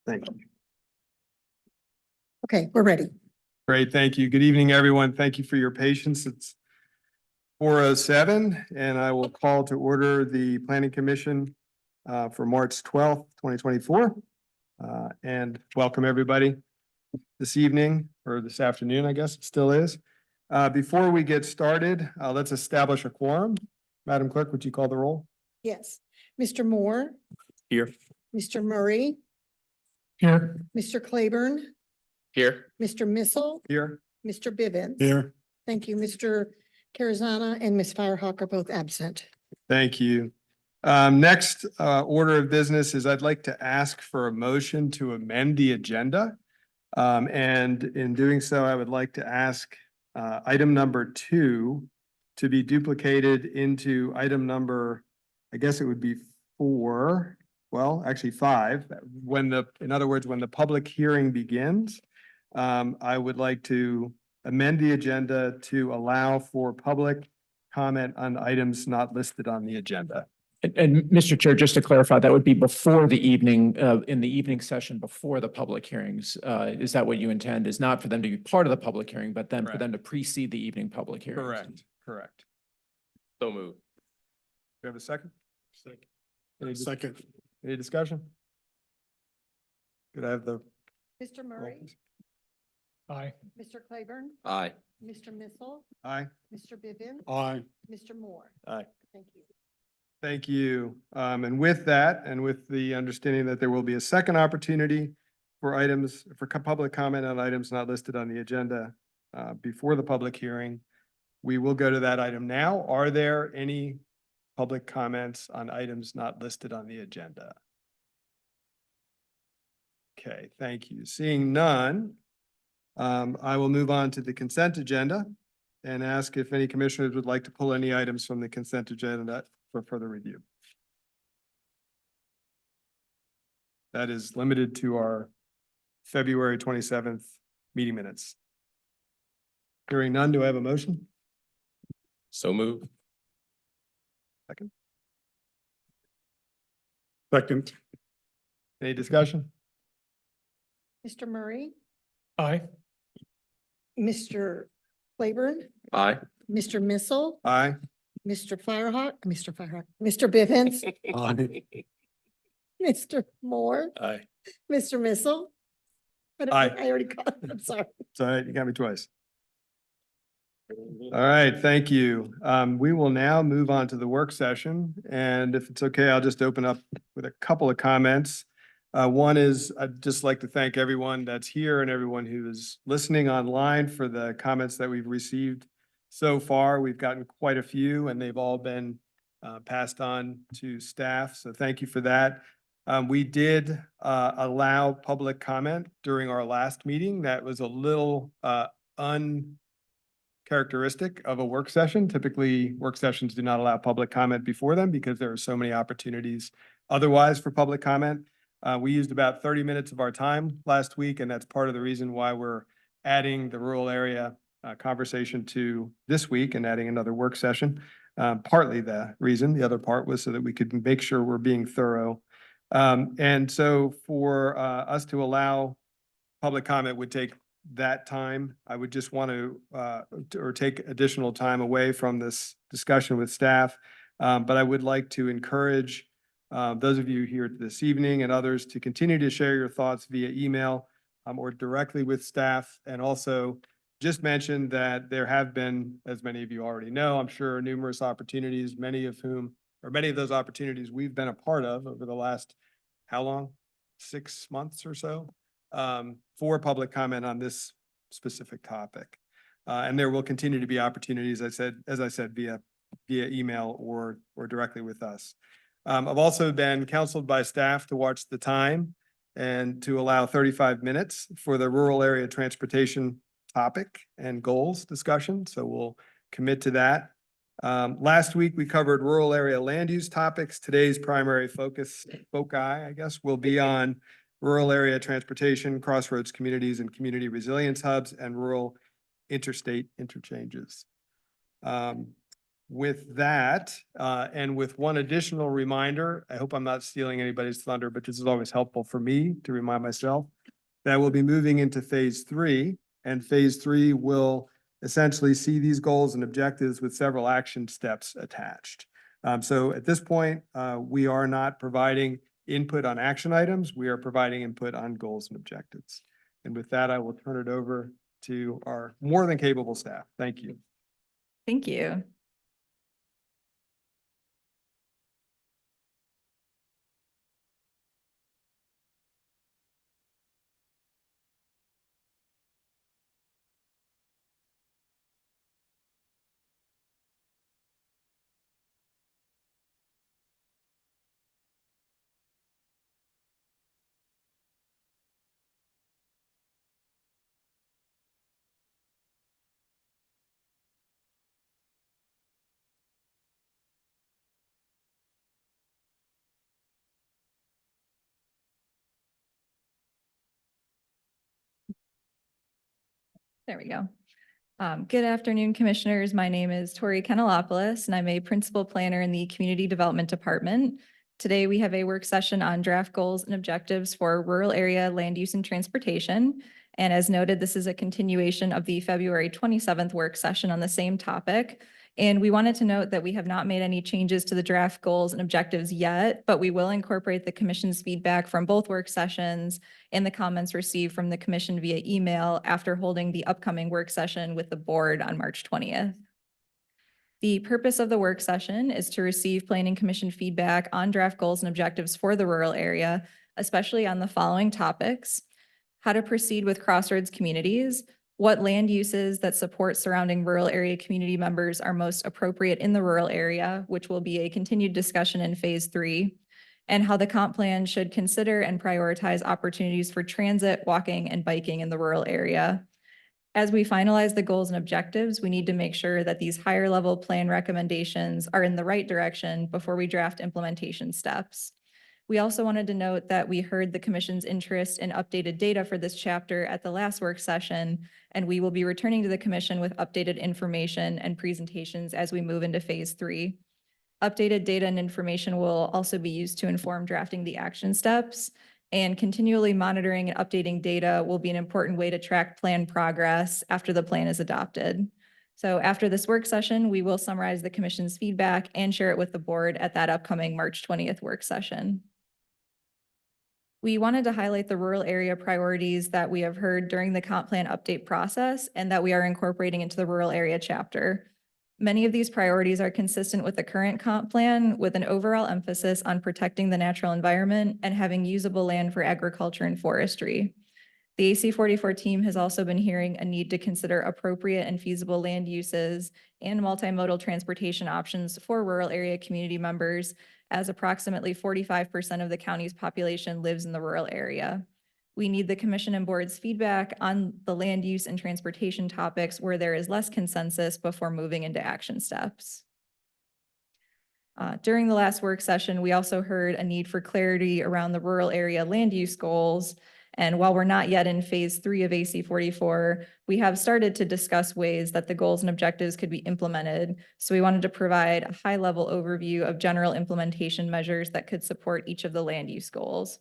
Thank you. Okay, we're ready. Great, thank you. Good evening, everyone. Thank you for your patience. It's 4:07, and I will call to order the Planning Commission for March 12th, 2024. And welcome everybody this evening, or this afternoon, I guess it still is. Before we get started, let's establish a quorum. Madam Clerk, would you call the roll? Yes. Mr. Moore, Here. Mr. Murray, Here. Mr. Claiborne, Here. Mr. Missile, Here. Mr. Bivens. Here. Thank you. Mr. Carazana and Ms. Firehawk are both absent. Thank you. Next, order of business is I'd like to ask for a motion to amend the agenda. And in doing so, I would like to ask, item number 2 to be duplicated into item number, I guess it would be 4, well, actually 5. In other words, when the public hearing begins, I would like to amend the agenda to allow for public comment on items not listed on the agenda. And Mr. Chair, just to clarify, that would be before the evening, in the evening session before the public hearings. Is that what you intend? Is not for them to be part of the public hearing, but then for Correct. them to precede the evening public hearing? Correct. So moved. Do you have a second? Second. Any discussion? Could I have the Mr. roll, Murray, please? Aye. Mr. Claiborne, Aye. Mr. Missile, Aye. Mr. Bivens, Aye. Mr. Moore. Aye. Thank you. Thank you. And with that, and with the understanding that there will be a second opportunity for public comment on items not listed on the agenda before the public hearing, we will go to that item now. Are there any public comments on items not listed on the agenda? Okay, thank you. Seeing none, I will move on to the consent agenda and ask if any commissioners would like to pull any items from the consent agenda for further review. That is limited to our February 27th meeting minutes. Hearing none, do I have a motion? So moved. Second. Second. Any discussion? Mr. Murray, Aye. Mr. Claiborne, Aye. Mr. Missile, Aye. Mr. Mr. Bivens, Aye. Mr. Moore, Aye. Mr. Missile. Aye. I already called, I'm sorry. Sorry, you got me twice. All right, thank you. We will now move on to the work session, and if it's okay, I'll just open up with a couple of comments. One is I'd just like to thank everyone that's here and everyone who is listening online for the comments that we've received so far. We've gotten quite a few, and they've all been passed on to staff, so thank you for that. We did allow public comment during our last meeting. That was a little uncharacteristic of a work session. Typically, work sessions do not allow public comment before them because there are so many opportunities otherwise for public comment. We used about 30 minutes of our time last week, and that's part of the reason why we're adding the rural area conversation to this week and adding another work session. Partly the reason, the other part was so that we could make sure we're being thorough. And so for us to allow public comment would take that time. I would just want to or take additional time away from this discussion with staff. But I would like to encourage those of you here this evening and others to continue to share your thoughts via email or directly with staff. And also just mention that there have been, as many of you already know, I'm sure, numerous opportunities, many of those opportunities we've been a part of over the last, how long? 6 months or so, for public comment on this specific topic. And there will continue to be opportunities, as I said, via email or directly with us. I've also been counseled by staff to watch the time and to allow 35 minutes for the rural area transportation topic and goals discussion. So we'll commit to that. Last week, we covered rural area land use topics. Today's primary foci, I guess, will be on rural area transportation, crossroads communities and community resilience hubs, and rural interstate interchanges. With that, and with one additional reminder, I hope I'm not stealing anybody's thunder, but this is always helpful for me to remind myself that we'll be moving into phase 3, and phase 3 will essentially see these goals and objectives with several action steps attached. So at this point, we are not providing input on action items. We are providing input on goals and objectives. And with that, I will turn it over to our more than capable staff. Thank you. Thank you. There we go. Good afternoon, Commissioners. My name is Tori Kenelopoulos, and I'm a Principal Planner in the Community Development Department. Today, we have a work session on draft goals and objectives for rural area land use and transportation. And as noted, this is a continuation of the February 27th work session on the same topic. And we wanted to note that we have not made any changes to the draft goals and objectives yet, but we will incorporate the Commission's feedback from both work sessions and the comments received from the Commission via email after holding the upcoming work session with the board on March 20th. The purpose of the work session is to receive Planning Commission feedback on draft goals and objectives for the rural area, especially on the following topics: how to proceed with crossroads communities, what land uses that support surrounding rural area community members are most appropriate in the rural area, which will be a continued discussion in phase 3, and how the comp plan should consider and prioritize opportunities for transit, walking, and biking in the rural area. As we finalize the goals and objectives, we need to make sure that these higher level plan recommendations are in the right direction before we draft implementation steps. We also wanted to note that we heard the Commission's interest in updated data for this chapter at the last work session, and we will be returning to the Commission with updated information and presentations as we move into phase 3. Updated data and information will also be used to inform drafting the action steps, and continually monitoring and updating data will be an important way to track plan progress after the plan is adopted. So after this work session, we will summarize the Commission's feedback and share it with the board at that upcoming March 20th work session. We wanted to highlight the rural area priorities that we have heard during the comp plan update process and that we are incorporating into the rural area chapter. Many of these priorities are consistent with the current comp plan, with an overall emphasis on protecting the natural environment and having usable land for agriculture and forestry. The AC 44 team has also been hearing a need to consider appropriate and feasible land uses and multimodal transportation options for rural area community members, as approximately 45% of the county's population lives in the rural area. We need the Commission and Board's feedback on the land use and transportation topics where there is less consensus before moving into action steps. During the last work session, we also heard a need for clarity around the rural area land use goals. And while we're not yet in phase 3 of AC 44, we have started to discuss ways that the goals and objectives could be implemented. So we wanted to provide a high-level overview of general implementation measures that could support each of the land use goals.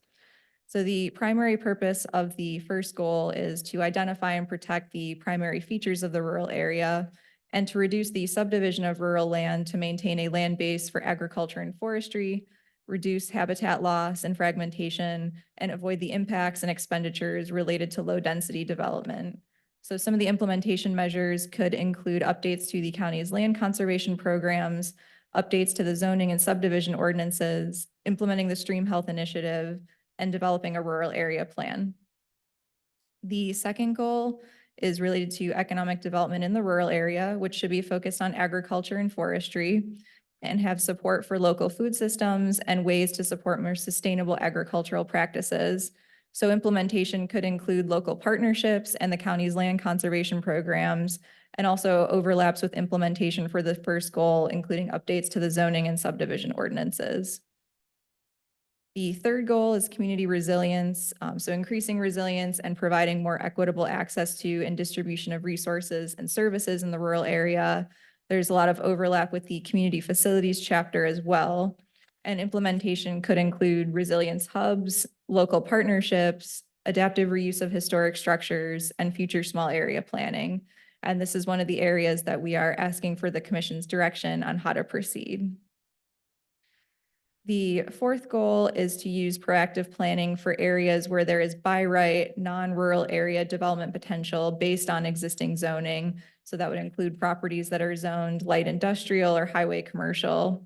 So the primary purpose of the first goal is to identify and protect the primary features of the rural area and to reduce the subdivision of rural land to maintain a land base for agriculture and forestry, reduce habitat loss and fragmentation, and avoid the impacts and expenditures related to low-density development. So some of the implementation measures could include updates to the county's land conservation programs, updates to the zoning and subdivision ordinances, implementing the stream health initiative, and developing a rural area plan. The second goal is related to economic development in the rural area, which should be focused on agriculture and forestry and have support for local food systems and ways to support more sustainable agricultural practices. So implementation could include local partnerships and the county's land conservation programs, and also overlaps with implementation for the first goal, including updates to the zoning and subdivision ordinances. The third goal is community resilience, so increasing resilience and providing more equitable access to and distribution of resources and services in the rural area. There's a lot of overlap with the community facilities chapter as well. And implementation could include resilience hubs, local partnerships, adaptive reuse of historic structures, and future small area planning. And this is one of the areas that we are asking for the commission's direction on how to proceed. The fourth goal is to use proactive planning for areas where there is by right, non-rural area development potential based on existing zoning. So that would include properties that are zoned light industrial or highway commercial.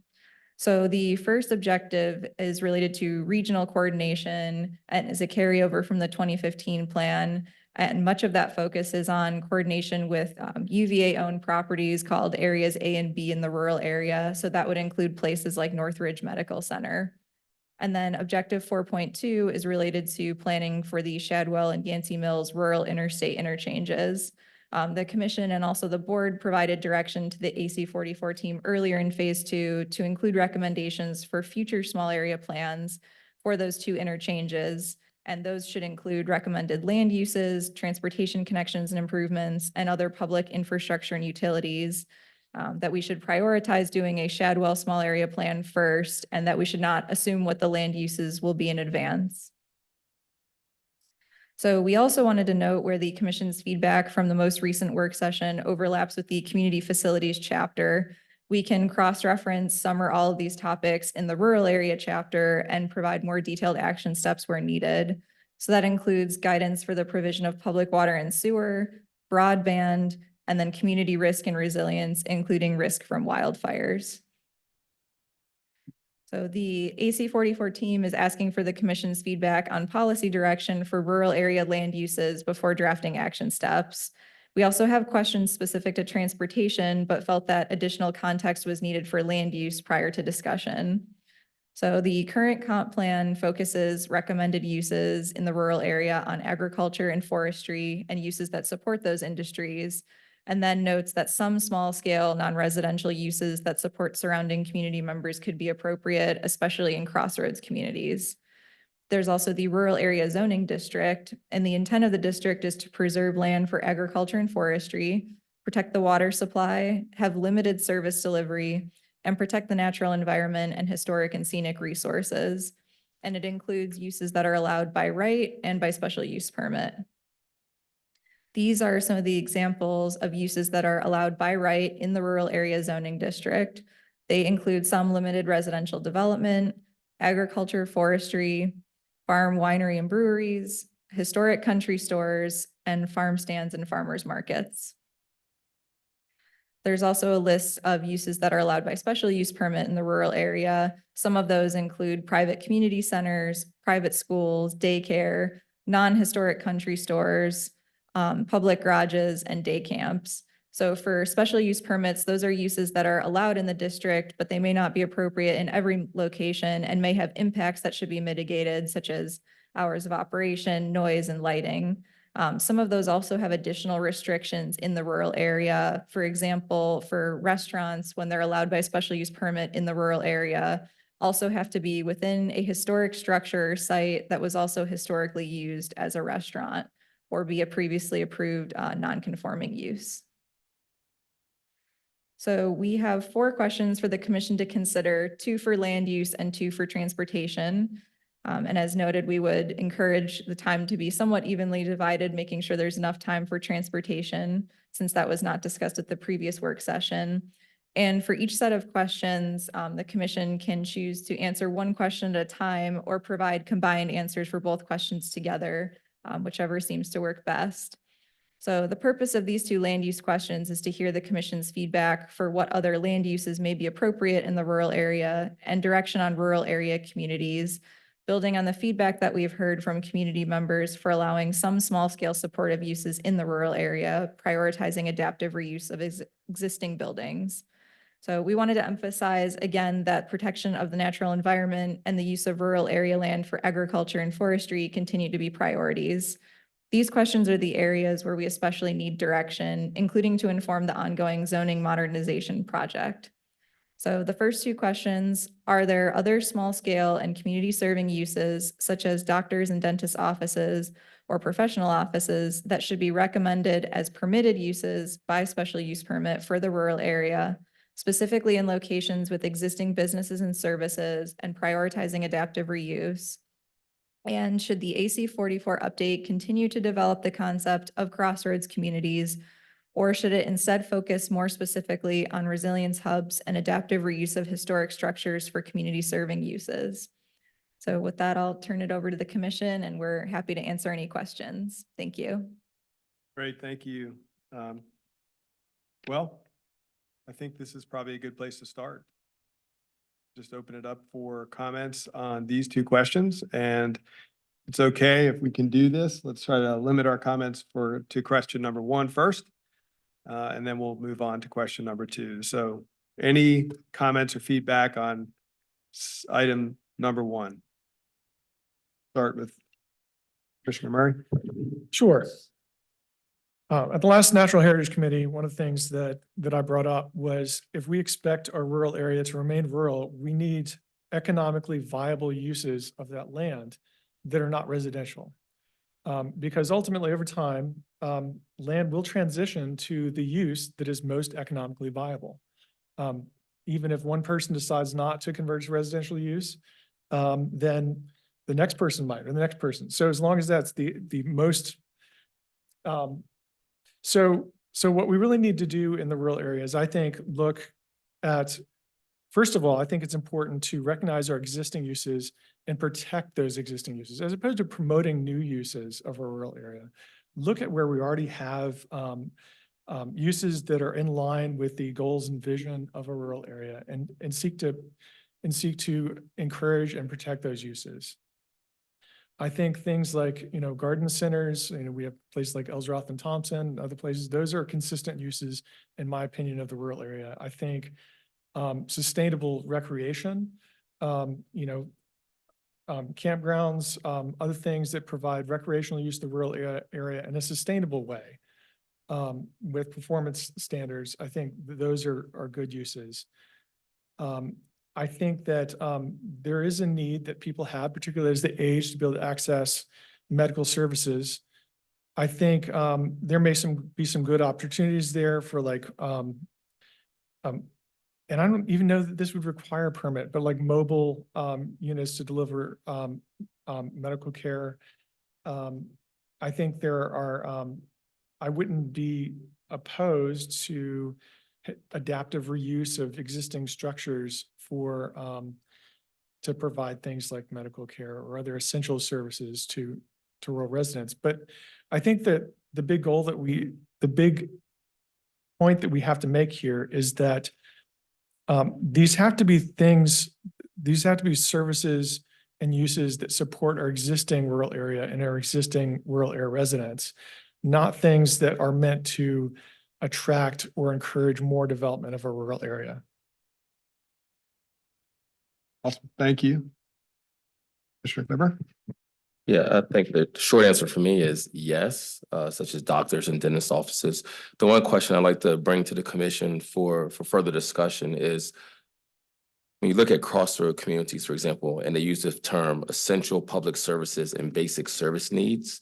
So the first objective is related to regional coordination and is a carryover from the 2015 plan. And much of that focus is on coordination with UVA-owned properties called areas A and B in the rural area. So that would include places like Northridge Medical Center. And then objective 4.2 is related to planning for the Shadwell and Yancey Mills rural interstate interchanges. The commission and also the board provided direction to the AC 44 team earlier in phase 2 to include recommendations for future small area plans for those two interchanges. And those should include recommended land uses, transportation connections and improvements, and other public infrastructure and utilities. That we should prioritize doing a Shadwell small area plan first, and that we should not assume what the land uses will be in advance. So we also wanted to note where the commission's feedback from the most recent work session overlaps with the community facilities chapter. We can cross-reference some or all of these topics in the rural area chapter and provide more detailed action steps where needed. So that includes guidance for the provision of public water and sewer, broadband, and then community risk and resilience, including risk from wildfires. So the AC 44 team is asking for the commission's feedback on policy direction for rural area land uses before drafting action steps. We also have questions specific to transportation, but felt that additional context was needed for land use prior to discussion. So the current comp plan focuses recommended uses in the rural area on agriculture and forestry and uses that support those industries, and then notes that some small-scale non-residential uses that support surrounding community members could be appropriate, especially in crossroads communities. There's also the rural area zoning district, and the intent of the district is to preserve land for agriculture and forestry, protect the water supply, have limited service delivery, and protect the natural environment and historic and scenic resources. And it includes uses that are allowed by right and by special use permit. These are some of the examples of uses that are allowed by right in the rural area zoning district. They include some limited residential development, agriculture, forestry, farm, winery, and breweries, historic country stores, and farm stands and farmers markets. There's also a list of uses that are allowed by special use permit in the rural area. Some of those include private community centers, private schools, daycare, non-historic country stores, public garages, and day camps. So for special use permits, those are uses that are allowed in the district, but they may not be appropriate in every location and may have impacts that should be mitigated, such as hours of operation, noise, and lighting. Some of those also have additional restrictions in the rural area. For example, for restaurants, when they're allowed by special use permit in the rural area, also have to be within a historic structure or site that was also historically used as a restaurant, or be a previously approved non-conforming use. So we have 4 questions for the commission to consider, 2 for land use and 2 for transportation. And as noted, we would encourage the time to be somewhat evenly divided, making sure there's enough time for transportation, since that was not discussed at the previous work session. And for each set of questions, the commission can choose to answer one question at a time or provide combined answers for both questions together, whichever seems to work best. So the purpose of these 2 land use questions is to hear the commission's feedback for what other land uses may be appropriate in the rural area and direction on rural area communities, building on the feedback that we've heard from community members for allowing some small scale supportive uses in the rural area, prioritizing adaptive reuse of existing buildings. So we wanted to emphasize again that protection of the natural environment and the use of rural area land for agriculture and forestry continue to be priorities. These questions are the areas where we especially need direction, including to inform the ongoing zoning modernization project. So the first two questions, are there other small scale and community serving uses such as doctors and dentist offices or professional offices that should be recommended as permitted uses by special use permit for the rural area, specifically in locations with existing businesses and services and prioritizing adaptive reuse? And should the AC 44 update continue to develop the concept of crossroads communities, or should it instead focus more specifically on resilience hubs and adaptive reuse of historic structures for community serving uses? So with that, I'll turn it over to the commission and we're happy to answer any questions. Thank you. Great, thank you. Well, I think this is probably a good place to start. Just open it up for comments on these two questions, and it's okay if we can do this. Let's try to limit our comments to question number one first, and then we'll move on to question number two. So any comments or feedback on item number one? Start with Commissioner Murray. Sure. At the last Natural Heritage Committee, one of the things that I brought up was if we expect our rural area to remain rural, we need economically viable uses of that land that are not residential. Because ultimately over time, land will transition to the use that is most economically viable. Even if one person decides not to convert to residential use, then the next person might, or the next person. So as long as that's the most, so what we really need to do in the rural areas, I think, look at, first of all, I think it's important to recognize our existing uses and protect those existing uses, as opposed to promoting new uses of our rural area. Look at where we already have uses that are in line with the goals and vision of a rural area, and seek to encourage and protect those uses. I think things like, garden centers, we have places like Ellsworth and Thompson, other places, those are consistent uses, in my opinion, of the rural area. I think sustainable recreation, campgrounds, other things that provide recreational use of the rural area in a sustainable way with performance standards. I think those are good uses. I think that there is a need that people have, particularly as they age, to be able to access medical services. I think there may be some good opportunities there for and I don't even know that this would require a permit, but like mobile units to deliver medical care. I think there are, I wouldn't be opposed to adaptive reuse of existing structures to provide things like medical care or other essential services to rural residents. But I think that the big point that we have to make here is that these have to be services and uses that support our existing rural area and our existing rural area residents, not things that are meant to attract or encourage more development of a rural area. Awesome, thank you. Commissioner Kleber? Yeah, I think the short answer for me is yes, such as doctors and dentist offices. The one question I'd like to bring to the commission for further discussion is when you look at crossroad communities, for example, and they use the term essential public services and basic service needs,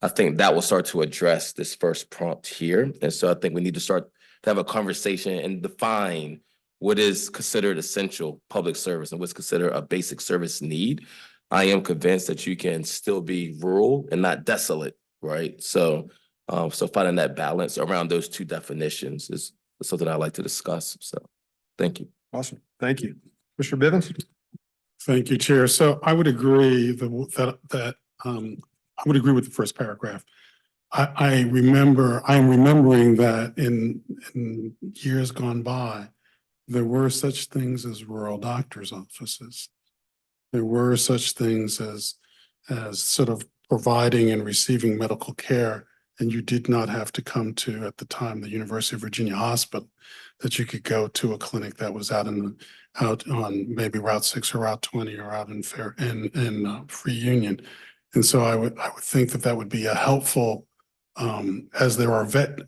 I think that will start to address this first prompt here. And so I think we need to start to have a conversation and define what is considered essential public service and what's considered a basic service need. I am convinced that you can still be rural and not desolate, right? So finding that balance around those two definitions is something I'd like to discuss. So thank you. Awesome, thank you. Commissioner Bivens? Thank you, Chair. So I would agree that I would agree with the first paragraph. I am remembering that in years gone by, there were such things as rural doctors' offices. There were such things as sort of providing and receiving medical care, and you did not have to come to, at the time, the University of Virginia Hospital, that you could go to a clinic that was out on maybe Route 6 or Route 20 or out in Free Union. And so I would think that would be a helpful, as there are vet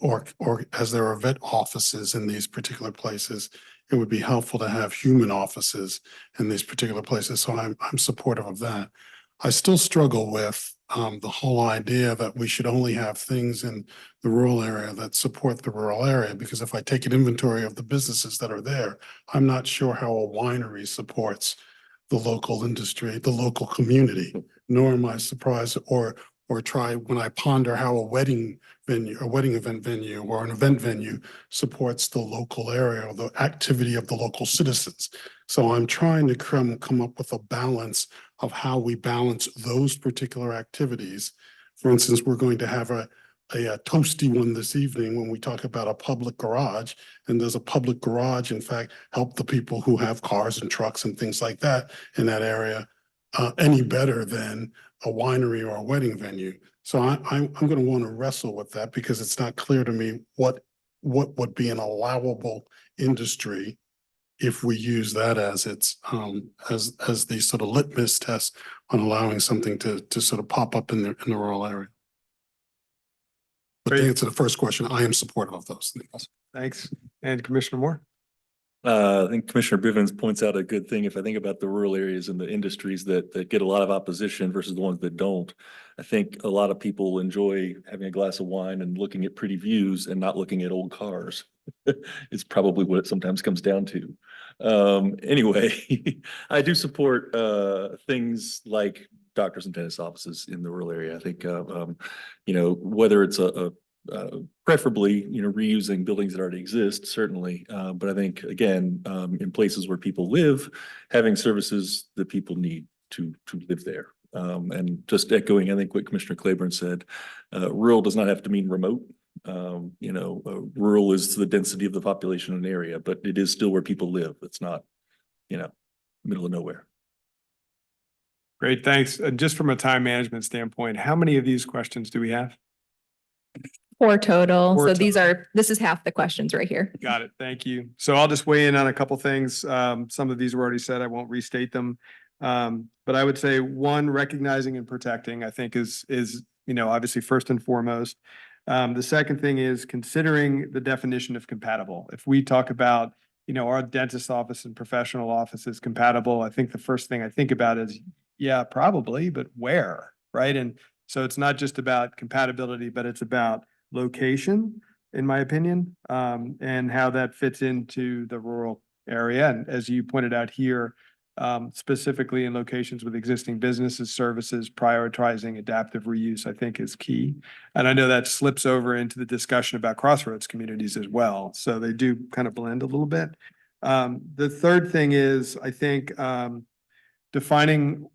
offices in these particular places, it would be helpful to have human offices in these particular places. So I'm supportive of that. I still struggle with the whole idea that we should only have things in the rural area that support the rural area, because if I take an inventory of the businesses that are there, I'm not sure how a winery supports the local industry, the local community, nor am I surprised or try when I ponder how a wedding venue, a wedding event venue or an event venue supports the local area or the activity of the local citizens. So I'm trying to come up with a balance of how we balance those particular activities. For instance, we're going to have a toasty one this evening when we talk about a public garage. And does a public garage, in fact, help the people who have cars and trucks and things like that in that area any better than a winery or a wedding venue? So I'm going to want to wrestle with that because it's not clear to me what would be an allowable industry if we use that as its as the sort of litmus test on allowing something to sort of pop up in the rural area. But to Great. answer the first question, I am supportive of those things. Thanks. And Commissioner Moore? I think Commissioner Bivens points out a good thing. If I think about the rural areas and the industries that get a lot of opposition versus the ones that don't, I think a lot of people enjoy having a glass of wine and looking at pretty views and not looking at old cars. It's probably what it sometimes comes down to. Anyway, I do support things like doctors and dentist offices in the rural area. I think you know, whether it's preferably, you know, reusing buildings that already exist, certainly. But I think, again, in places where people live, having services that people need to live there. And just echoing, I think what Commissioner Claiborne said, rural does not have to mean remote. You know, rural is the density of the population in an area, but it is still where people live. It's not, you know, middle of nowhere. Great, thanks. Just from a time management standpoint, how many of these questions do we have? 4 total. Four So this is half the questions right here. Got it. Thank you. So I'll just weigh in on a couple things. Some of these were already said. I won't restate them. But I would say one, recognizing and protecting, I think is, you know, obviously first and foremost. The second thing is considering the definition of compatible. If we talk about, you know, our dentist office and professional office is compatible, I think the first thing I think about is, yeah, probably, but where, right? And so it's not just about compatibility, but it's about location, in my opinion, and how that fits into the rural area. And as you pointed out here, specifically in locations with existing businesses, services, prioritizing adaptive reuse, I think is key. And I know that slips over into the discussion about crossroads communities as well. So they do kind of blend a little bit. The third thing is, I think, defining,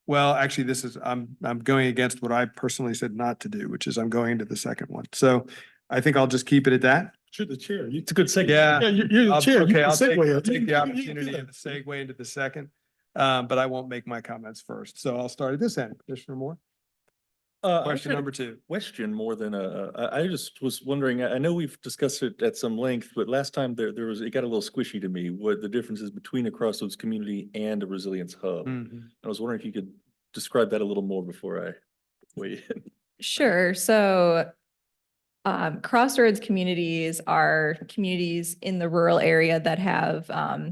well, actually, this is, I'm going against what I personally said not to do, which is I'm going into the second one. So I think I'll just keep it at that. Sure, the chair. It's a good segue. Yeah. You're the I'll- chair. Okay, You I'll can take, segue. I'll take the You can do opportunity that. of the segue into the second, but I won't make my comments first. So I'll start at this end. Commissioner Moore, question number 2. Question more than I just was wondering, I know we've discussed it at some length, but last time there was, it got a little squishy to me, what the difference is between a crossroads community and a resilience hub. I was wondering if you could describe that a little more before I weigh in. Sure. So crossroads communities are communities in the rural area that have,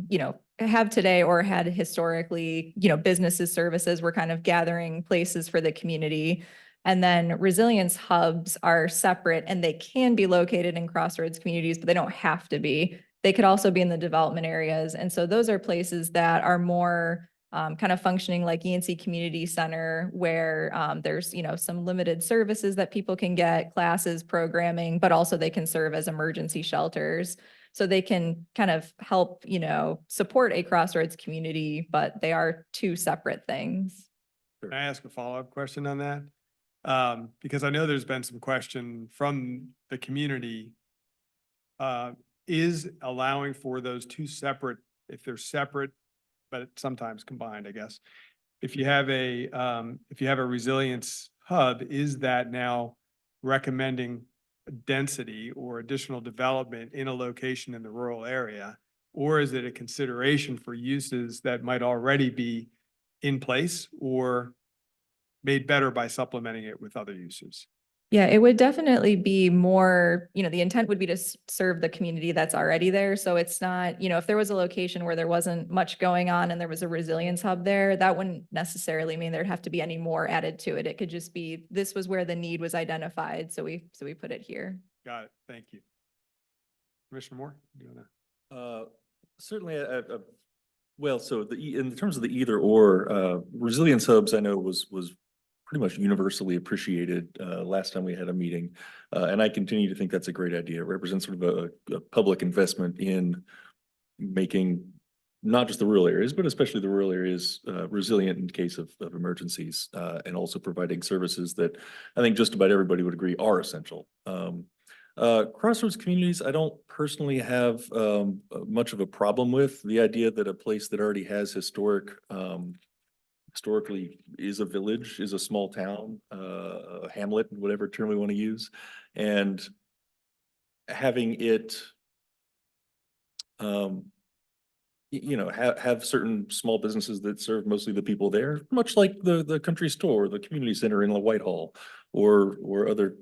you know, have today or had historically, you know, businesses, services were kind of gathering places for the community. And then resilience hubs are separate and they can be located in crossroads communities, but they don't have to be. They could also be in the development areas. And so those are places that are more kind of functioning like ENC Community Center, where there's, you know, some limited services that people can get, classes, programming, but also they can serve as emergency shelters. So they can kind of help, you know, support a crossroads community, but they are 2 separate things. Can I ask a follow-up question on that? Because I know there's been some question from the community. Is allowing for those 2 separate, if they're separate, but sometimes combined, I guess. If you have a resilience hub, is that now recommending density or additional development in a location in the rural area? Or is it a consideration for uses that might already be in place or made better by supplementing it with other uses? Yeah, it would definitely be more, the intent would be to serve the community that's already there. So it's not, if there was a location where there wasn't much going on and there was a resilience hub there, that wouldn't necessarily mean there'd have to be any more added to it. It could just be, this was where the need was identified. So we put it here. Got it. Thank you. Commissioner Moore, do you wanna? Certainly, well, so in terms of the either or, resilience hubs, I know was pretty much universally appreciated last time we had a meeting. And I continue to think that's a great idea. It represents sort of a public investment in making not just the rural areas, but especially the rural areas resilient in case of emergencies, and also providing services that I think just about everybody would agree are essential. Crossroads communities, I don't personally have much of a problem with the idea that a place that already has historically is a village, is a small town, a hamlet, whatever term we want to use, and having it, have certain small businesses that serve mostly the people there, much like the country store, the community center in Whitehall, or other,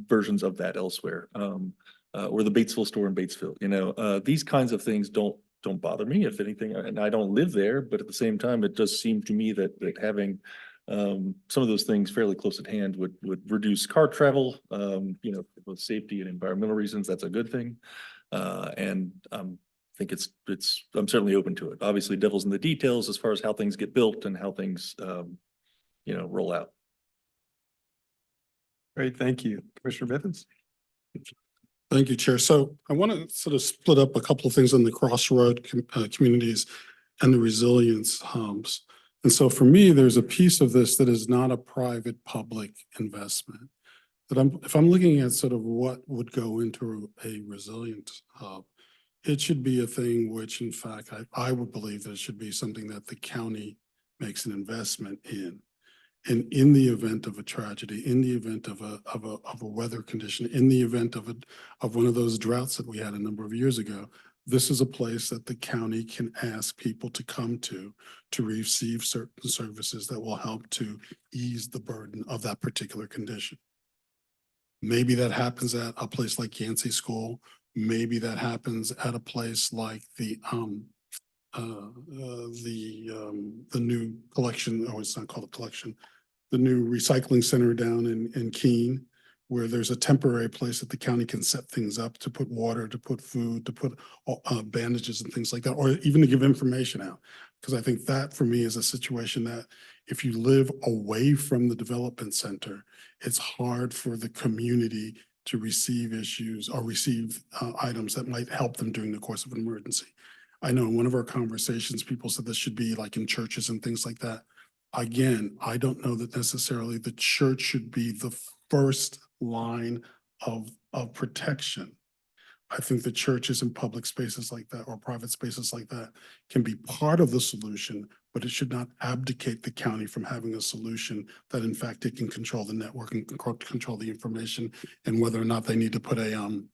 versions of that elsewhere, or the Batesville store in Batesville. These kinds of things don't bother me, if anything, and I don't live there, but at the same time, it does seem to me that having some of those things fairly close at hand would reduce car travel, with safety and environmental reasons, that's a good thing. And I think I'm certainly open to it. Obviously, devil's in the details as far as how things get built and how things, roll out. Great, thank you. Commissioner Bivens? Thank you, Chair. So I want to sort of split up a couple of things on the communities and the resilience hubs. And so for me, there's a piece of this that is not a private-public investment. If I'm looking at sort of what would go into a resilience hub, it should be a thing which, in fact, I would believe that it should be something that the county makes an investment in. And in the event of a tragedy, in the event of a weather condition, in the event of one of those droughts that we had a number of years ago, this is a place that the county can ask people to come to receive certain services that will help to ease the burden of that particular condition. Maybe that happens at a place like Yancey School. Maybe that happens at a place like the new collection, oh, it's not called a collection, the new recycling center down in Keene, where there's a temporary place that the county can set things up to put water, to put food, to put bandages and things like that, or even to give information out. Because I think that for me is a situation that if you live away from the development center, it's hard for the community to receive issues or receive items that might help them during the course of an emergency. I know in one of our conversations, people said this should be like in churches and things like that. Again, I don't know that necessarily the church should be the first line of protection. I think the churches and public spaces like that or private spaces like that can be part of the solution, but it should not abdicate the county from having a solution that in fact it can control the network and control the information and whether or not they need to put a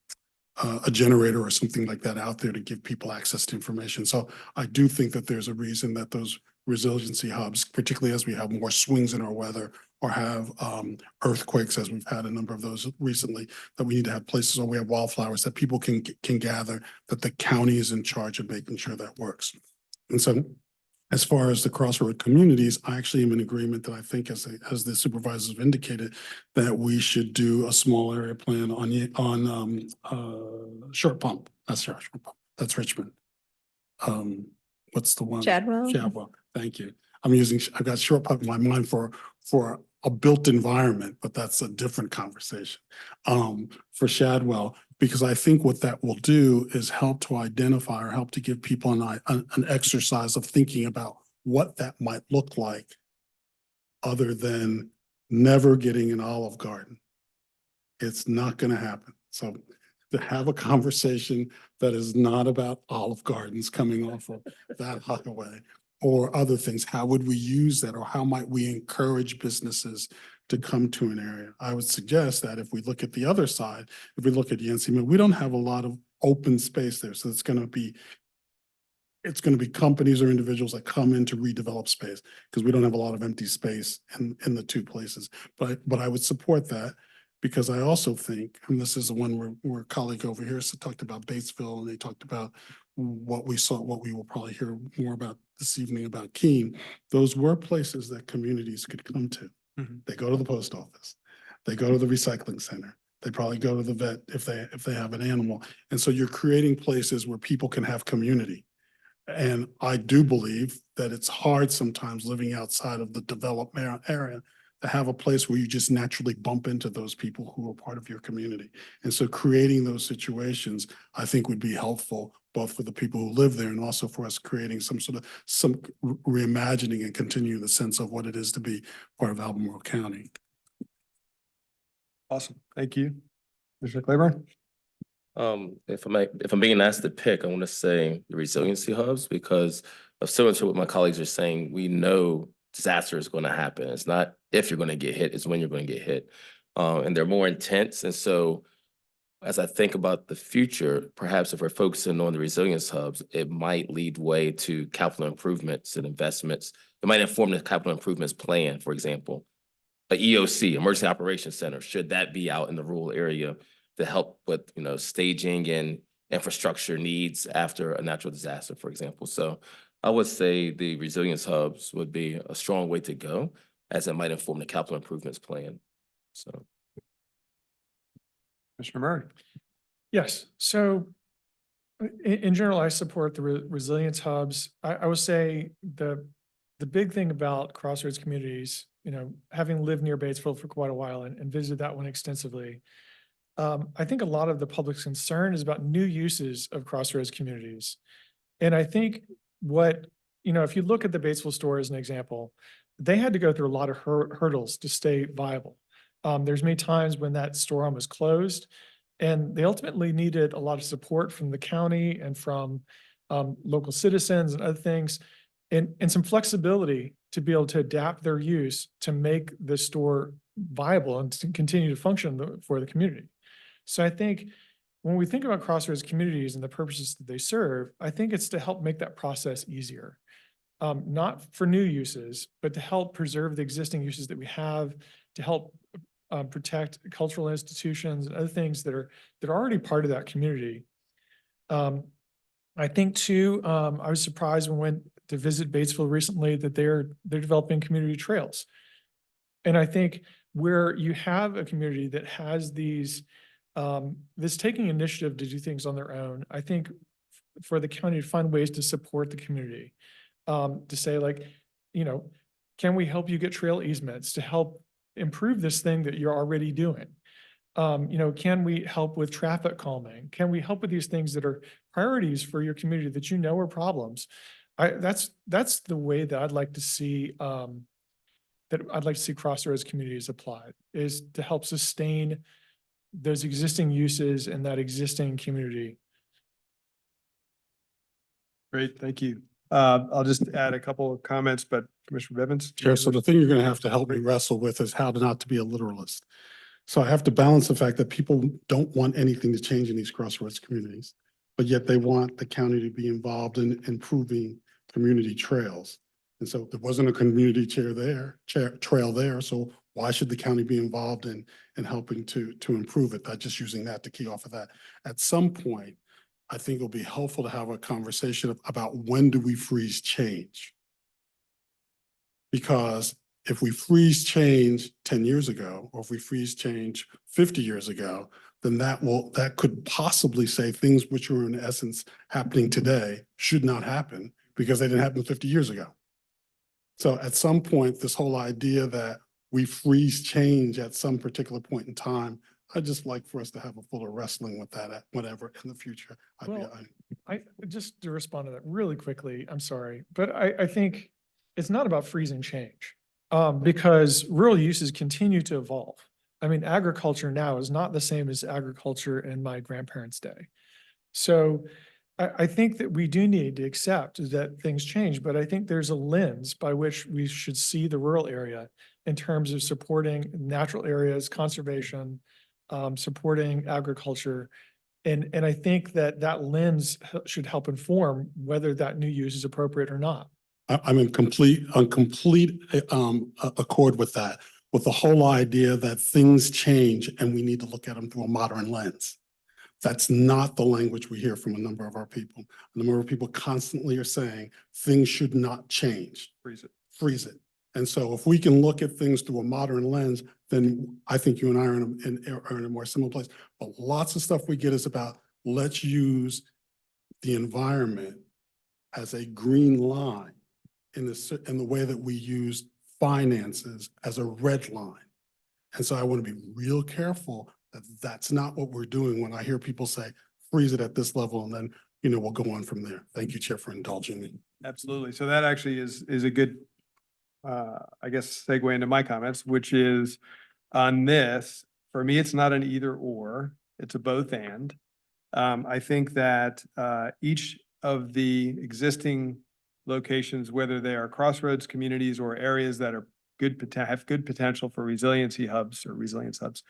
generator or something like that out there to give people access to information. So I do think that there's a reason that those resiliency hubs, particularly as we have more swings in our weather or have earthquakes, as we've had a number of those recently, that we need to have places where we have wildflowers that people can gather, that the county is in charge of making sure that works. And so as far as the crossroad communities, I actually am in agreement that I think as the supervisors have indicated, that we should do a small area plan on Short Pump. That's Short Pump. That's Richmond. What's the one? Chadwell? Chadwell. Thank you. I've got Short Pump in my mind for a built environment, but that's a different conversation. For Shadwell, because I think what that will do is help to identify or help to give people an exercise of thinking about what that might look like other than never getting an Olive Garden. It's not going to happen. So to have a conversation that is not about Olive Gardens coming off of that highway or other things, how would we use that or how might we encourage businesses to come to an area? I would suggest that if we look at the other side, if we look at Yancey, we don't have a lot of open space there. So it's going to be companies or individuals that come in to redevelop space because we don't have a lot of empty space in the two places. But I would support that. Because I also think, and this is the one where a colleague over here talked about Batesville, and they talked about what we saw, what we will probably hear more about this evening about Keene. Those were places that communities could come to. Mhm. They go to the post office, they go to the recycling center, they probably go to the vet if they have an animal. And so you're creating places where people can have community. And I do believe that it's hard sometimes living outside of the developed area to have a place where you just naturally bump into those people who are part of your community. And so creating those situations, I think would be helpful, both for the people who live there and also for us creating some reimagining and continuing the sense of what it is to be part of Albemarle County. Awesome. Thank you. Mr. Claiborne? If I'm being asked to pick, I want to say the resiliency hubs, because of similar to what my colleagues are saying, we know disaster is going to happen. It's not if you're going to get hit, it's when you're going to get hit. And they're more intense. And so as I think about the future, perhaps if we're focusing on the resilience hubs, it might lead way to capital improvements and investments. It might inform the capital improvements plan, for example. A EOC, Emergency Operations Center, should that be out in the rural area to help with, staging and infrastructure needs after a natural disaster, for example. So I would say the resilience hubs would be a strong way to go, as it might inform the capital improvements plan. So. Commissioner Murray? Yes, so in general, I support the resilience hubs. I would say the big thing about Crossroads communities, having lived near Batesville for quite a while and visited that one extensively, I think a lot of the public's concern is about new uses of Crossroads communities. And I think if you look at the Batesville store as an example, they had to go through a lot of hurdles to stay viable. There's many times when that store was closed, and they ultimately needed a lot of support from the county and from local citizens and other things, and some flexibility to be able to adapt their use to make the store viable and to continue to function for the community. So I think when we think about Crossroads communities and the purposes that they serve, I think it's to help make that process easier. Not for new uses, but to help preserve the existing uses that we have, to help protect cultural institutions and other things that are already part of that community. I think too, I was surprised when we went to visit Batesville recently that they're developing community trails. And I think where you have a community that has these, this taking initiative to do things on their own, I think for the county to find ways to support the community, to say like, can we help you get trail easements to help improve this thing that you're already doing? Can we help with traffic calming? Can we help with these things that are priorities for your community that are problems? That's the way that I'd like to see Crossroads communities applied, is to help sustain those existing uses in that existing community. Great, thank you. I'll just add a couple of comments, but Commissioner Bivens? Chair, so the thing you're gonna have to help me wrestle with is how to not to be a literalist. So I have to balance the fact that people don't want anything to change in these Crossroads communities, but yet they want the county to be involved in improving community trails. And so there wasn't a community trail there, so why should the county be involved in helping to improve it? Not just using that to key off of that. At some point, I think it'll be helpful to have a conversation about when do we freeze change? Because if we freeze change 10 years ago, or if we freeze change 50 years ago, then that could possibly say things which are in essence happening today should not happen because they didn't happen 50 years ago. So at some point, this whole idea that we freeze change at some particular point in time, I'd just like for us to have a fuller wrestling with that at whatever in the future. I just to respond to that really quickly, I'm sorry, but I think it's not about freezing change, because rural uses continue to evolve. I mean, agriculture now is not the same as agriculture in my grandparents' day. So I think that we do need to accept that things change, but I think there's a lens by which we should see the rural area in terms of supporting natural areas, conservation, supporting agriculture. And I think that lens should help inform whether that new use is appropriate or not. I'm in complete accord with that. with the whole idea that things change and we need to look at them through a modern lens. That's not the language we hear from a number of our people. A number of people constantly are saying things should not change. Freeze it. Freeze it. And so if we can look at things through a modern lens, then I think you and I are in a more similar place. But lots of stuff we get is about, let's use the environment as a green line in the way that we use finances as a red line. And so I want to be real careful that that's not what we're doing when I hear people say, freeze it at this level, and then, we'll go on from there. Thank you, Chair, for indulging me. Absolutely. So that actually is a good, I guess, segue into my comments, which is on this, for me, it's not an either or, it's a both and. I think that each of the existing locations, whether they are crossroads communities or areas that are have good potential for resiliency hubs or resilience hubs,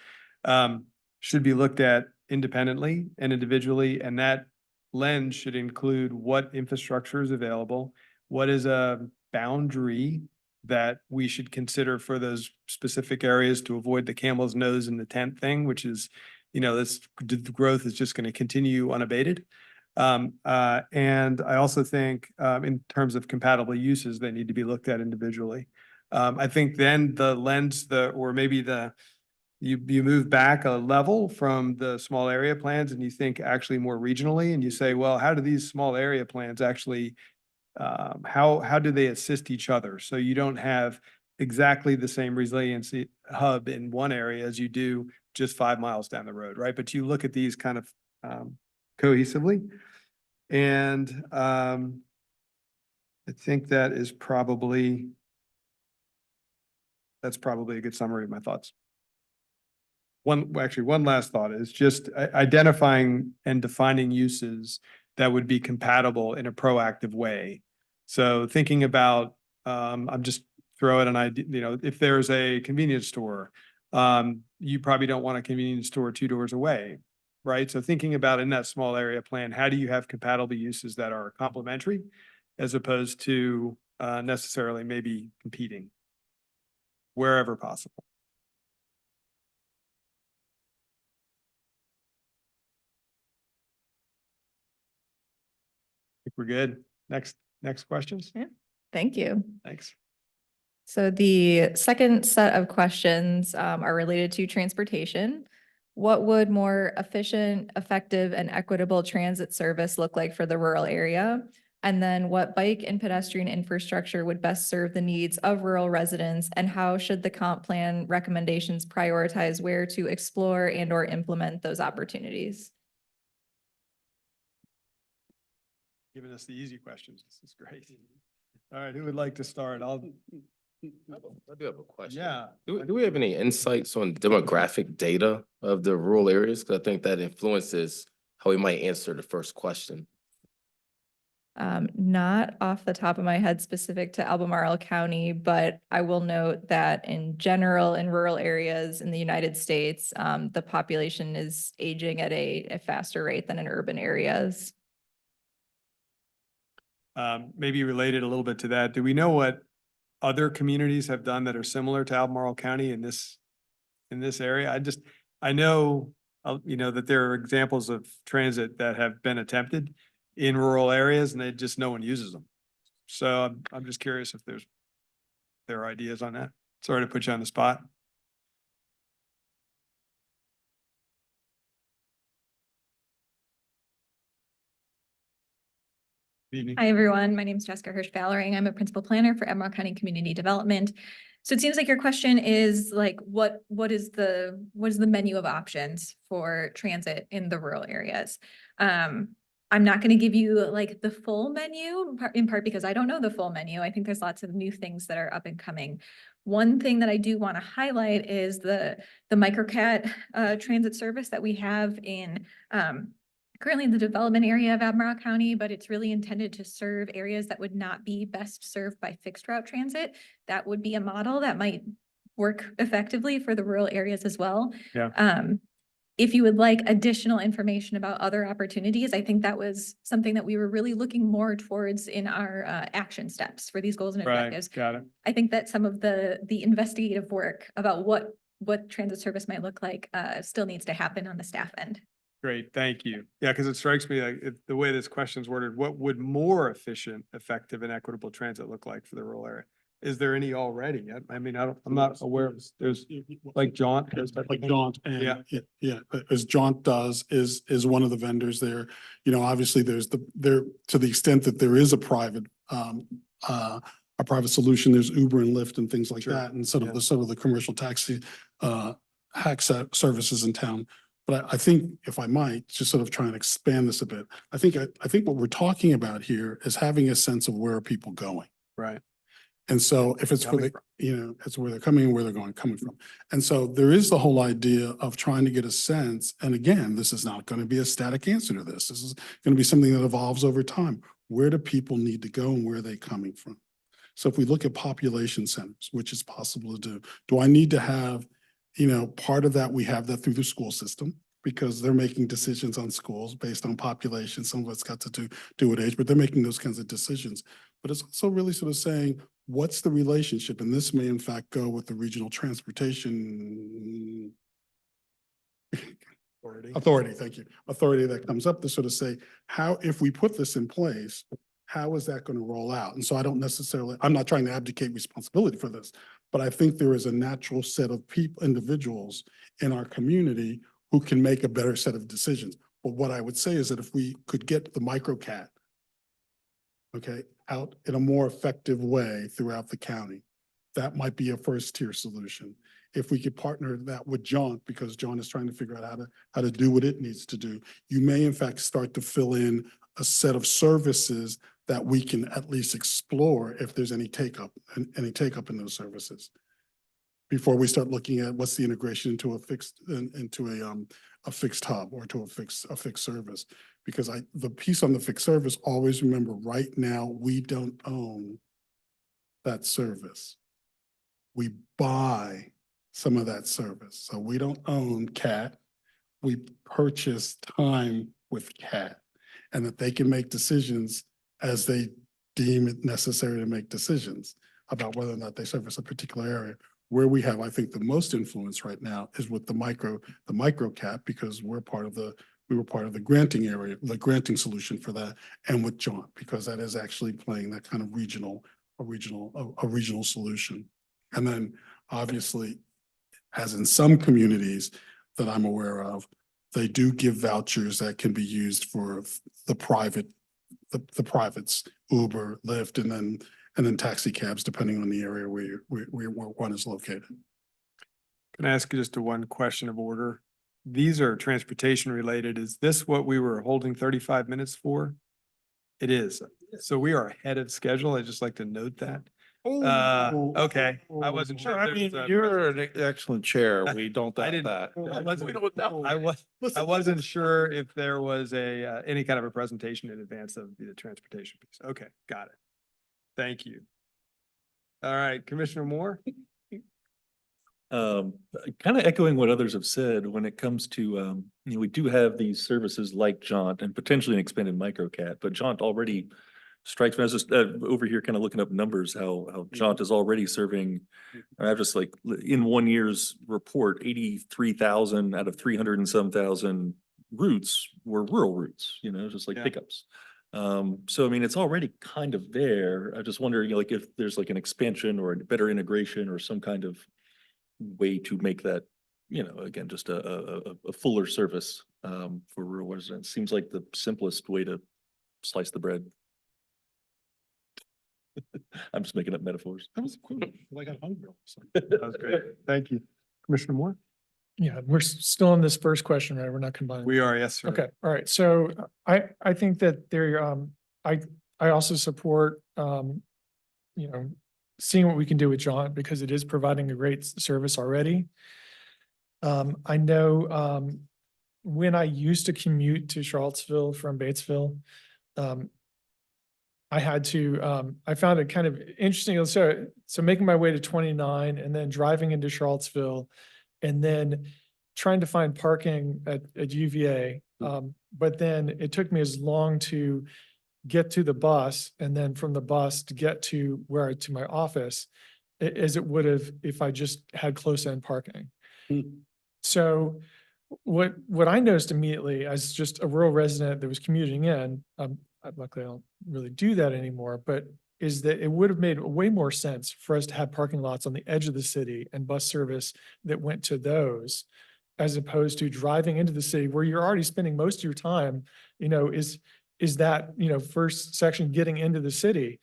should be looked at independently and individually. And that lens should include what infrastructure is available, what is a boundary that we should consider for those specific areas to avoid the camel's nose in the tent thing, which is, this the growth is just going to continue unabated. And I also think in terms of compatible uses, they need to be looked at individually. I think then the lens, or maybe you move back a level from the small area plans and you think actually more regionally, and you say, well, how do these small area plans actually, how do they assist each other? So you don't have exactly the same resiliency hub in one area as you do just 5 miles down the road, right? But you look at these kind of cohesively. And I think that's probably a good summary of my thoughts. One last thought is just identifying and defining uses that would be compatible in a proactive way. So thinking about, I'm just throwing an idea, if there's a convenience store, you probably don't want a convenience store 2 doors away, right? So thinking about in that small area plan, how do you have compatible uses that are complementary as opposed to necessarily maybe competing wherever possible. I think we're good. Next questions? Thank you. Thanks. So the second set of questions are related to transportation. What would more efficient, effective, and equitable transit service look like for the rural area? And then what bike and pedestrian infrastructure would best serve the needs of rural residents? And how should the comp plan recommendations prioritize where to explore and or implement those opportunities? Giving us the easy questions. This is great. All right, who would like to start? I do have a question. Yeah. Do we have any insights on demographic data of the rural areas? Because I think that influences how we might answer the first question. Not off the top of my head specific to Albemarle County, but I will note that in general, in rural areas in the United States, the population is aging at a faster rate than in urban areas. Maybe related a little bit to that, do we know what other communities have done that are similar to Albemarle County in this area? I know, that there are examples of transit that have been attempted in rural areas and no one uses them. So I'm just curious if there are ideas on that. Sorry to put you on the spot. Good evening. Hi, everyone. My name is Jessica Hirsch-Valoring. I'm a principal planner for Albemarle County Community Development. So it seems like your question is like, what is the menu of options for transit in the rural areas? I'm not going to give you like the full menu, in part because I don't know the full menu. I think there's lots of new things that are up and coming. One thing that I do want to highlight is the microcat transit service that we have in currently in the development area of Albemarle County, but it's really intended to serve areas that would not be best served by fixed route transit. That would be a model that might work effectively for the rural areas as well. Yeah. if you would like additional information about other opportunities, I think that was something that we were really looking more towards in our action steps for these goals and Right, objectives. got it. I think that some of the investigative work about what transit service might look like still needs to happen on the staff end. Great, thank you. Yeah, because it strikes me like the way this question's worded, what would more efficient, effective and equitable transit look like for the rural area? Is there any already? I mean, I'm not aware of, there's like Jaunt. those type of Like things? Jaunt Yeah. and, yeah, as Jaunt does, is one of the vendors there. You know, obviously there's to the extent that there is a private solution, there's Uber and Lyft and things like Sure. that, and sort Yeah. of the commercial taxi services in town. But I think if I might, just sort of try and expand this a bit, I think what we're talking about here is having a sense of where are people going. Right. And so if it's Coming it's where they're coming and where they're coming from. And so there is the whole idea of trying to get a sense, and again, this is not going to be a static answer to this. This is going to be something that evolves over time. Where do people need to go and where are they coming from? So if we look at population centers, which is possible to do I need to have, part of that, we have that through the school system, because they're making decisions on schools based on population. Some of it's got to do with age, but they're making those kinds of decisions. But it's also really sort of saying, what's the relationship? And this may in fact go with the regional transportation authority, thank you. Authority that comes up to sort of say, how, if we put this in place, how is that going to roll out? And so I don't necessarily, I'm not trying to abdicate responsibility for this, but I think there is a natural set of people, individuals in our community who can make a better set of decisions. But what I would say is that if we could get the microcat, okay, out in a more effective way throughout the county, that might be a first tier solution. If we could partner that with Jaunt, because Jaunt is trying to figure out how to do what it needs to do, you may in fact start to fill in a set of services that we can at least explore if there's any take up in those services, before we start looking at what's the integration into a fixed hub or to a fixed service. Because the piece on the fixed service, always remember, right now, we don't own that service. We buy some of that service. So we don't own CAT. We purchase time with CAT, and that they can make decisions as they deem it necessary to make decisions about whether or not they service a particular area. Where we have, I think, the most influence right now is with the micro cap, because we were part of the granting area, the granting solution for that, and with Jaunt, because that is actually playing that kind of regional solution. And then obviously, as in some communities that I'm aware of, they do give vouchers that can be used for the privates, Uber, Lyft, and then taxi cabs, depending on the area where one is located. Can I ask you just one question of order? These are transportation related. Is this what we were holding 35 minutes for? It is. So we are ahead of schedule. I'd just like to note that. Okay, I wasn't sure. I if mean, there was a- you're an excellent chair. We don't I doubt didn't- that. I wasn't, I wasn't sure if there was any kind of a presentation in advance of the transportation piece. Okay, got it. Thank you. All right, Commissioner Moore? Kind of echoing what others have said when it comes to, we do have these services like Jaunt and potentially an expanded microcat, but Jaunt already strikes me. I was just over here kind of looking up numbers, how Jaunt is already serving. I've just like, in 1 year's report, 83,000 out of 300 and some thousand routes were rural routes, just like Yeah. pickups. So I mean, it's already kind of there. I just wonder, like if there's like an expansion or a better integration or some kind of way to make that, again, just a fuller service for rural residents. Seems like the simplest way to slice the bread. I'm just making up metaphors. That was cool. I got hungry. That was great. Thank you. Commissioner Moore? Yeah, we're still on this first question, right? We're not combining. We are, yes, sir. Okay, all right. So I think that there, I also support, seeing what we can do with Jaunt, because it is providing a great service already. I know, when I used to commute to Charlottesville from Batesville, I had to, I found it kind of interesting. So making my way to 29 and then driving into Charlottesville, and then trying to find parking at UVA. But then it took me as long to get to the bus and then from the bus to get to to my office as it would have if I just had close end parking. So what I noticed immediately as just a rural resident that was commuting in, luckily I don't really do that anymore, but is that it would have made way more sense for us to have parking lots on the edge of the city and bus service that went to those, as opposed to driving into the city where you're already spending most of your time, is that, first section getting into the city.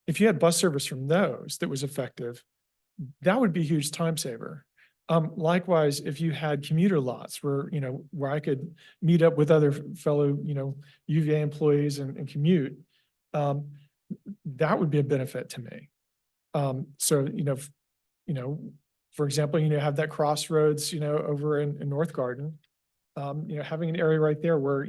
If you had bus service from those that was effective, that would be a huge time saver. Likewise, if you had commuter lots where I could meet up with other fellow, UVA employees and commute, that would be a benefit to me. So, for example, have that crossroads, over in North Garden, having an area right there where,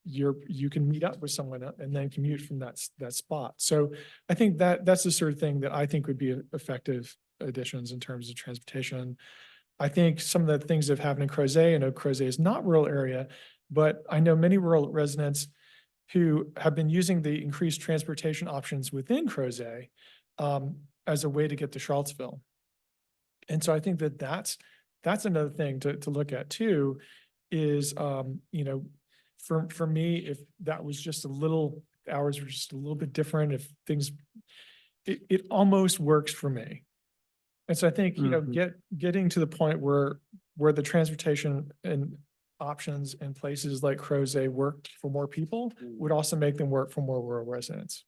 you can meet up with someone and then commute from that spot. So I think that's the sort of thing that I think would be effective additions in terms of transportation. I think some of the things that have happened in Crozet, I know Crozet is not rural area, but I know many rural residents who have been using the increased transportation options within Crozet as a way to get to Charlottesville. And so I think that's another thing to look at too, is, for me, if that was just hours were just a little bit different, if things, it almost works for me. And so I think, getting to the point where the transportation and options in places like Crozet work for more people would also make them work for more rural residents.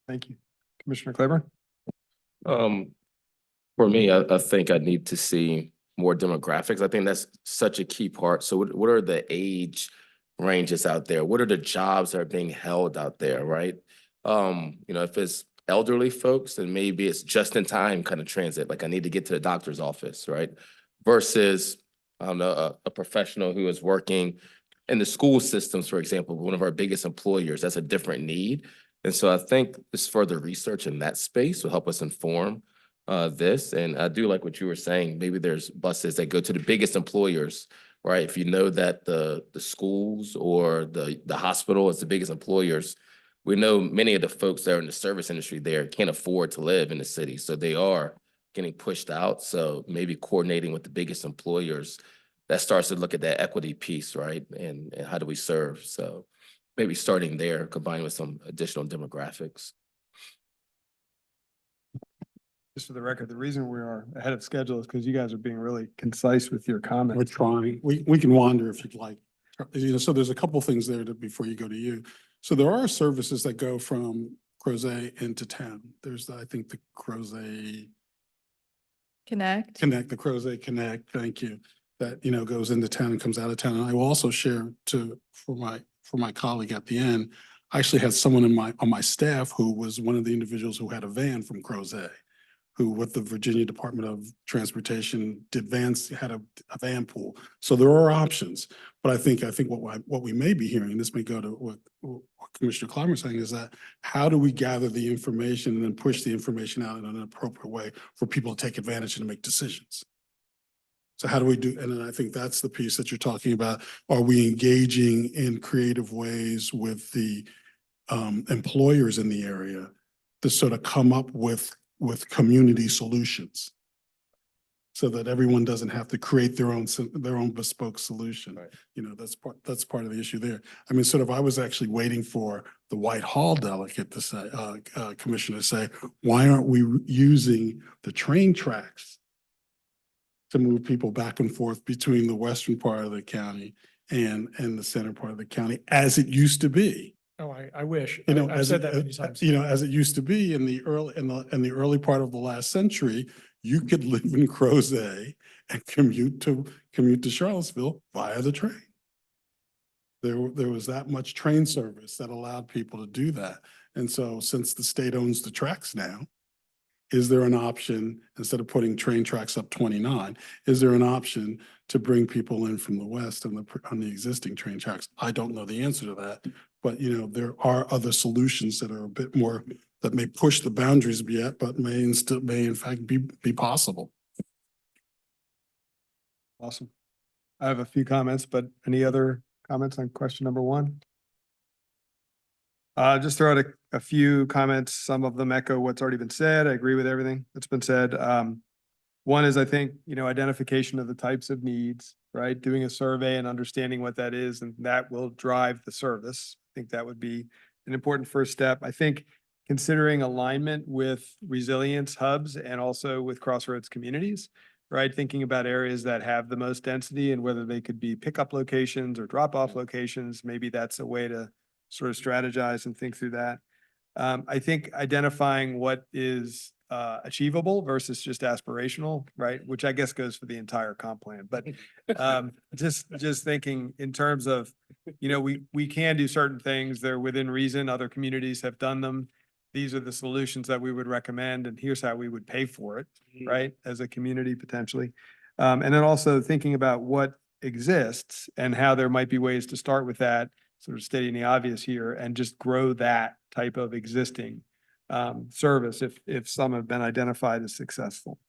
Thank you. Commissioner Claiborne? For me, I think I need to see more demographics. I think that's such a key part. So what are the age ranges out there? What are the jobs that are being held out there, right? If it's elderly folks, then maybe it's just in time kind of transit. Like I need to get to the doctor's office, right? Versus, I don't know, a professional who is working in the school systems, for example, one of our biggest employers, that's a different need. And so I think this further research in that space will help us inform this. And I do like what you were saying. Maybe there's buses that go to the biggest employers, right? If you know that the schools or the hospital is the biggest employers, we know many of the folks that are in the service industry there can't afford to live in the city. So they are getting pushed out. So maybe coordinating with the biggest employers, that starts to look at that equity piece, right? And how do we serve? So maybe starting there, combined with some additional demographics. Just for the record, the reason we are ahead of schedule is because you guys are being really concise with your We're comments. trying, we can wander if you'd like. So there's a couple things there before you go to you. So there are services that go from Crozet into town. There's, I think, the Crozet Connect. the Crozet Connect, thank you, that, goes into town and comes out of town. And I will also share for my colleague at the end, I actually had someone on my staff who was one of the individuals who had a van from Crozet, who with the Virginia Department of Transportation had a van pool. So there are options, but I think what we may be hearing, this may go to what Commissioner Clymer is saying, is that how do we gather the information and then push the information out in an appropriate way for people to take advantage and to make decisions? So how do we do, and then I think that's the piece that you're talking about. Are we engaging in creative ways with the employers in the area to sort of come up with community solutions so that everyone doesn't have to create their own bespoke solution. Right. That's part of the issue there. I mean, I was actually waiting for the Whitehall delegate to say, commissioner to say, why aren't we using the train tracks to move people back and forth between the western part of the county and the center part of the county as it used to be? Oh, I wish. I've said that many times. As it used to be in the early part of the last century, you could live in Crozet and commute to Charlottesville via the train. There was that much train service that allowed people to do that. And so since the state owns the tracks now, is there an option, instead of putting train tracks up 29, is there an option to bring people in from the west on the existing train tracks? I don't know the answer to that, but there are other solutions that are a bit more that may push the boundaries yet, but may in fact be possible. Awesome. I have a few comments, but any other comments on question number one? Just throw out a few comments. Some of them echo what's already been said. I agree with everything that's been said. One is, I think, identification of the types of needs, right? Doing a survey and understanding what that is, and that will drive the service. I think that would be an important first step. I think considering alignment with resilience hubs and also with Crossroads communities, right? Thinking about areas that have the most density and whether they could be pickup locations or drop-off locations. Maybe that's a way to sort of strategize and think through that. I think identifying what is achievable versus just aspirational, right? Which I guess goes for the entire comp plan, but just thinking in terms of, we can do certain things. They're within reason. Other communities have done them. These are the solutions that we would recommend, and here's how we would pay for it, right? As a community potentially. And then also thinking about what exists and how there might be ways to start with that, sort of stating the obvious here, and just grow that type of existing service if some have been identified as successful.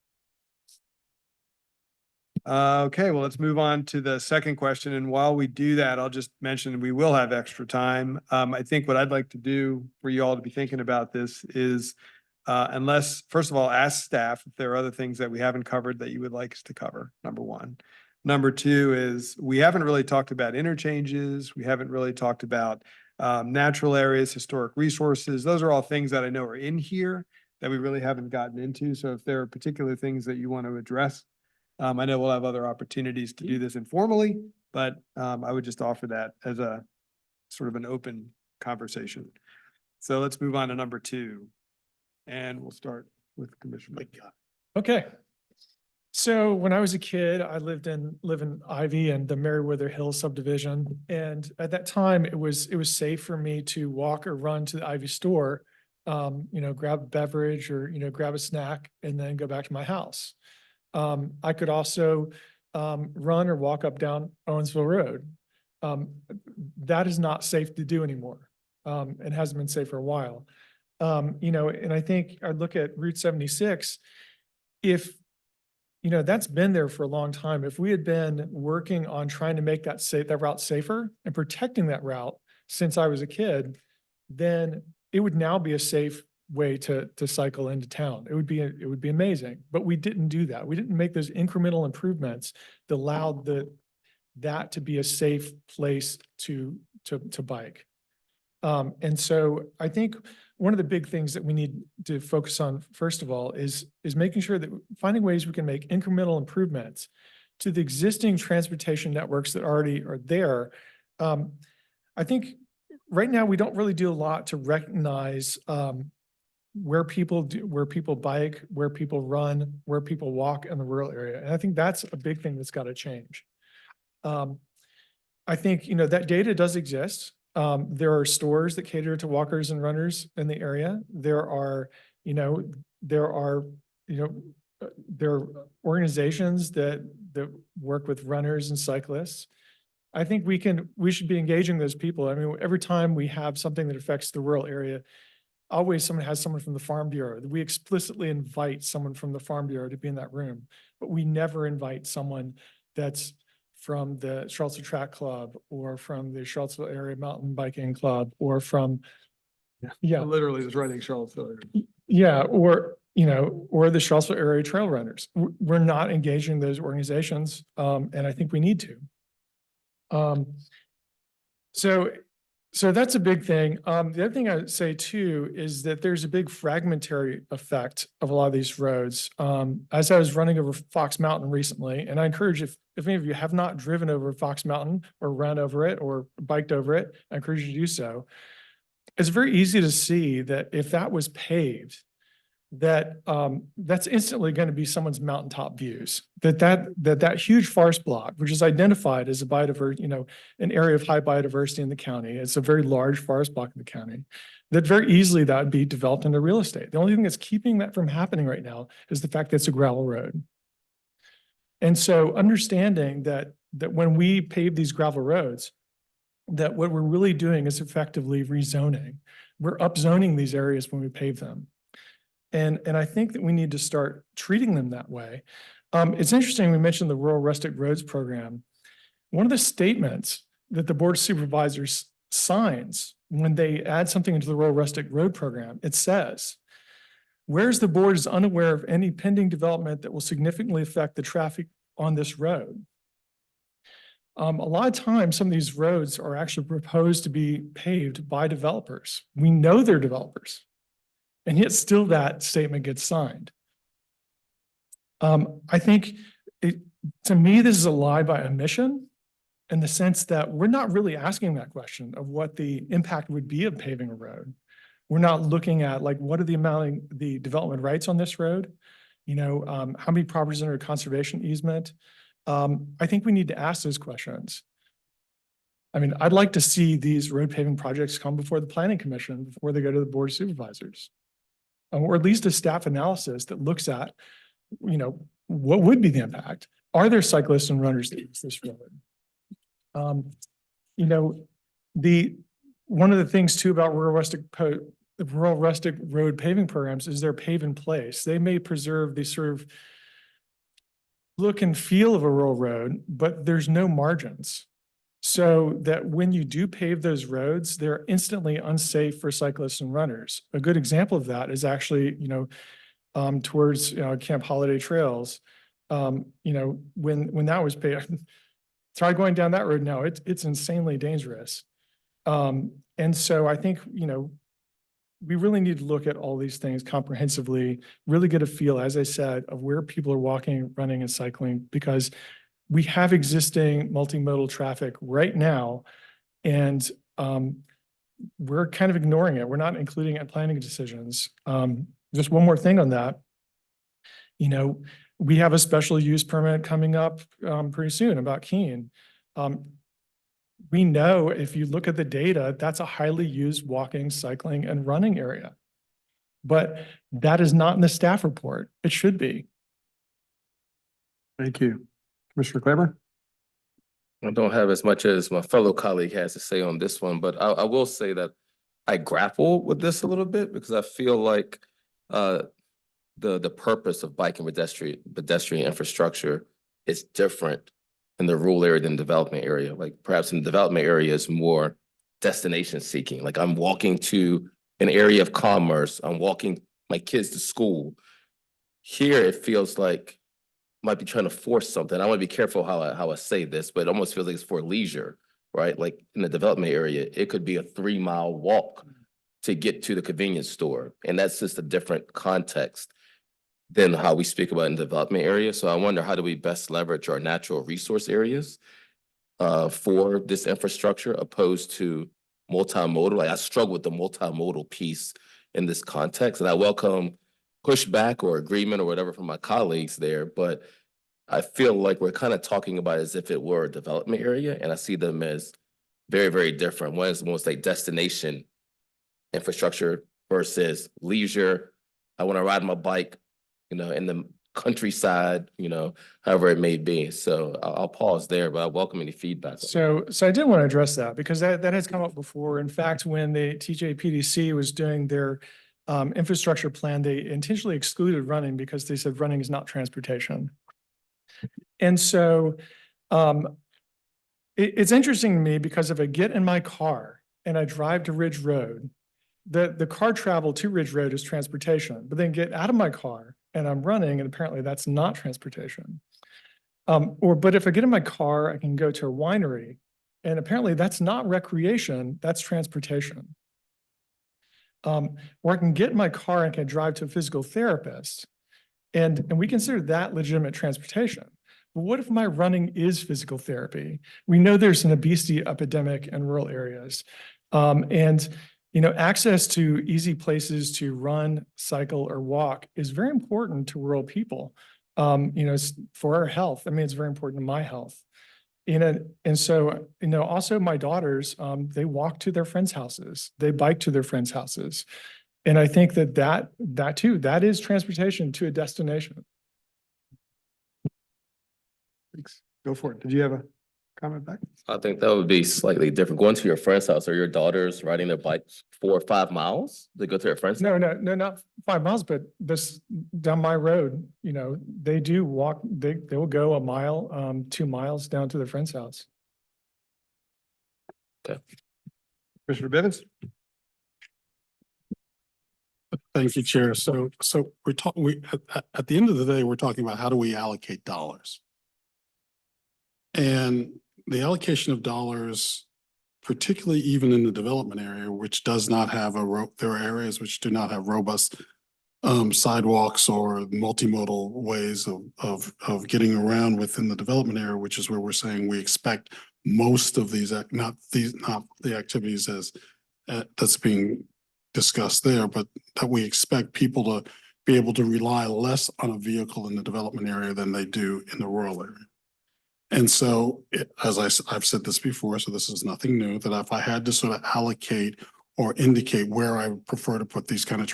Okay, well, let's move on to the second question. And while we do that, I'll just mention we will have extra time. I think what I'd like to do for you all to be thinking about this is unless, first of all, ask staff if there are other things that we haven't covered that you would like us to cover, number one. Number two is we haven't really talked about interchanges. We haven't really talked about natural areas, historic resources. Those are all things that I know are in here that we really haven't gotten into. So if there are particular things that you want to address, I know we'll have other opportunities to do this informally, but I would just offer that as a sort of an open conversation. So let's move on to number two. And we'll start with Commissioner. Okay. So when I was a kid, I lived in Ivy and the Meriwether Hills subdivision. And at that time, it was safe for me to walk or run to the Ivy store, grab a beverage or, grab a snack and then go back to my house. I could also run or walk up down Owensville Road. That is not safe to do anymore. It hasn't been safe for a while. And I think I look at Route 76, if, that's been there for a long time. If we had been working on trying to make that route safer and protecting that route since I was a kid, then it would now be a safe way to cycle into town. It would be amazing, but we didn't do that. We didn't make those incremental improvements that allowed that to be a safe place to bike. And so I think one of the big things that we need to focus on, first of all, is making sure that finding ways we can make incremental improvements to the existing transportation networks that already are there. I think right now we don't really do a lot to recognize where people bike, where people run, where people walk in the rural area. And I think that's a big thing that's got to change. I think, that data does exist. There are stores that cater to walkers and runners in the area. There are organizations that work with runners and cyclists. I think we should be engaging those people. I mean, every time we have something that affects the rural area, always someone has someone from the Farm Bureau. We explicitly invite someone from the Farm Bureau to be in that room, but we never invite someone that's from the Charlottesville Track Club or from the Charlottesville Area Mountain Biking Club or from, Literally just writing Charlottesville. or the Charlottesville Area Trail Runners. We're not engaging those organizations, and I think we need to. So that's a big thing. The other thing I would say too is that there's a big fragmentary effect of a lot of these roads. As I was running over Fox Mountain recently, and I encourage if any of you have not driven over Fox Mountain or run over it or biked over it, I encourage you to do so. It's very easy to see that if that was paved, that's instantly going to be someone's mountaintop views. That huge forest block, which is identified as a an area of high biodiversity in the county. It's a very large forest block in the county. That very easily that would be developed into real estate. The only thing that's keeping that from happening right now is the fact that it's a gravel road. And so understanding that when we pave these gravel roads, that what we're really doing is effectively rezoning. We're upzoning these areas when we pave them. And I think that we need to start treating them that way. It's interesting, we mentioned the Rural Rustic Roads Program. One of the statements that the Board of Supervisors signs when they add something into the Rural Rustic Road Program, it says, whereas the board is unaware of any pending development that will significantly affect the traffic on this road. A lot of times, some of these roads are actually proposed to be paved by developers. We know they're developers, and yet still that statement gets signed. I think to me, this is a lie by omission in the sense that we're not really asking that question of what the impact would be of paving a road. We're not looking at like, what are the development rights on this road? You know, how many properties under conservation easement? I think we need to ask those questions. I mean, I'd like to see these road paving projects come before the Planning Commission before they go to the Board of Supervisors. Or at least a staff analysis that looks at, you know, what would be the impact? Are there cyclists and runners that use this road? You know, one of the things too about rural rustic road paving programs is they're pave in place. They may preserve the sort of look and feel of a rural road, but there's no margins. So that when you do pave those roads, they're instantly unsafe for cyclists and runners. A good example of that is actually, you know, towards Camp Holiday Trails. You know, when that was paved, try going down that road now, it's insanely dangerous. And so I think, you know, we really need to look at all these things comprehensively, really get a feel, as I said, of where people are walking, running, and cycling, because we have existing multimodal traffic right now, and we're kind of ignoring it. We're not including it in planning decisions. Just one more thing on that. You know, we have a special use permit coming up pretty soon about Keene. We know if you look at the data, that's a highly used walking, cycling, and running area. But that is not in the staff report. It should be. Thank you. Commissioner Claiborne? I don't have as much as my fellow colleague has to say on this one, but I will say that I grapple with this a little bit because I feel like the purpose of bike and pedestrian infrastructure is different in the rural area than development area. Like perhaps in the development area is more destination seeking. Like I'm walking to an area of commerce. I'm walking my kids to school. Here it feels like I might be trying to force something. I want to be careful how I say this, but it almost feels like it's for leisure, right? Like in the development area, it could be a 3-mile walk to get to the convenience store. And that's just a different context than how we speak about in the development area. So I wonder, how do we best leverage our natural resource areas for this infrastructure opposed to multimodal? Like I struggle with the multimodal piece in this context, and I welcome pushback or agreement or whatever from my colleagues there, but I feel like we're kind of talking about it as if it were a development area, and I see them as very, very different. One is almost like destination infrastructure versus leisure. I want to ride my bike, you know, in the countryside, you know, however it may be. So I'll pause there, but I welcome any feedback. So I did want to address that because that has come up before. In fact, when the TJPDC was doing their infrastructure plan, they intentionally excluded running because they said running is not transportation. And so it's interesting to me because if I get in my car and I drive to Ridge Road, the car travel to Ridge Road is transportation, but then get out of my car and I'm running, and apparently that's not transportation. But if I get in my car, I can go to a winery, and apparently that's not recreation, that's transportation. Or I can get in my car and I can drive to a physical therapist, and we consider that legitimate transportation. But what if my running is physical therapy? We know there's an obesity epidemic in rural areas. And you know, access to easy places to run, cycle, or walk is very important to rural people. You know, for our health. I mean, it's very important to my health. You know, and so, you know, also my daughters, they walk to their friends' houses, they bike to their friends' houses. And I think that too, that is transportation to a destination. Thanks. Go for it. Did you have a comment back? I think that would be slightly different. Going to your friend's house or your daughter's riding their bikes 4 or 5 miles to go to their friend's. No, not 5 miles, but this down my road, you know, they do walk, they will go a mile, 2 miles down to their friend's house. Commissioner Bivens? Thank you, Chair. So we're talking, at the end of the day, we're talking about how do we allocate dollars? And the allocation of dollars, particularly even in the development area, which does not have there are areas which do not have robust sidewalks or multimodal ways of getting around within the development area, which is where we're saying we expect most of these, not the activities as that's being discussed there, but that we expect people to be able to rely less on a vehicle in the development area than they do in the rural area. And so, as I've said this before, so this is nothing new, that if I had to sort of allocate or indicate where I would prefer to put these kind of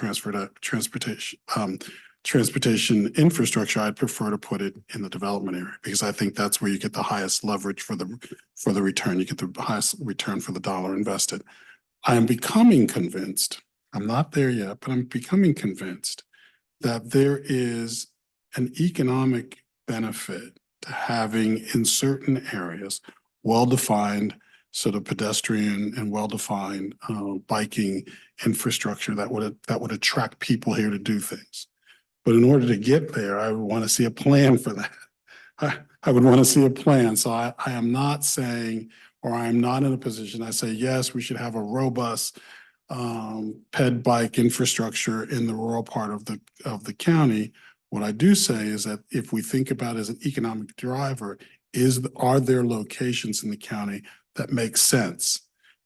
transportation infrastructure, I'd prefer to put it in the development area, because I think that's where you get the highest leverage for the return. You get the highest return for the dollar invested. I am becoming convinced, I'm not there yet, but I'm becoming convinced that there is an economic benefit to having in certain areas well-defined sort of pedestrian and well-defined biking infrastructure that would attract people here to do things. But in order to get there, I would want to see a plan for that. I would want to see a plan. So I am not saying, or I am not in a position, I say, yes, we should have a robust ped bike infrastructure in the rural part of the county. What I do say is that if we think about it as an economic driver, are there locations in the county that make sense?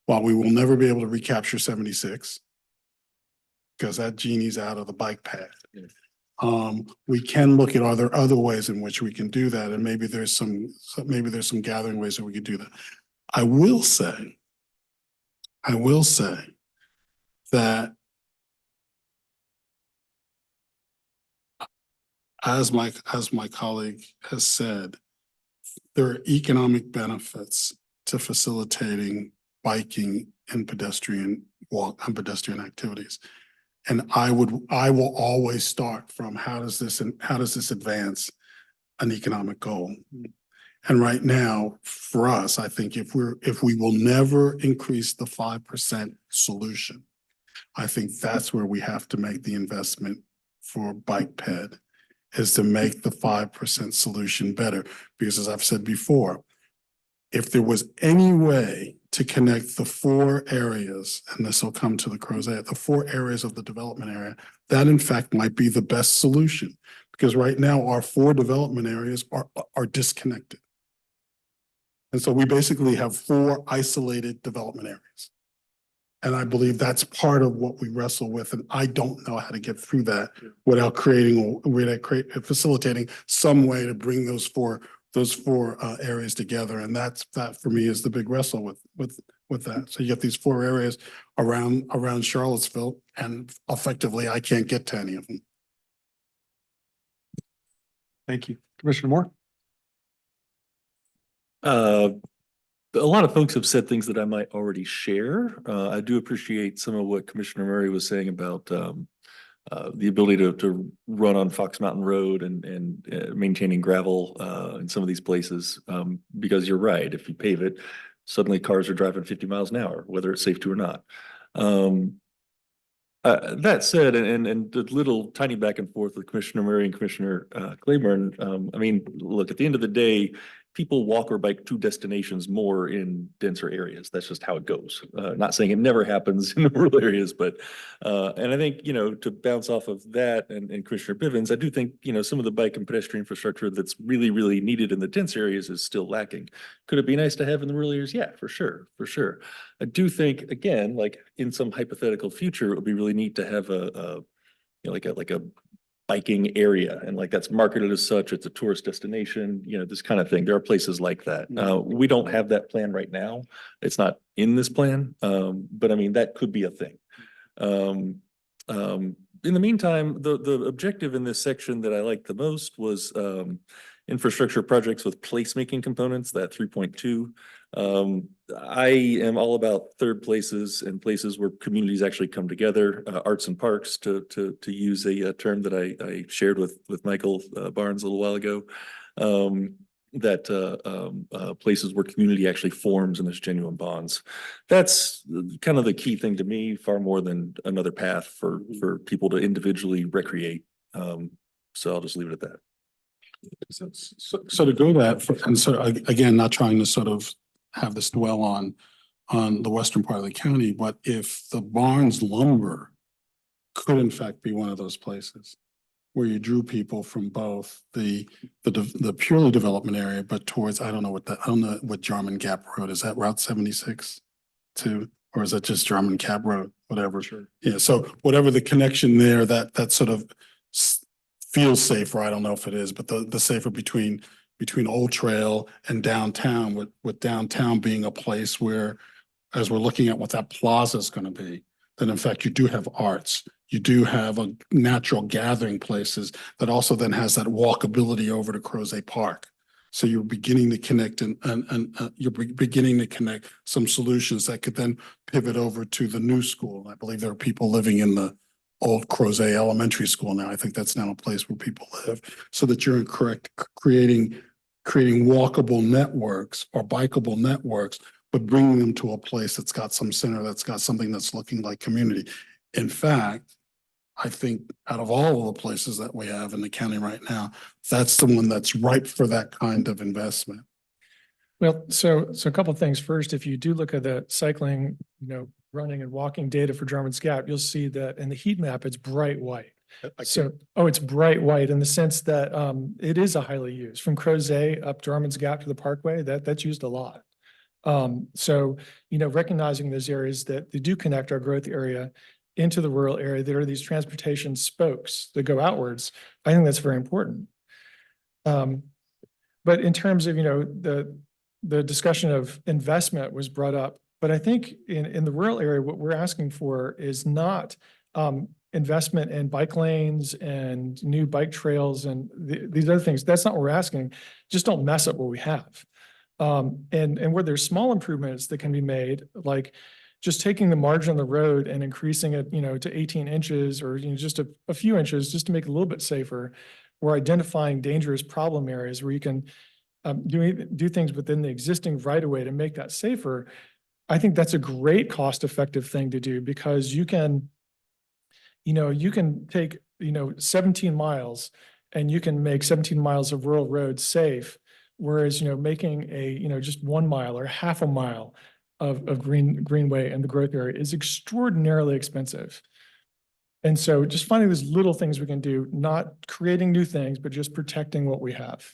While we will never be able to recapture 76, because that genie's out of the bike path. We can look at, are there other ways in which we can do that? And maybe there's some gathering ways that we could do that. I will say that as my colleague has said, there are economic benefits to facilitating biking and pedestrian activities. And I will always start from how does this advance an economic goal? And right now, for us, I think if we will never increase the 5% solution, I think that's where we have to make the investment for bike ped, is to make the 5% solution better. Because as I've said before, if there was any way to connect the 4 areas, and this will come to the Crozet, the 4 areas of the development area, that in fact might be the best solution. Because right now our 4 development areas are disconnected. And so we basically have 4 isolated development areas. And I believe that's part of what we wrestle with. And I don't know how to get through that without facilitating some way to bring those four areas together. And that for me is the big wrestle with that. So you get these 4 areas around Charlottesville, and effectively I can't get to any of them. Thank you. Commissioner Moore? A lot of folks have said things that I might already share. I do appreciate some of what Commissioner Murray was saying about the ability to run on Fox Mountain Road and maintaining gravel in some of these places. Because you're right, if you pave it, suddenly cars are driving 50 miles an hour, whether it's safe to or not. That said, and the little tiny back and forth with Commissioner Murray and Commissioner Claiborne, I mean, look, at the end of the day, people walk or bike to destinations more in denser areas. That's just how it goes. Not saying it never happens in the rural areas, but and I think, you know, to bounce off of that and Commissioner Bivens, I do think, you know, some of the bike and pedestrian infrastructure that's really, really needed in the dense areas is still lacking. Could it be nice to have in the rural areas? Yeah, for sure, for sure. I do think, again, like in some hypothetical future, it would be really neat to have you know, like a biking area, and like that's marketed as such. It's a tourist destination, you know, this kind of thing. There are places like that. We don't have that plan right now. It's not in this plan, but I mean, that could be a thing. In the meantime, the objective in this section that I liked the most was infrastructure projects with placemaking components, that 3.2. I am all about third places and places where communities actually come together, arts and parks, to use a term that I shared with Michael Barnes a little while ago. Places where community actually forms and there's genuine bonds. That's kind of the key thing to me, far more than another path for people to individually recreate. So I'll just leave it at that. So to go that, and so again, not trying to sort of have this dwell on the western part of the county, but if the Barnes lumber could in fact be one of those places where you drew people from both the purely development area, but towards, I don't know what Jarman Gap Road is, that Route 76 to, or is that just Jarman Gap Road, whatever. Sure. Yeah, so whatever the connection there, that sort of feels safer. I don't know if it is, but the safer between Old Trail and downtown, with downtown being a place where, as we're looking at what that plaza is going to be, then in fact you do have arts, you do have a natural gathering places that also then has that walkability over to Crozet Park. So you're beginning to connect and you're beginning to connect some solutions that could then pivot over to the new school. I believe there are people living in the old Crozet Elementary School now. I think that's now a place where people live, so that you're creating walkable networks or bikeable networks, but bringing them to a place that's got some center, that's got something that's looking like community. In fact, I think out of all of the places that we have in the county right now, that's the one that's ripe for that kind of investment. Well, so a couple of things. First, if you do look at the cycling, running and walking data for Jarman's Gap, you'll see that in the heat map, it's bright white. So, it's bright white in the sense that it is a highly used, from Crozet up Jarman's Gap to the Parkway, that's used a lot. So, recognizing those areas that they do connect our growth area into the rural area, there are these transportation spokes that go outwards. I think that's very important. But in terms of, the discussion of investment was brought up, but I think in the rural area, what we're asking for is not investment in bike lanes and new bike trails and these other things. That's not what we're asking. Just don't mess up what we have. And where there's small improvements that can be made, like just taking the margin of the road and increasing it, to 18 inches or just a few inches, just to make it a little bit safer. We're identifying dangerous problem areas where you can do things within the existing right of way to make that safer. I think that's a great cost-effective thing to do, because you can take 17 miles and you can make 17 miles of rural roads safe. Whereas, making a, just 1 mile or half a mile of greenway in the growth area is extraordinarily expensive. And so just finding those little things we can do, not creating new things, but just protecting what we have.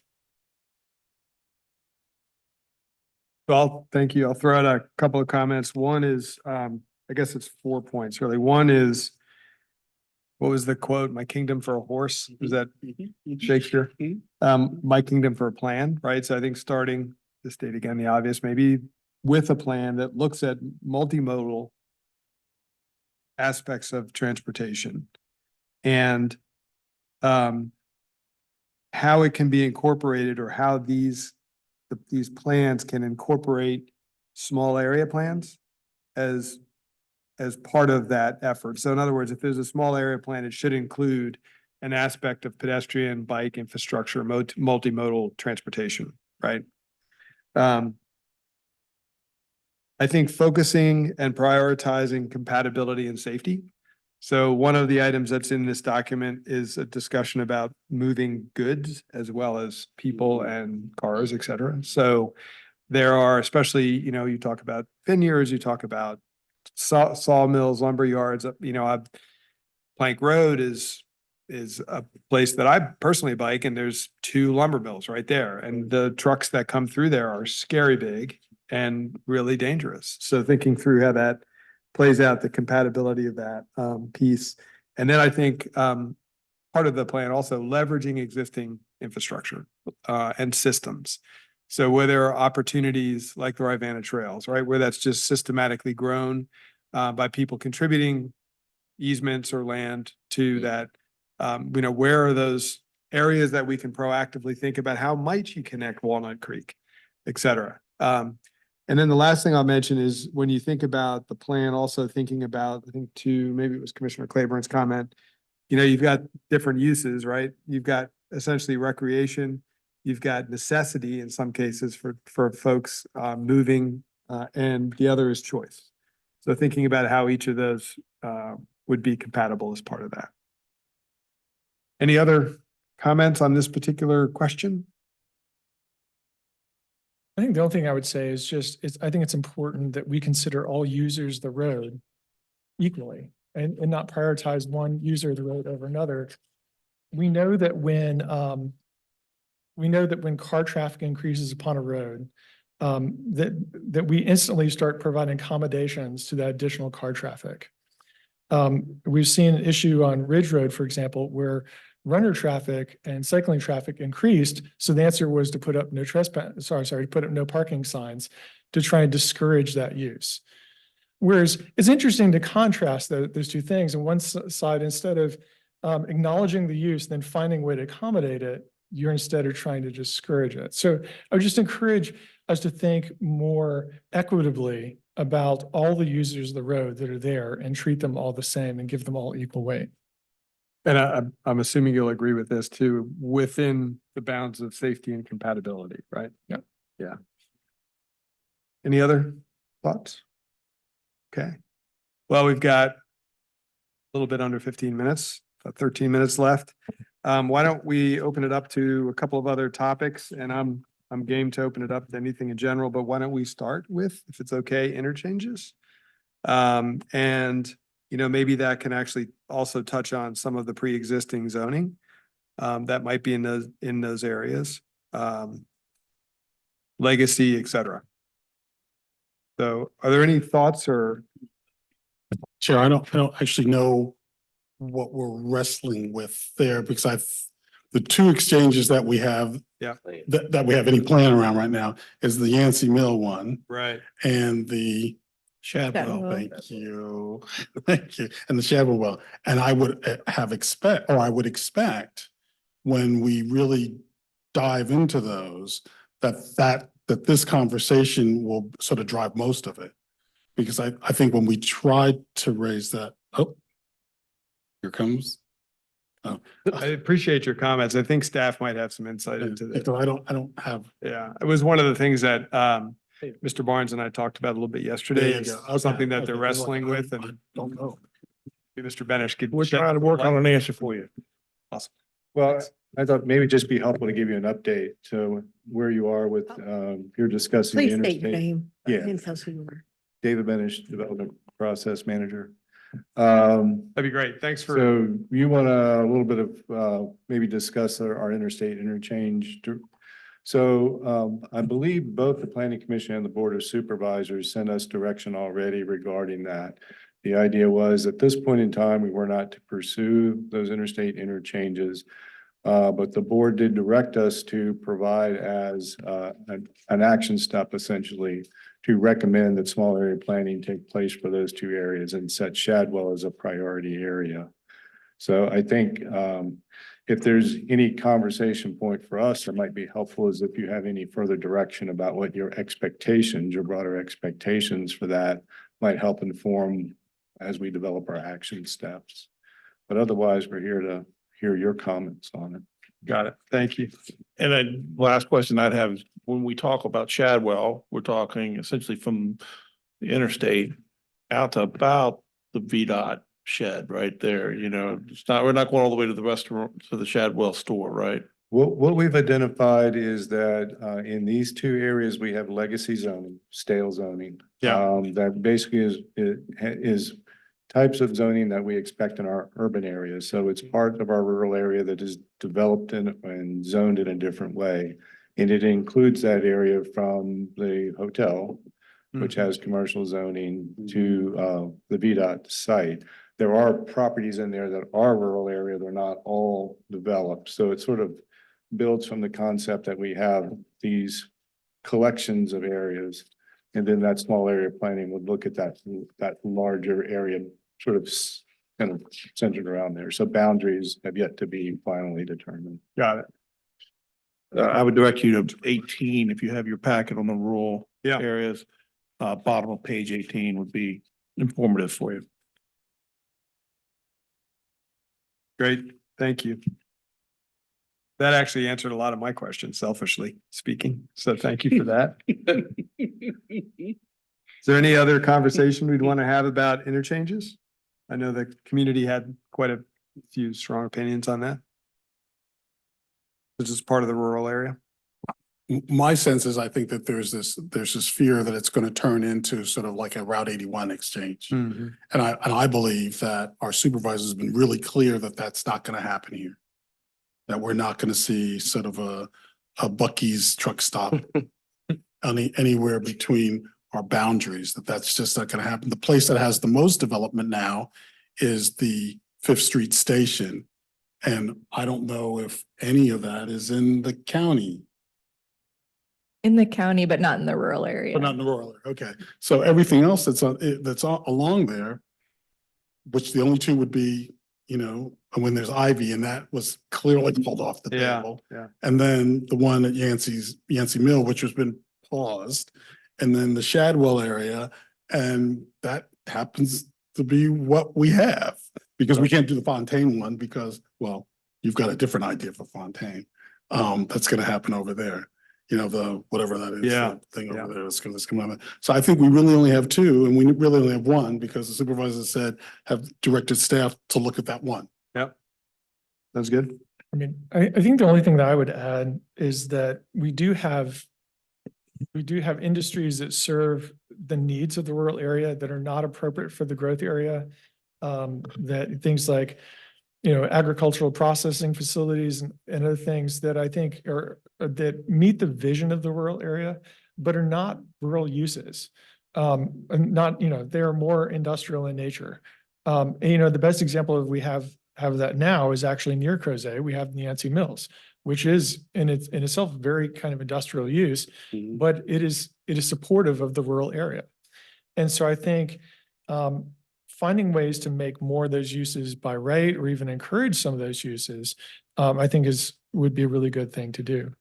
Well, thank you. I'll throw out a couple of comments. One is, I guess it's 4 points really. One is, what was the quote? My kingdom for a horse. Was that Shakespeare? My kingdom for a plan, right? So I think starting to state again the obvious, maybe with a plan that looks at multimodal aspects of transportation and how it can be incorporated, or how these plans can incorporate small area plans as part of that effort. So in other words, if there's a small area plan, it should include an aspect of pedestrian, bike infrastructure, multimodal transportation, right? I think focusing and prioritizing compatibility and safety. So one of the items that's in this document is a discussion about moving goods as well as people and cars, et cetera. So there are, especially, you talk about vineyards, you talk about sawmills, lumber yards, Plank Road is a place that I personally bike, and there's 2 lumber mills right there. And the trucks that come through there are scary big and really dangerous. So thinking through how that plays out, the compatibility of that piece. And then I think part of the plan also leveraging existing infrastructure and systems. So where there are opportunities like the Rivanna Trails, right, where that's just systematically grown by people contributing easements or land to that. Where are those areas that we can proactively think about? How might you connect Walnut Creek, et cetera? And then the last thing I'll mention is when you think about the plan, also thinking about, I think maybe it was Commissioner Claiborne's comment, you've got different uses, right? You've got essentially recreation, you've got necessity in some cases for folks moving, and the other is choice. So thinking about how each of those would be compatible as part of that. Any other comments on this particular question? I think the only thing I would say is I think it's important that we consider all users of the road equally and not prioritize one user of the road over another. We know that when car traffic increases upon a road, that we instantly start providing accommodations to that additional car traffic. We've seen an issue on Ridge Road, for example, where runner traffic and cycling traffic increased. So the answer was to put up no parking signs to try and discourage that use. Whereas it's interesting to contrast those two things. On one side, instead of acknowledging the use, then finding a way to accommodate it, you're instead of trying to discourage it. So I would just encourage us to think more equitably about all the users of the road that are there and treat them all the same and give them all equal weight. And I'm assuming you'll agree with this too, within the bounds of safety and compatibility, right? Yeah. Yeah. Any other thoughts? Okay. Well, we've got a little bit under 15 minutes, 13 minutes left. Why don't we open it up to a couple of other topics, and I'm game to open it up to anything in general, but why don't we start with, if it's okay, interchanges? Maybe that can actually also touch on some of the pre-existing zoning that might be in those areas, legacy, et cetera. So are there any thoughts or? Chair, I don't actually know what we're wrestling with there because the two exchanges that we have. Yeah. That we have any plan around right now is the Yancey Mill one. Right. And the Shadwell. Thank you. Thank you. And the Shadwell well. And I would I would expect when we really dive into those, that this conversation will sort of drive most of it. Because I think when we tried to raise that, here comes. Oh, I appreciate your comments. I think staff might have some insight into this. because I don't have. Yeah, it was one of the things that Mr. Barnes and I talked about a little bit yesterday. There you Is go. Okay, something that they're okay. wrestling with, I and don't know. maybe Mr. Benish could. We're shed trying to work light. on an answer for you. Awesome. Well, I thought maybe just be helpful to give you an update to where you are with, you're discussing. the Please state your interstate. name. Yeah. And tell us who you are. David Benish, Development Process Manager. That'd be great. Thanks for. So you want a little bit of, maybe discuss our interstate interchange. So I believe both the Planning Commission and the Board of Supervisors sent us direction already regarding that. The idea was at this point in time, we were not to pursue those interstate interchanges. But the board did direct us to provide as an action step essentially to recommend that small area planning take place for those two areas and set Shadwell as a priority area. So I think if there's any conversation point for us, that might be helpful is if you have any further direction about what your expectations, your broader expectations for that might help inform as we develop our action steps. But otherwise, we're here to hear your comments on it. Got it. Thank you. And then last question I'd have is when we talk about Shadwell, we're talking essentially from the interstate out to about the VDOT shed right there, we're not going all the way to the restaurant, to the Shadwell store, right? What we've identified is that in these two areas, we have legacy zoning, stale zoning. Yeah. That basically is types of zoning that we expect in our urban areas. So it's part of our rural area that is developed and zoned in a different way. And it includes that area from the hotel, which has commercial zoning, to the VDOT site. There are properties in there that are rural area. They're not all developed. So it sort of builds from the concept that we have these collections of areas. And then that small area planning would look at that larger area sort of kind of centered around there. So boundaries have yet to be finally determined. Got it. I would direct you to 18 if you have your packet on the rural Yeah. areas. Bottom of page 18 would be informative for you. Great, thank you. That actually answered a lot of my questions, selfishly speaking, so thank you for that. Is there any other conversation we'd want to have about interchanges? I know the community had quite a few strong opinions on that. This is part of the rural area. My sense is I think that there's this fear that it's going to turn into sort of like a Route 81 exchange. Mm-hmm. And I believe that our supervisors have been really clear that that's not going to happen here. That we're not going to see sort of a Buc-ee's truck stop anywhere between our boundaries, that's just not going to happen. The place that has the most development now is the Fifth Street Station. And I don't know if any of that is in the county. In the county, but not in the rural area. But not in the rural area. Okay. So everything else that's along there, which the only two would be, you know, when there's Ivy, and that was clearly pulled off the Yeah, table. yeah. And then the one at Yancey Mill, which has been paused, and then the Shadwell area, and that happens to be what we have. Because we can't do the Fontaine one because, well, you've got a different idea for Fontaine. That's gonna happen over there. You know, the, whatever that is. Yeah, that thing yeah. over there that's coming out. So I think we really only have two, and we really only have one because the supervisor said have directed staff to look at that one. Yep. That's good. I mean, I think the only thing that I would add is that we do have industries that serve the needs of the rural area that are not appropriate for the growth area. That things like, you know, agricultural processing facilities and other things that I think are, that meet the vision of the rural area, but are not rural uses. And not, you know, they're more industrial in nature. And, you know, the best example of we have that now is actually near Crozet. We have Yancey Mills, which is in itself very kind of industrial use, but it is supportive of the rural area. And so I think finding ways to make more of those uses by right or even encourage some of those uses, I think would be a really good thing to do.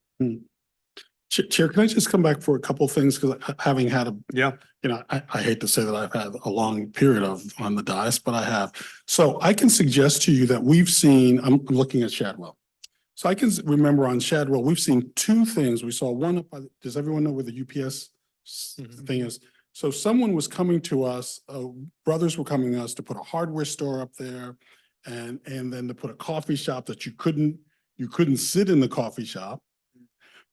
Chair, can I just come back for a couple of things? Because having had Yeah. you know, I hate to say that I've had a long period on the dais, but I have. So I can suggest to you that we've seen, I'm looking at Shadwell. So I can remember on Shadwell, we've seen two things. We saw one up by, does everyone know where the UPS thing is? So someone was coming to us, brothers were coming to us to put a hardware store up there and then to put a coffee shop that you couldn't sit in the coffee shop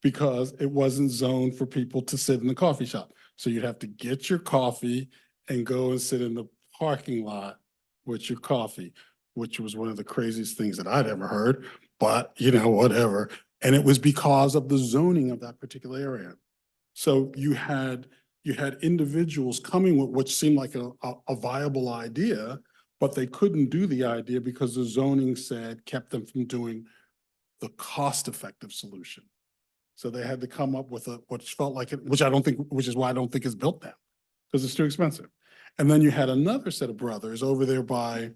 because it wasn't zoned for people to sit in the coffee shop. So you'd have to get your coffee and go and sit in the parking lot with your coffee, which was one of the craziest things that I'd ever heard, but you know, whatever. And it was because of the zoning of that particular area. So you had individuals coming with what seemed like a viable idea, but they couldn't do the idea because the zoning kept them from doing the cost-effective solution. So they had to come up with what felt like it, which is why I don't think it's built now, because it's too expensive. And then you had another set of brothers over there by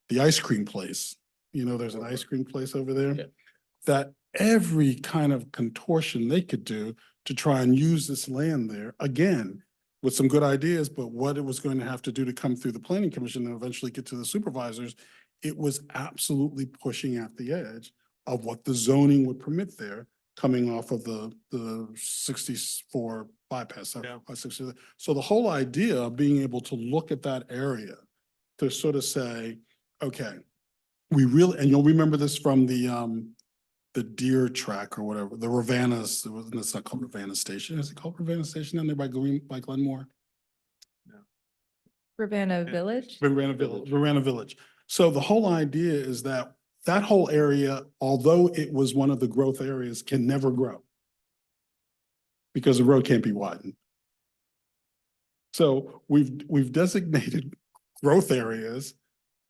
the ice cream place. You know, there's an ice cream place over there. Yeah. That every kind of contortion they could do to try and use this land there, again, with some good ideas, but what it was going to have to do to come through the planning commission and eventually get to the supervisors, it was absolutely pushing at the edge of what the zoning would permit there, coming off of the 64 bypass. Yeah. So the whole idea of being able to look at that area to sort of say, okay, we really, and you'll remember this from the deer track or whatever, the Ravenna's, it's not called Ravenna Station. Is it called Ravenna Station down there by Glenmore? Ravenna Village? Ravenna Village. So the whole idea is that whole area, although it was one of the growth areas, can never grow because the road can't be widened. So we've designated growth areas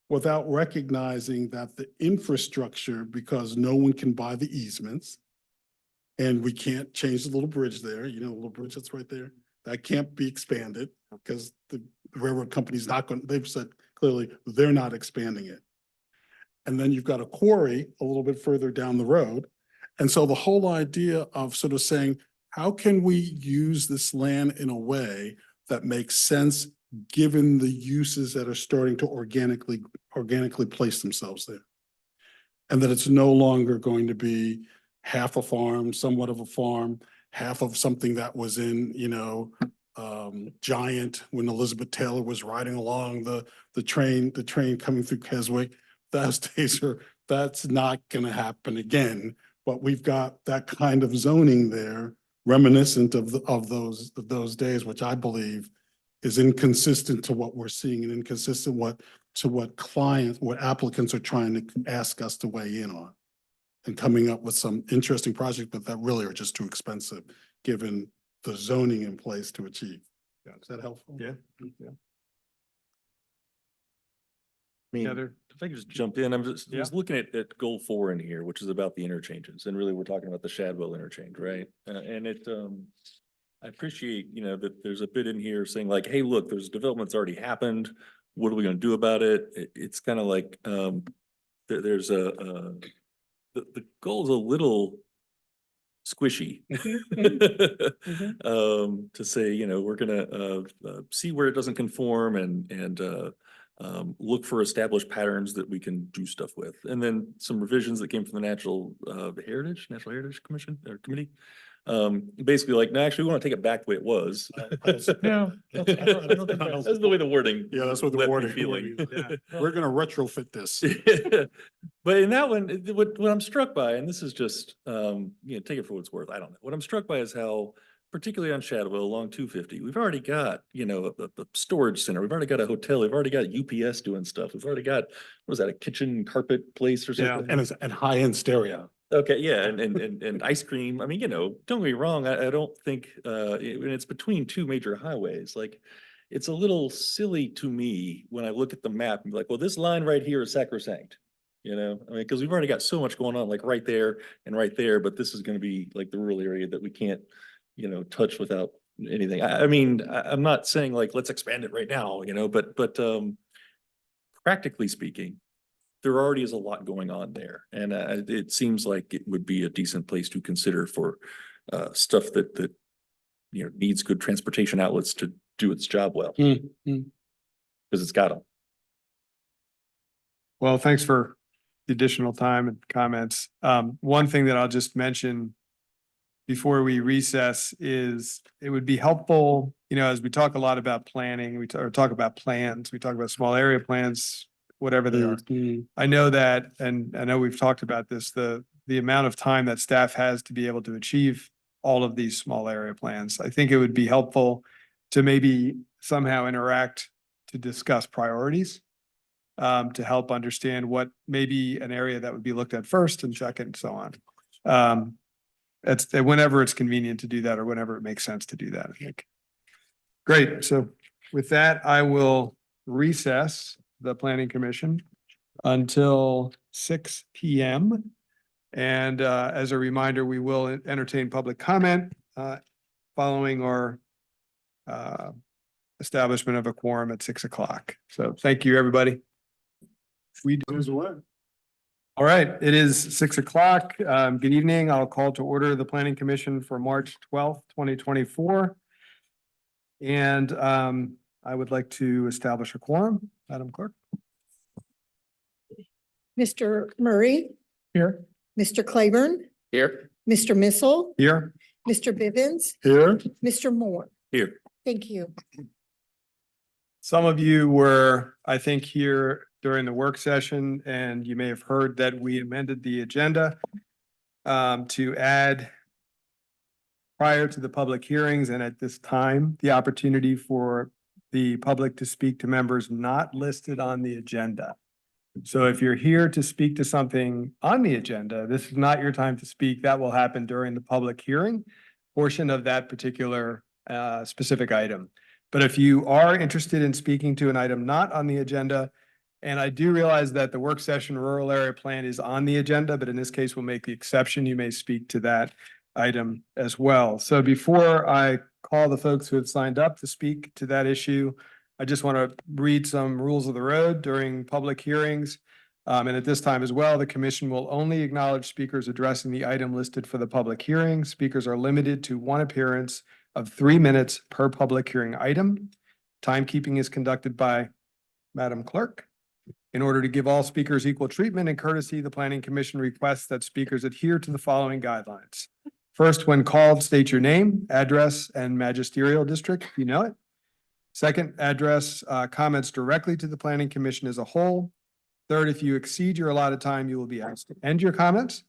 without recognizing that the infrastructure, because no one can buy the easements, and we can't change the little bridge there, you know, the little bridge that's right there, that can't be expanded because the railroad company's not going, they've said clearly they're not expanding it. And then you've got a quarry a little bit further down the road. And so the whole idea of sort of saying, how can we use this land in a way that makes sense given the uses that are starting to organically place themselves there? And that it's no longer going to be half a farm, somewhat of a farm, half of something that was in, Giant when Elizabeth Taylor was riding along the train coming through Keswick. That's not gonna happen again, but we've got that kind of zoning there reminiscent of those days, which I believe is inconsistent to what we're seeing and inconsistent to what applicants are trying to ask us to weigh in on. And coming up with some interesting projects, but that really are just too expensive, given the zoning in place to achieve. Yeah, is that helpful? Yeah. I mean, Other- if I could just jump in, I'm just, Yeah. was looking at goal 4 in here, which is about the interchanges, and really we're talking about the Shadwell interchange, right? And I appreciate, that there's a bit in here saying like, hey, look, there's development's already happened. What are we gonna do about it? It's kind of like, there's the goal's a little squishy. To say, we're gonna see where it doesn't conform and look for established patterns that we can do stuff with. And then some revisions that came from the National Heritage Commission or Committee. Basically like, no, actually, we want to take it back the way it was. Yeah. That's the way the wording. Yeah, that's what the left me wording. feeling. We're gonna retrofit this. But in that one, what I'm struck by, and this is just, take it for what it's worth, I don't know. What I'm struck by is how, particularly on Shadwell along 250, we've already got, a storage center. We've already got a hotel. We've already got UPS doing stuff. We've already got, what is that, a kitchen carpet place or Yeah. something? And high-end stereo. Okay, yeah, and ice cream. I mean, don't get me wrong, I don't think, and it's between two major highways, like, it's a little silly to me when I look at the map and be like, well, this line right here is sacrosanct. I mean, because we've already got so much going on, like right there and right there, but this is gonna be like the rural area that we can't, touch without anything. I mean, I'm not saying like, let's expand it right now, but practically speaking, there already is a lot going on there. And it seems like it would be a decent place to consider for stuff that needs good transportation outlets to do its job well. Because it's got them. Well, thanks for the additional time and comments. One thing that I'll just mention before we recess is it would be helpful, as we talk a lot about planning, or talk about plans, we talk about small area plans, whatever they are. I know that, and I know we've talked about this, the amount of time that staff has to be able to achieve all of these small area plans. I think it would be helpful to maybe somehow interact to discuss priorities, to help understand what maybe an area that would be looked at first and second and so on. It's whenever it's convenient to do that or whenever it makes sense to do that, I think. Great. So with that, I will recess the Planning Commission until 6 p.m. And as a reminder, we will entertain public comment following our establishment of a quorum at 6 o'clock. So thank you, everybody. All right, it is 6 o'clock. Good evening. I'll call to order the Planning Commission for March 12th, 2024. And I would like to establish a quorum. Madam Clerk. Mr. Murray, Here. Mr. Claiborne, Here? Mr. Missile, Here. Mr. Bivens, Here, Mr. Moore. Here. Thank you. Some of you were, I think, here during the work session, and you may have heard that we amended the agenda to add prior to the public hearings and at this time, the opportunity for the public to speak to members not listed on the agenda. So if you're here to speak to something on the agenda, this is not your time to speak. That will happen during the public hearing portion of that particular specific item. But if you are interested in speaking to an item not on the agenda, and I do realize that the work session rural area plan is on the agenda, but in this case, we'll make the exception. You may speak to that item as well. So before I call the folks who have signed up to speak to that issue, I just want to read some rules of the road during public hearings. And at this time as well, the commission will only acknowledge speakers addressing the item listed for the public hearing. Speakers are limited to one appearance of 3 minutes per public hearing item. Timekeeping is conducted by Madam Clerk. In order to give all speakers equal treatment and courtesy, the Planning Commission requests that speakers adhere to the following guidelines. First, when called, state your name, address, and magisterial district, if you know it. Second, address comments directly to the Planning Commission as a whole. Third, if you exceed your allotted time, you will be asked to end your comments.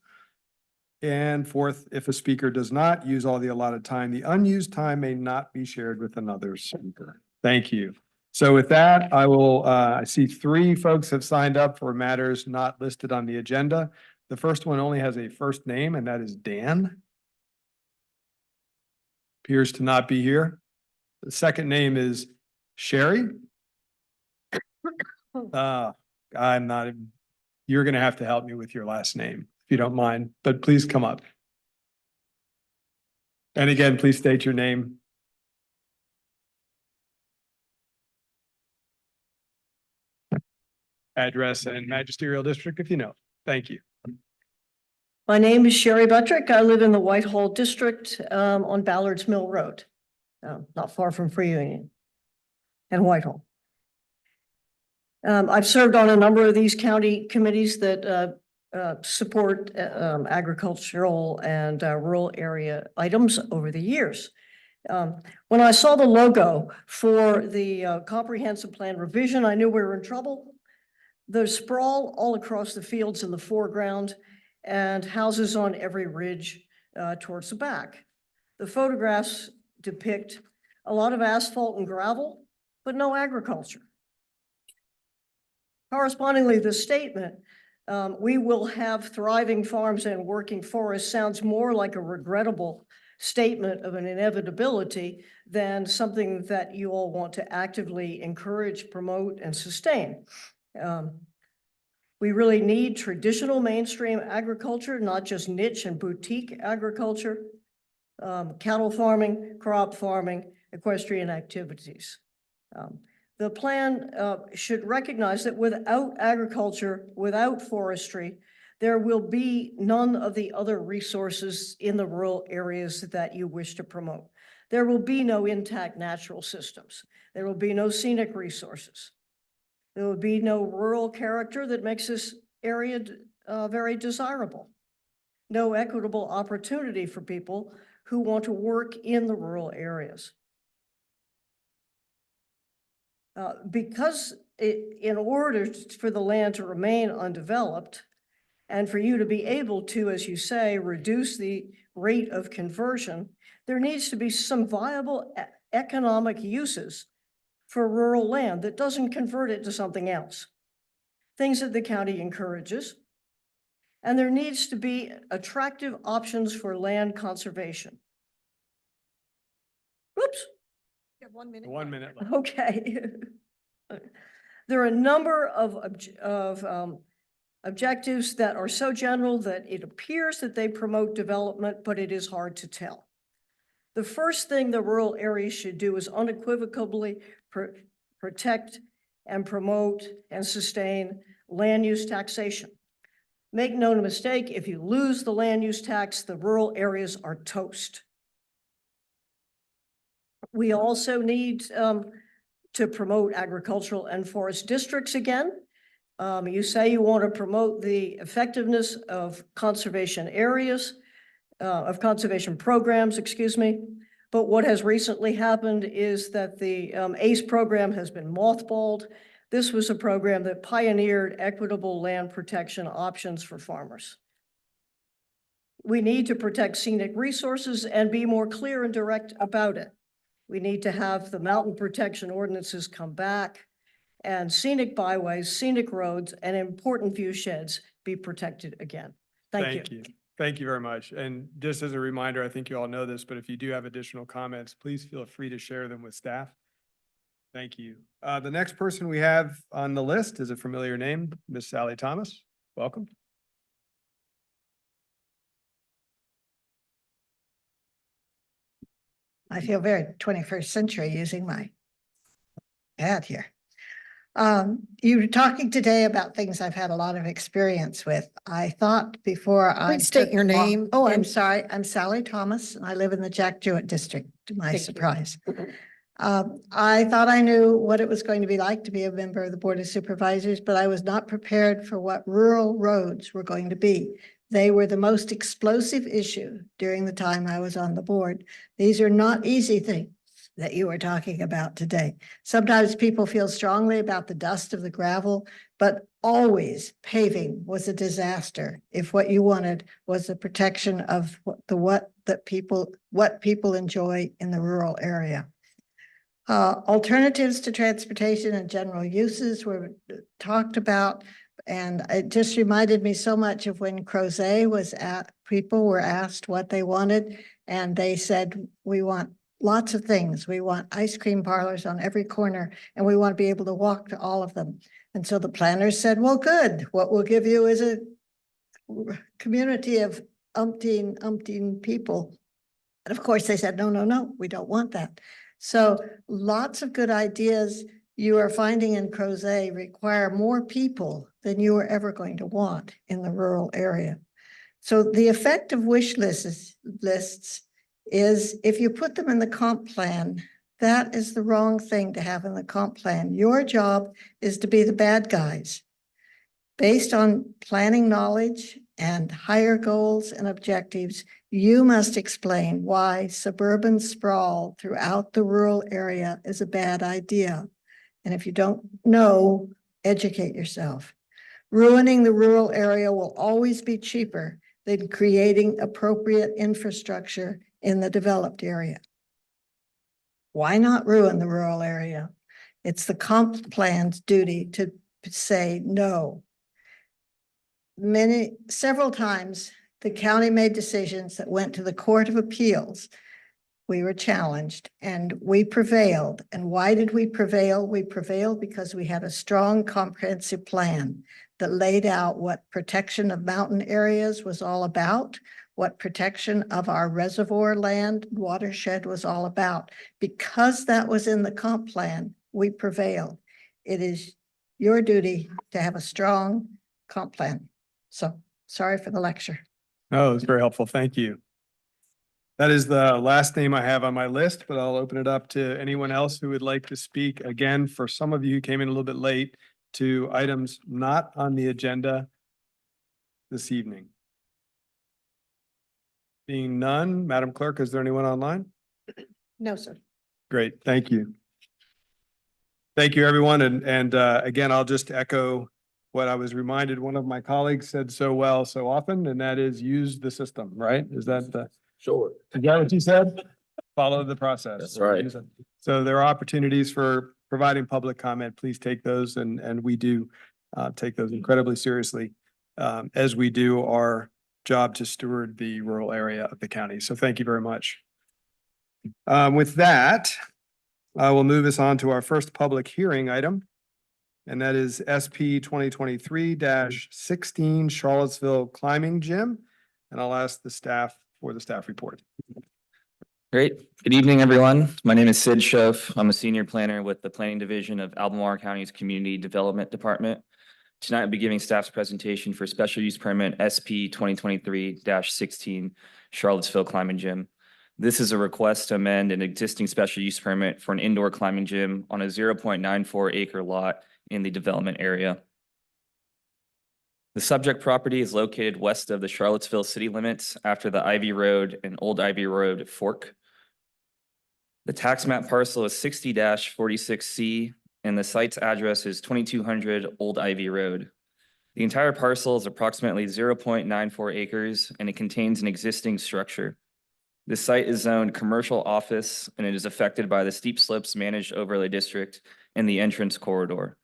And fourth, if a speaker does not use all the allotted time, the unused time may not be shared with another speaker. Thank you. So with that, I see 3 folks have signed up for matters not listed on the agenda. The first one only has a first name, and that is Dan. Appears to not be here. The second name is Sherry. I'm not, you're going to have to help me with your last name, if you don't mind, but please come up. And again, please state your name. Address and magisterial district, if you know. Thank you. My name is Sherry Buttrick. I live in the Whitehall District on Ballard's Mill Road, not far from Free Union and Whitehall. I've served on a number of these county committees that support agricultural and rural area items over the years. When I saw the logo for the comprehensive plan revision, I knew we were in trouble. The sprawl all across the fields in the foreground and houses on every ridge towards the back. The photographs depict a lot of asphalt and gravel, but no agriculture. Correspondingly, the statement, we will have thriving farms and working forests, sounds more like a regrettable statement of an inevitability than something that you all want to actively encourage, promote, and sustain. We really need traditional mainstream agriculture, not just niche and boutique agriculture, cattle farming, crop farming, equestrian activities. The plan should recognize that without agriculture, without forestry, there will be none of the other resources in the rural areas that you wish to promote. There will be no intact natural systems. There will be no scenic resources. There will be no rural character that makes this area very desirable. No equitable opportunity for people who want to work in the rural areas. Because in order for the land to remain undeveloped and for you to be able to, as you say, reduce the rate of conversion, there needs to be some viable economic uses for rural land that doesn't convert it to something else. Things that the county encourages. And there needs to be attractive options for land conservation. Whoops. You have 1 minute. 1 minute left. Okay. There are a number of objectives that are so general that it appears that they promote development, but it is hard to tell. The first thing the rural areas should do is unequivocally protect and promote and sustain land use taxation. Make no mistake, if you lose the land use tax, the rural areas are toast. We also need to promote agricultural and forest districts again. You say you want to promote the effectiveness of conservation areas, of conservation programs, excuse me. But what has recently happened is that the ACE program has been mothballed. This was a program that pioneered equitable land protection options for farmers. We need to protect scenic resources and be more clear and direct about it. We need to have the mountain protection ordinances come back and scenic byways, scenic roads, and important view sheds be protected again. Thank you. Thank you very much. And just as a reminder, I think you all know this, but if you do have additional comments, please feel free to share them with staff. Thank you. The next person we have on the list is a familiar name, Miss Sally Thomas. Welcome. I feel very 21st century using my bad here. You were talking today about things I've had a lot of experience with. I thought before I. Please state took your on- name Oh, I'm and- sorry. I'm Sally Thomas. I live in the Jack Jewett district, to my Thank you. surprise. I thought I knew what it was going to be like to be a member of the Board of Supervisors, but I was not prepared for what rural roads were going to be. They were the most explosive issue during the time I was on the board. These are not easy things that you were talking about today. Sometimes people feel strongly about the dust of the gravel, but always paving was a disaster if what you wanted was the protection of what people enjoy in the rural area. Alternatives to transportation and general uses were talked about. And it just reminded me so much of when Crozet was people were asked what they wanted. And they said, we want lots of things. We want ice cream parlors on every corner, and we want to be able to walk to all of them. And so the planners said, well, good. What we'll give you is a community of umpteen people. And of course they said, no, we don't want that. So lots of good ideas you are finding in Crozet require more people than you are ever going to want in the rural area. So the effect of wish lists is if you put them in the comp plan, that is the wrong thing to have in the comp plan. Your job is to be the bad guys. Based on planning knowledge and higher goals and objectives, you must explain why suburban sprawl throughout the rural area is a bad idea. And if you don't know, educate yourself. Ruining the rural area will always be cheaper than creating appropriate infrastructure in the developed area. Why not ruin the rural area? It's the comp plan's duty to say no. Several times, the county made decisions that went to the Court of Appeals. We were challenged and we prevailed. And why did we prevail? We prevailed because we had a strong comprehensive plan that laid out what protection of mountain areas was all about, what protection of our reservoir land watershed was all about. Because that was in the comp plan, we prevailed. It is your duty to have a strong comp plan. So sorry for the lecture. Oh, it's very helpful. Thank you. That is the last name I have on my list, but I'll open it up to anyone else who would like to speak. Again, for some of you who came in a little bit late, to items not on the agenda this evening. Being none, Madam Clerk, is there anyone online? No, sir. Great, thank you. Thank you, everyone. And again, I'll just echo what I was reminded one of my colleagues said so well so often, and that is use the system, right? Is that Sure. is that what you said? Follow the process. That's right. Use it. So there are opportunities for providing public comment. Please take those, and we do take those incredibly seriously as we do our job to steward the rural area of the county. So thank you very much. With that, I will move us on to our first public hearing item, and that is SP 2023-16 Charlottesville Climbing Gym. And I'll ask the staff for the staff report. Great. Good evening, everyone. My name is Sid Schoaf. I'm a senior planner with the Planning Division of Albemarle County's Community Development Department. Tonight, I'll be giving staff's presentation for special use permit SP 2023-16 Charlottesville Climbing Gym. This is a request to amend an existing special use permit for an indoor climbing gym on a 0.94 acre lot in the development area. The subject property is located west of the Charlottesville city limits after the Ivy Road and Old Ivy Road fork. The tax map parcel is 60-46C and the site's address is 2200 Old Ivy Road. The entire parcel is approximately 0.94 acres and it contains an existing structure. This site is zoned commercial office and it is affected by the steep slopes managed overlay district and the entrance corridor.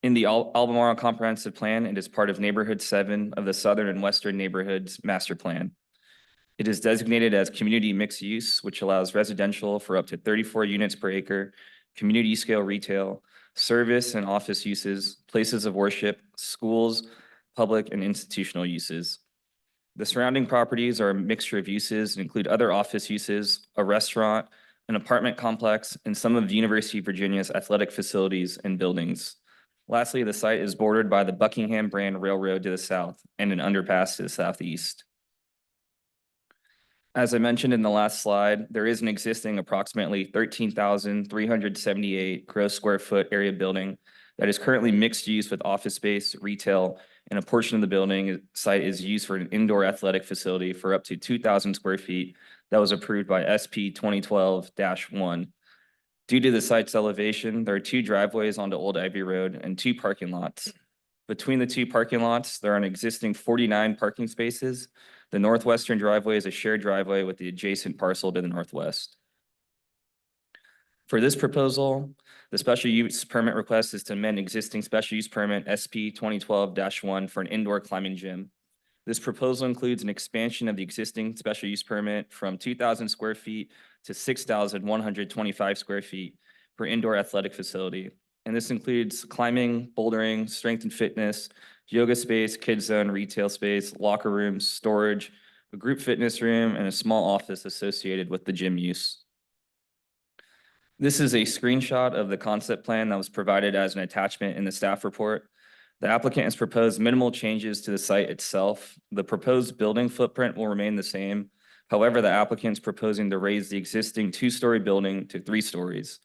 In the Albemarle Comprehensive Plan, it is part of Neighborhood 7 of the Southern and Western Neighborhoods Master Plan. It is designated as community mixed use, which allows residential for up to 34 units per acre, community scale retail, service and office uses, places of worship, schools, public and institutional uses. The surrounding properties are a mixture of uses and include other office uses, a restaurant, an apartment complex, and some of the University of Virginia's athletic facilities and buildings. Lastly, the site is bordered by the Buckingham Brand Railroad to the south and an underpass to the southeast. As I mentioned in the last slide, there is an existing approximately 13,378 gross square foot area building that is currently mixed use with office space, retail, and a portion of the building site is used for an indoor athletic facility for up to 2,000 square feet that was approved by SP 2012-1. Due to the site's elevation, there are 2 driveways onto Old Ivy Road and 2 parking lots. Between the 2 parking lots, there are an existing 49 parking spaces. The northwestern driveway is a shared driveway with the adjacent parcel to the northwest. For this proposal, the special use permit request is to amend existing special use permit SP 2012-1 for an indoor climbing gym. This proposal includes an expansion of the existing special use permit from 2,000 square feet to 6,125 square feet for indoor athletic facility. And this includes climbing, bouldering, strength and fitness, yoga space, kids zone, retail space, locker rooms, storage, a group fitness room, and a small office associated with the gym use. This is a screenshot of the concept plan that was provided as an attachment in the staff report. The applicant has proposed minimal changes to the site itself. The proposed building footprint will remain the same. However, the applicant is proposing to raise the existing 2-story building to 3 stories.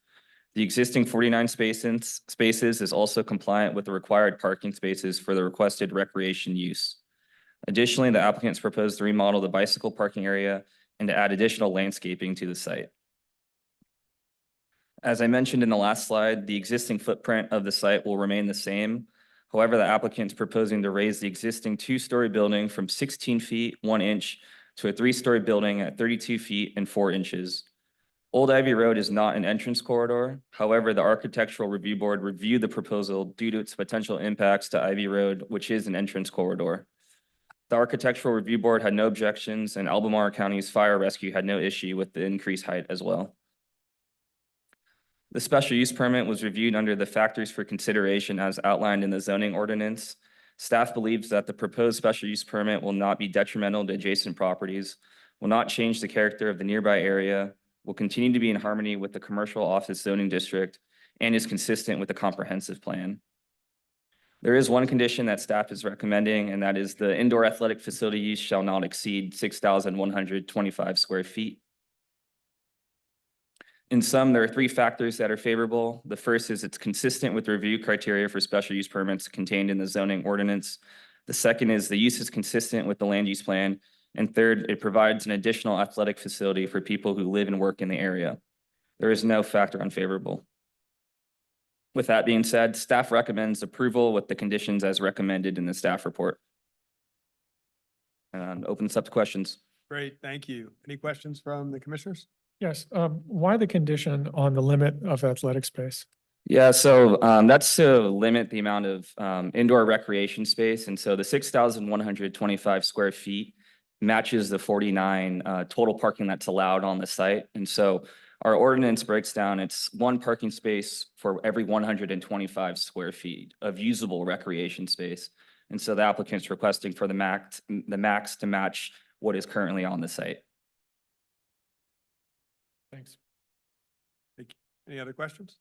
The existing 49 spaces is also compliant with the required parking spaces for the requested recreation use. Additionally, the applicants proposed to remodel the bicycle parking area and to add additional landscaping to the site. As I mentioned in the last slide, the existing footprint of the site will remain the same. However, the applicant is proposing to raise the existing 2-story building from 16 feet 1 inch to a 3-story building at 32 feet and 4 inches. Old Ivy Road is not an entrance corridor. However, the Architectural Review Board reviewed the proposal due to its potential impacts to Ivy Road, which is an entrance corridor. The Architectural Review Board had no objections, and Albemarle County's fire rescue had no issue with the increased height as well. The special use permit was reviewed under the factors for consideration as outlined in the zoning ordinance. Staff believes that the proposed special use permit will not be detrimental to adjacent properties, will not change the character of the nearby area, will continue to be in harmony with the commercial office zoning district, and is consistent with the comprehensive plan. There is one condition that staff is recommending, and that is the indoor athletic facility use shall not exceed 6,125 square feet. In sum, there are 3 factors that are favorable. The first is it's consistent with review criteria for special use permits contained in the zoning ordinance. The second is the use is consistent with the land use plan. And third, it provides an additional athletic facility for people who live and work in the area. There is no factor unfavorable. With that being said, staff recommends approval with the conditions as recommended in the staff report. And opens up to questions. Great, thank you. Any questions from the commissioners? Yes, why the condition on the limit of athletic space? Yeah, so that's to limit the amount of indoor recreation space. And so the 6,125 square feet matches the 49 total parking that's allowed on the site. And so our ordinance breaks down, it's 1 parking space for every 125 square feet of usable recreation space. And so the applicant's requesting for the max to match what is currently on the site. Thanks. Thank you. Any other questions?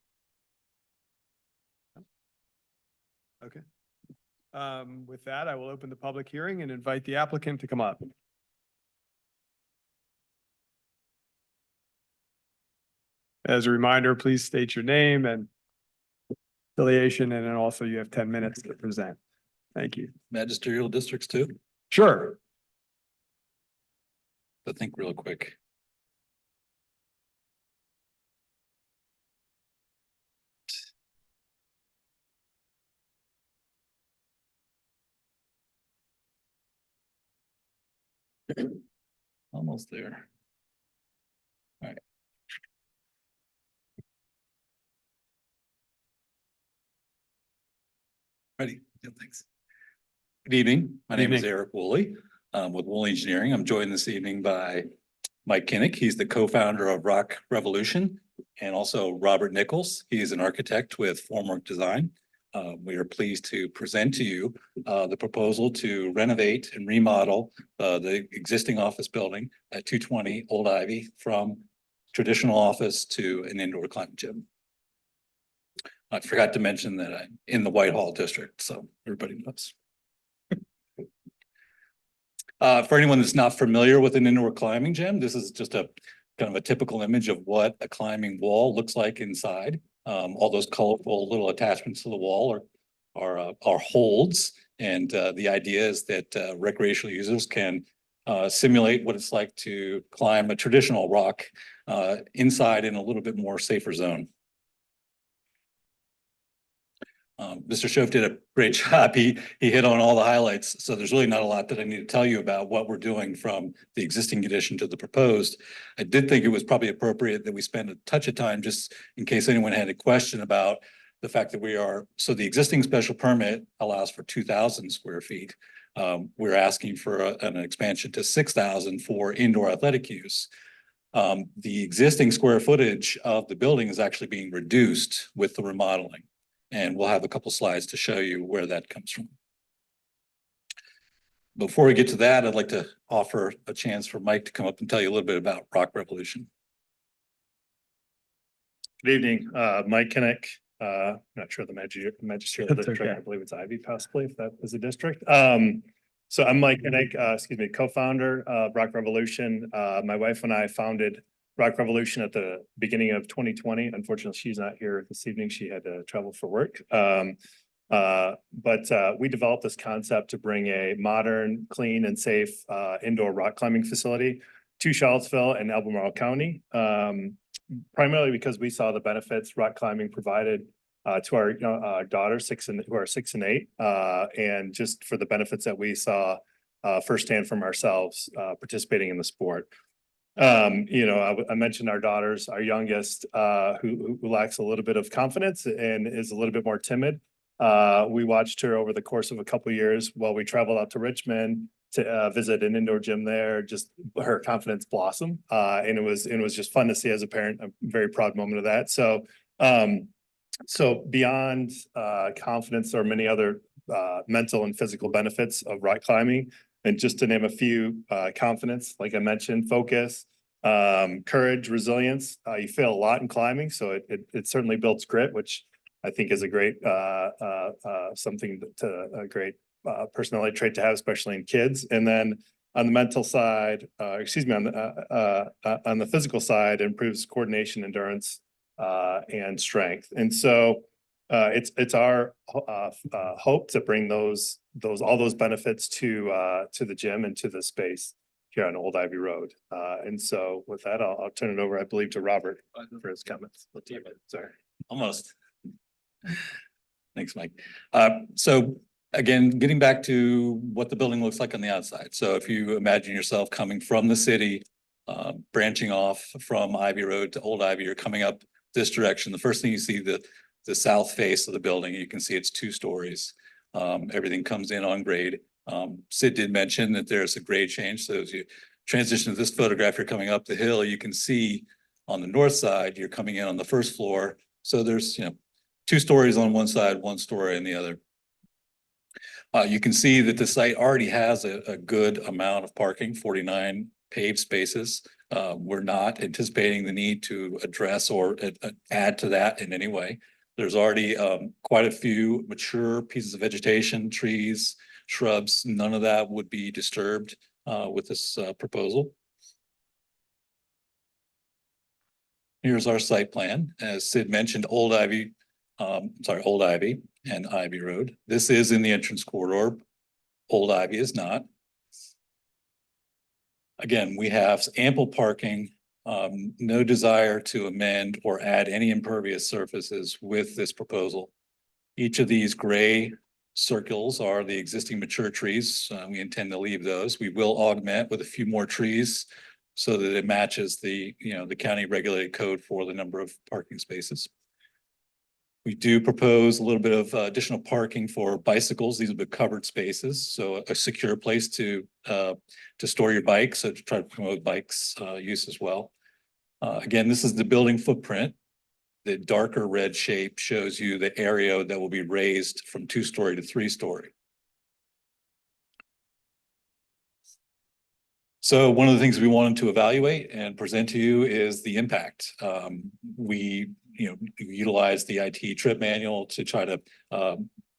Okay. With that, I will open the public hearing and invite the applicant to come up. As a reminder, please state your name and affiliation, and then also you have 10 minutes to present. Thank you. Magisterial districts too, Sure. but think real quick. Almost there. All right. Ready? Yeah, thanks. Good evening. My name is Evening. Eric Woolley with Woolley Engineering. I'm joined this evening by Mike Kinnick. He's the co-founder of Rock Revolution, and also Robert Nichols. He is an architect with Formwork Design. We are pleased to present to you the proposal to renovate and remodel the existing office building at 220 Old Ivy from traditional office to an indoor climbing gym. I forgot to mention that I'm in the Whitehall district, so everybody knows. For anyone that's not familiar with an indoor climbing gym, this is just a kind of a typical image of what a climbing wall looks like inside. All those colorful little attachments to the wall are holds. And the idea is that recreational users can simulate what it's like to climb a traditional rock inside in a little bit more safer zone. Mr. Shove did a great job. He hit on all the highlights. So there's really not a lot that I need to tell you about what we're doing from the existing condition to the proposed. I did think it was probably appropriate that we spend a touch of time just in case anyone had a question about the fact that so the existing special permit allows for 2,000 square feet. We're asking for an expansion to 6,000 for indoor athletic use. The existing square footage of the building is actually being reduced with the remodeling. And we'll have a couple slides to show you where that comes from. Before we get to that, I'd like to offer a chance for Mike to come up and tell you a little bit about Rock Revolution. Good evening, Mike Kinnick. Not sure the magisterial That's district, okay. I believe it's Ivy possibly, if that was a district. So I'm Mike Kinnick, co-founder of Rock Revolution. My wife and I founded Rock Revolution at the beginning of 2020. Unfortunately, she's not here this evening. She had to travel for work. But we developed this concept to bring a modern, clean, and safe indoor rock climbing facility to Charlottesville and Albemarle County. Primarily because we saw the benefits rock climbing provided to our daughters who are 6 and 8, and just for the benefits that we saw firsthand from ourselves participating in the sport. I mentioned our daughters, our youngest, who lacks a little bit of confidence and is a little bit more timid. We watched her over the course of a couple of years while we traveled out to Richmond to visit an indoor gym there, just her confidence blossom. And it was just fun to see as a parent, a very proud moment of that. So beyond confidence, there are many other mental and physical benefits of rock climbing. And just to name a few, confidence, like I mentioned, focus, courage, resilience. You fail a lot in climbing, so it certainly builds grit, which I think is a great a great personality trait to have, especially in kids. And then on the mental side, on the physical side, it improves coordination, endurance, and strength. And so it's our hope to bring all those benefits to the gym and to the space here on Old Ivy Road. And so with that, I'll turn it over, I believe, to Robert for his comments. Sorry. Almost. Thanks, Mike. So again, getting back to what the building looks like on the outside. So if you imagine yourself coming from the city, branching off from Ivy Road to Old Ivy, you're coming up this direction. The first thing you see, the south face of the building, you can see it's 2 stories. Everything comes in on grade. Sid did mention that there's a grade change. So as you transition to this photograph, you're coming up the hill, you can see on the north side, you're coming in on the first floor. So there's, 2 stories on one side, 1 story on the other. You can see that the site already has a good amount of parking, 49 paved spaces. We're not anticipating the need to address or add to that in any way. There's already quite a few mature pieces of vegetation, trees, shrubs. None of that would be disturbed with this proposal. Here's our site plan. As Sid mentioned, Old Ivy and Ivy Road. This is in the entrance corridor. Old Ivy is not. Again, we have ample parking, no desire to amend or add any impervious surfaces with this proposal. Each of these gray circles are the existing mature trees. We intend to leave those. We will augment with a few more trees so that it matches the county regulated code for the number of parking spaces. We do propose a little bit of additional parking for bicycles. These will be covered spaces, so a secure place to store your bike. So to try to promote bikes use as well. Again, this is the building footprint. The darker red shape shows you the area that will be raised from 2-story to 3-story. So one of the things we wanted to evaluate and present to you is the impact. We, utilize the IT trip manual to try to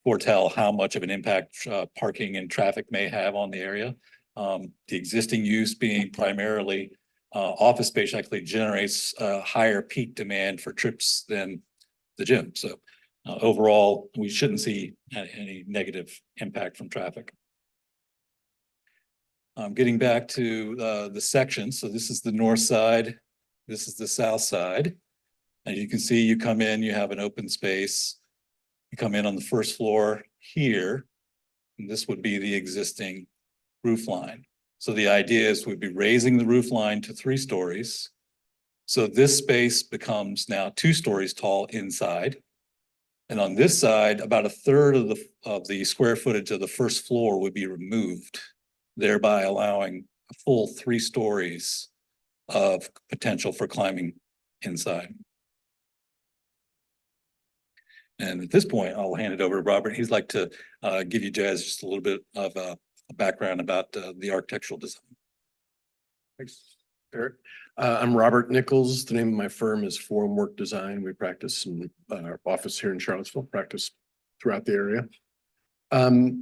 foretell how much of an impact parking and traffic may have on the area. The existing use being primarily office space actually generates a higher peak demand for trips than the gym. So overall, we shouldn't see any negative impact from traffic. Getting back to the section, so this is the north side, this is the south side. And you can see you come in, you have an open space. You come in on the first floor here, and this would be the existing roof line. So the idea is we'd be raising the roof line to 3 stories. So this space becomes now 2 stories tall inside. And on this side, about 1/3 of the square footage of the first floor would be removed, thereby allowing a full 3 stories of potential for climbing inside. And at this point, I'll hand it over to Robert. He'd like to give you guys just a little bit of a background about the architectural design. Thanks, Eric. I'm Robert Nichols. The name of my firm is Formwork Design. We practice in our office here in Charlottesville, practice throughout the area. I'll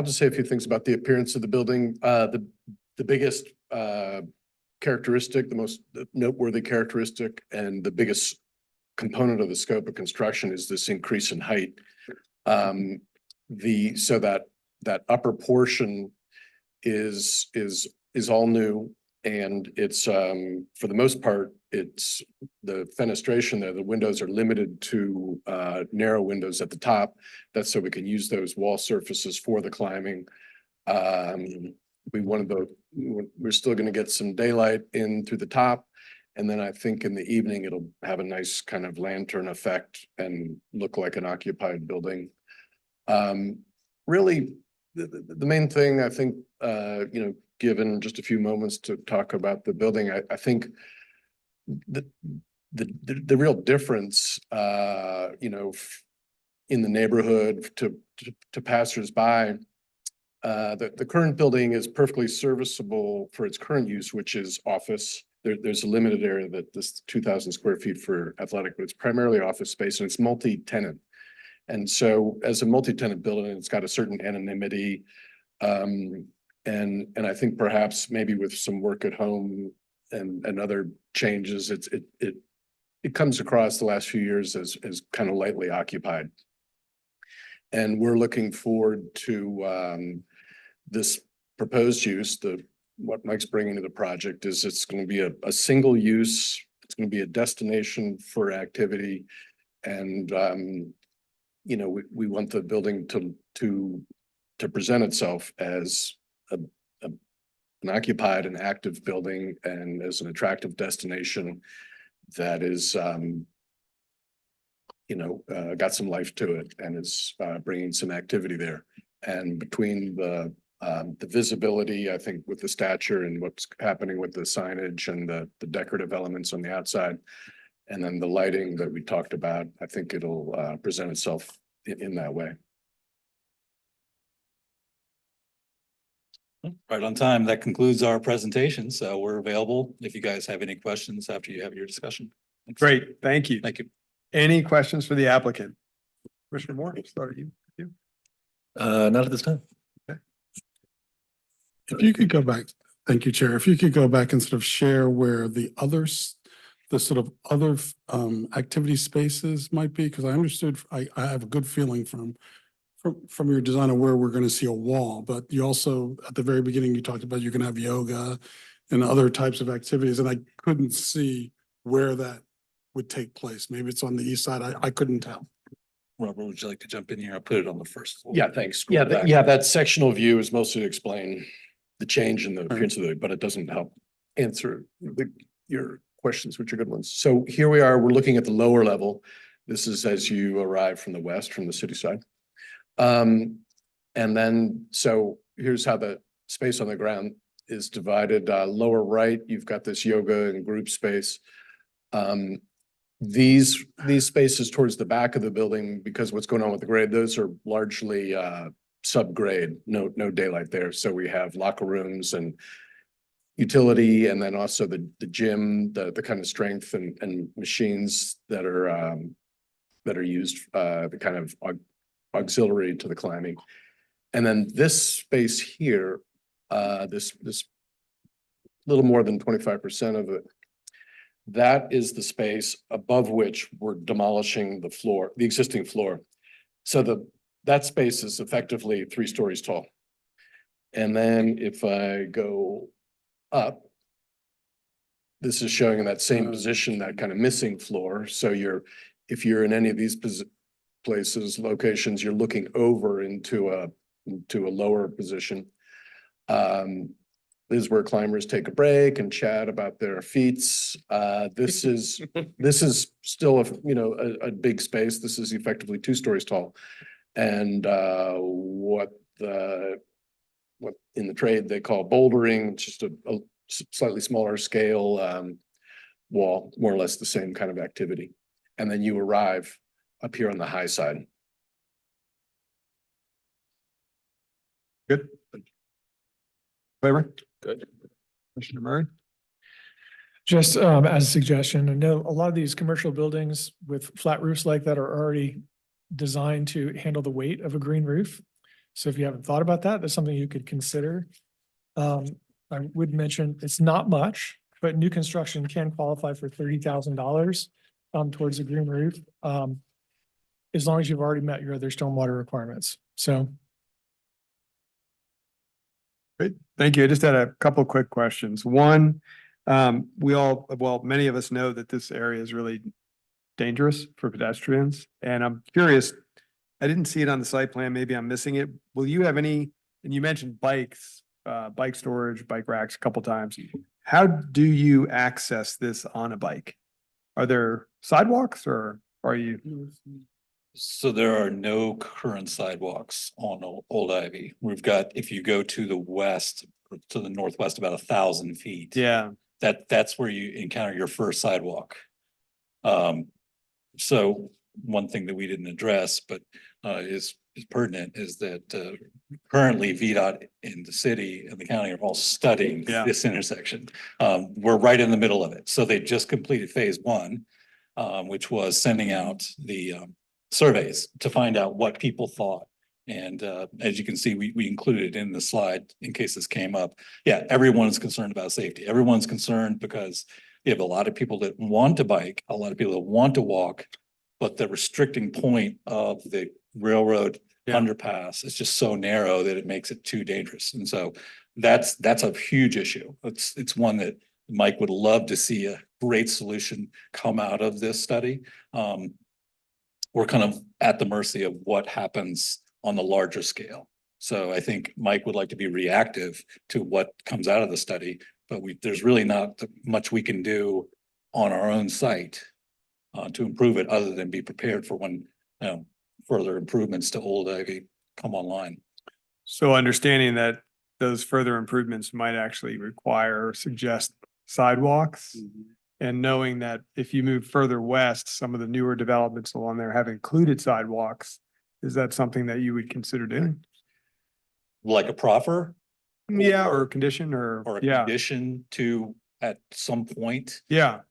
just say a few things about the appearance of the building. The biggest characteristic, the most noteworthy characteristic, and the biggest component of the scope of construction is this increase in height. So that upper portion is all new, and it's for the most part, it's the fenestration there. The windows are limited to narrow windows at the top. That's so we can use those wall surfaces for the climbing. We're still going to get some daylight in through the top. And then I think in the evening, it'll have a nice kind of lantern effect and look like an occupied building. Really, the main thing I think, given just a few moments to talk about the building, I think the real difference, in the neighborhood to passersby, the current building is perfectly serviceable for its current use, which is office. There's a limited area that this 2,000 square feet for athletic, but it's primarily office space and it's multi-tenant. And so as a multi-tenant building, it's got a certain anonymity. And I think perhaps maybe with some work at home and other changes, it comes across the last few years as kind of lightly occupied. And we're looking forward to this proposed use. What Mike's bringing to the project is it's going to be a single use. It's going to be a destination for activity. And, we want the building to present itself as an occupied and active building and as an attractive destination that is, got some life to it and is bringing some activity there. And between the visibility, I think with the stature and what's happening with the signage and the decorative elements on the outside, and then the lighting that we talked about, I think it'll present itself in that way. Right on time. That concludes our presentation. So we're available if you guys have any questions after you have your discussion. Thanks. Great, thank you. Thank you. Any questions for the applicant? Commissioner Moore, start you. Not at this time. If you could go back, thank you, Chair. If you could go back and sort of share where the sort of other activity spaces might be, because I understood, I have a good feeling from your design of where we're going to see a wall, but you also, at the very beginning, you talked about you're going to have yoga and other types of activities, and I couldn't see where that would take place. Maybe it's on the east side. I couldn't tell. Robert, would you like to jump in here? I'll put it on the first floor. Yeah, thanks. Scroll back. That sectional view is mostly to explain the change in the appearance of but it doesn't help answer your questions, which are good ones. So here we are, we're looking at the lower level. This is as you arrive from the west, from the city side. And then, so here's how the space on the ground is divided. Lower right, you've got this yoga and group space. These spaces towards the back of the building, because what's going on with the grade, those are largely subgrade, no daylight there. So we have locker rooms and utility, and then also the gym, the kind of strength and machines that are used, the kind of auxiliary to the climbing. And then this space here, this little more than 25% of it, that is the space above which we're demolishing the floor, the existing floor. So that space is effectively 3 stories tall. And then if I go up, this is showing in that same position, that kind of missing floor. So if you're in any of these places, locations, you're looking over into a lower position. This is where climbers take a break and chat about their feats. This is still a big space. This is effectively 2 stories tall. And what in the trade they call bouldering, just a slightly smaller scale wall, more or less the same kind of activity. And then you arrive up here on the high side. Good. Favor? Good. Commissioner Murray? Just as a suggestion, I know a lot of these commercial buildings with flat roofs like that are already designed to handle the weight of a green roof. So if you haven't thought about that, that's something you could consider. I would mention it's not much, but new construction can qualify for $30,000 towards a green roof. As long as you've already met your other stormwater requirements. So. Great, thank you. I just had a couple quick questions. One, many of us know that this area is really dangerous for pedestrians. And I'm curious, I didn't see it on the site plan, maybe I'm missing it. Will you have any, and you mentioned bikes, bike storage, bike racks a couple times. How do you access this on a bike? Are there sidewalks or are you? So there are no current sidewalks on Old Ivy. We've got, if you go to the west, to the northwest, about 1,000 feet. Yeah. That's where you encounter your first sidewalk. So one thing that we didn't address, but is pertinent, is that currently VDOT in the city and the county are all studying this intersection. We're right in the middle of it. So they just completed phase 1, which was sending out the surveys to find out what people thought. And as you can see, we included it in the slide in case this came up. Yeah, everyone's concerned about safety. Everyone's concerned because you have a lot of people that want to bike, a lot of people that want to walk, but the restricting point of the railroad underpass is just so narrow that it makes it too dangerous. And so that's a huge issue. It's one that Mike would love to see a great solution come out of this study. We're kind of at the mercy of what happens on the larger scale. So I think Mike would like to be reactive to what comes out of the study, but there's really not much we can do on our own site to improve it other than be prepared for when further improvements to Old Ivy come online. So understanding that those further improvements might actually require or suggest sidewalks. And knowing that if you move further west, some of the newer developments along there have included sidewalks. Is that something that you would consider doing? Like a proffer? Yeah, or condition Or a condition to at some point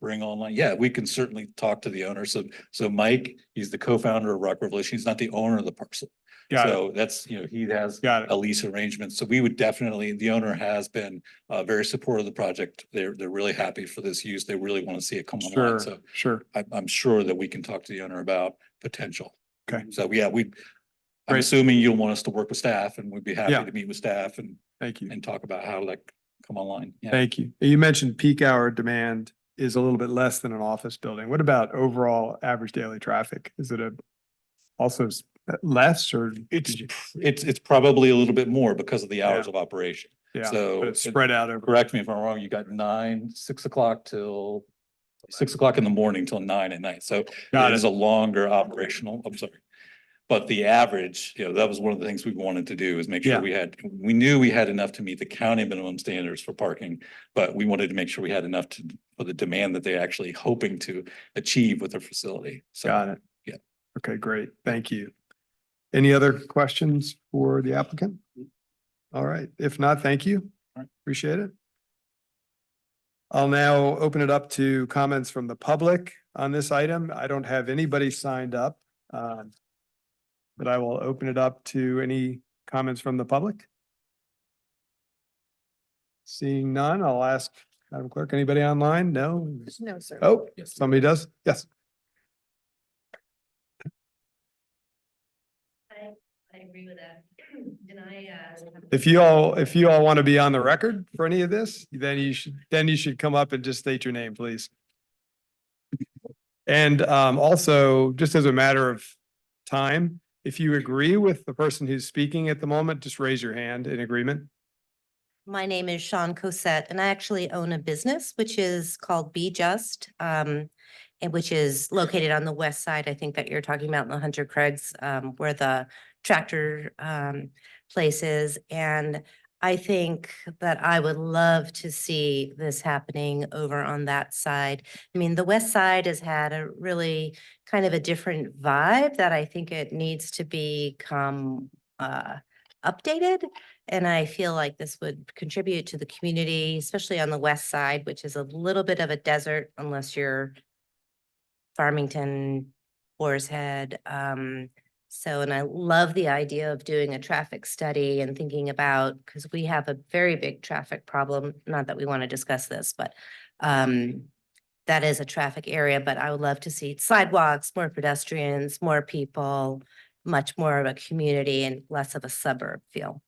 bring online. Yeah, we can certainly talk to the owner. So Mike, he's the co-founder of Rock Revolution. He's not the owner of the parcel. So that's, he has a lease arrangement. So we would definitely, the owner has been very supportive of the project. They're really happy for this use. They really want to see it come online. So I'm sure that we can talk to the owner about potential. Okay. So yeah, I'm assuming you'll want us to work with staff, and we'd be happy to meet with staff and thank you and talk about how that come online. Yeah. Thank you. You mentioned peak hour demand is a little bit less than an office building. What about overall average daily traffic? Is it also less, or it's probably a little bit more because of the hours of operation. Yeah, So but it's spread out over. Correct me if I'm wrong. You got 6 o'clock till 6 o'clock in the morning till 9 at night. So it is a longer operational. I'm sorry. But the average, that was one of the things we wanted to do, is make sure we knew we had enough to meet the county minimum standards for parking, but we wanted to make sure we had enough for the demand that they're actually hoping to achieve with their facility. So, got it. Yeah. Okay, great. Thank you. Any other questions for the applicant? All right. If not, thank you. All right. Appreciate it. I'll now open it up to comments from the public on this item. I don't have anybody signed up. But I will open it up to any comments from the public. Seeing none, I'll ask Madam Clerk, anybody online? No? No, sir. Oh, Yes. somebody does? Yes. I agree with that. And If you all want to be on the record for any of this, then you should come up and just state your name, please. And also, just as a matter of time, if you agree with the person who's speaking at the moment, just raise your hand in agreement. my name is Sean Cosette, and I actually own a business which is called Be Just, and which is located on the west side. I think that you're talking about in the Hunter Craig's, where the tractor place is. And I think that I would love to see this happening over on that side. I mean, the west side has had a really kind of a different vibe that I think it needs to become updated. And I feel like this would contribute to the community, especially on the west side, which is a little bit of a desert unless you're Farmington, Boar's Head. So, and I love the idea of doing a traffic study and thinking about, because we have a very big traffic problem, not that we want to discuss this, but that is a traffic area, but I would love to see sidewalks, more pedestrians, more people, much more of a community and less of a suburb feel.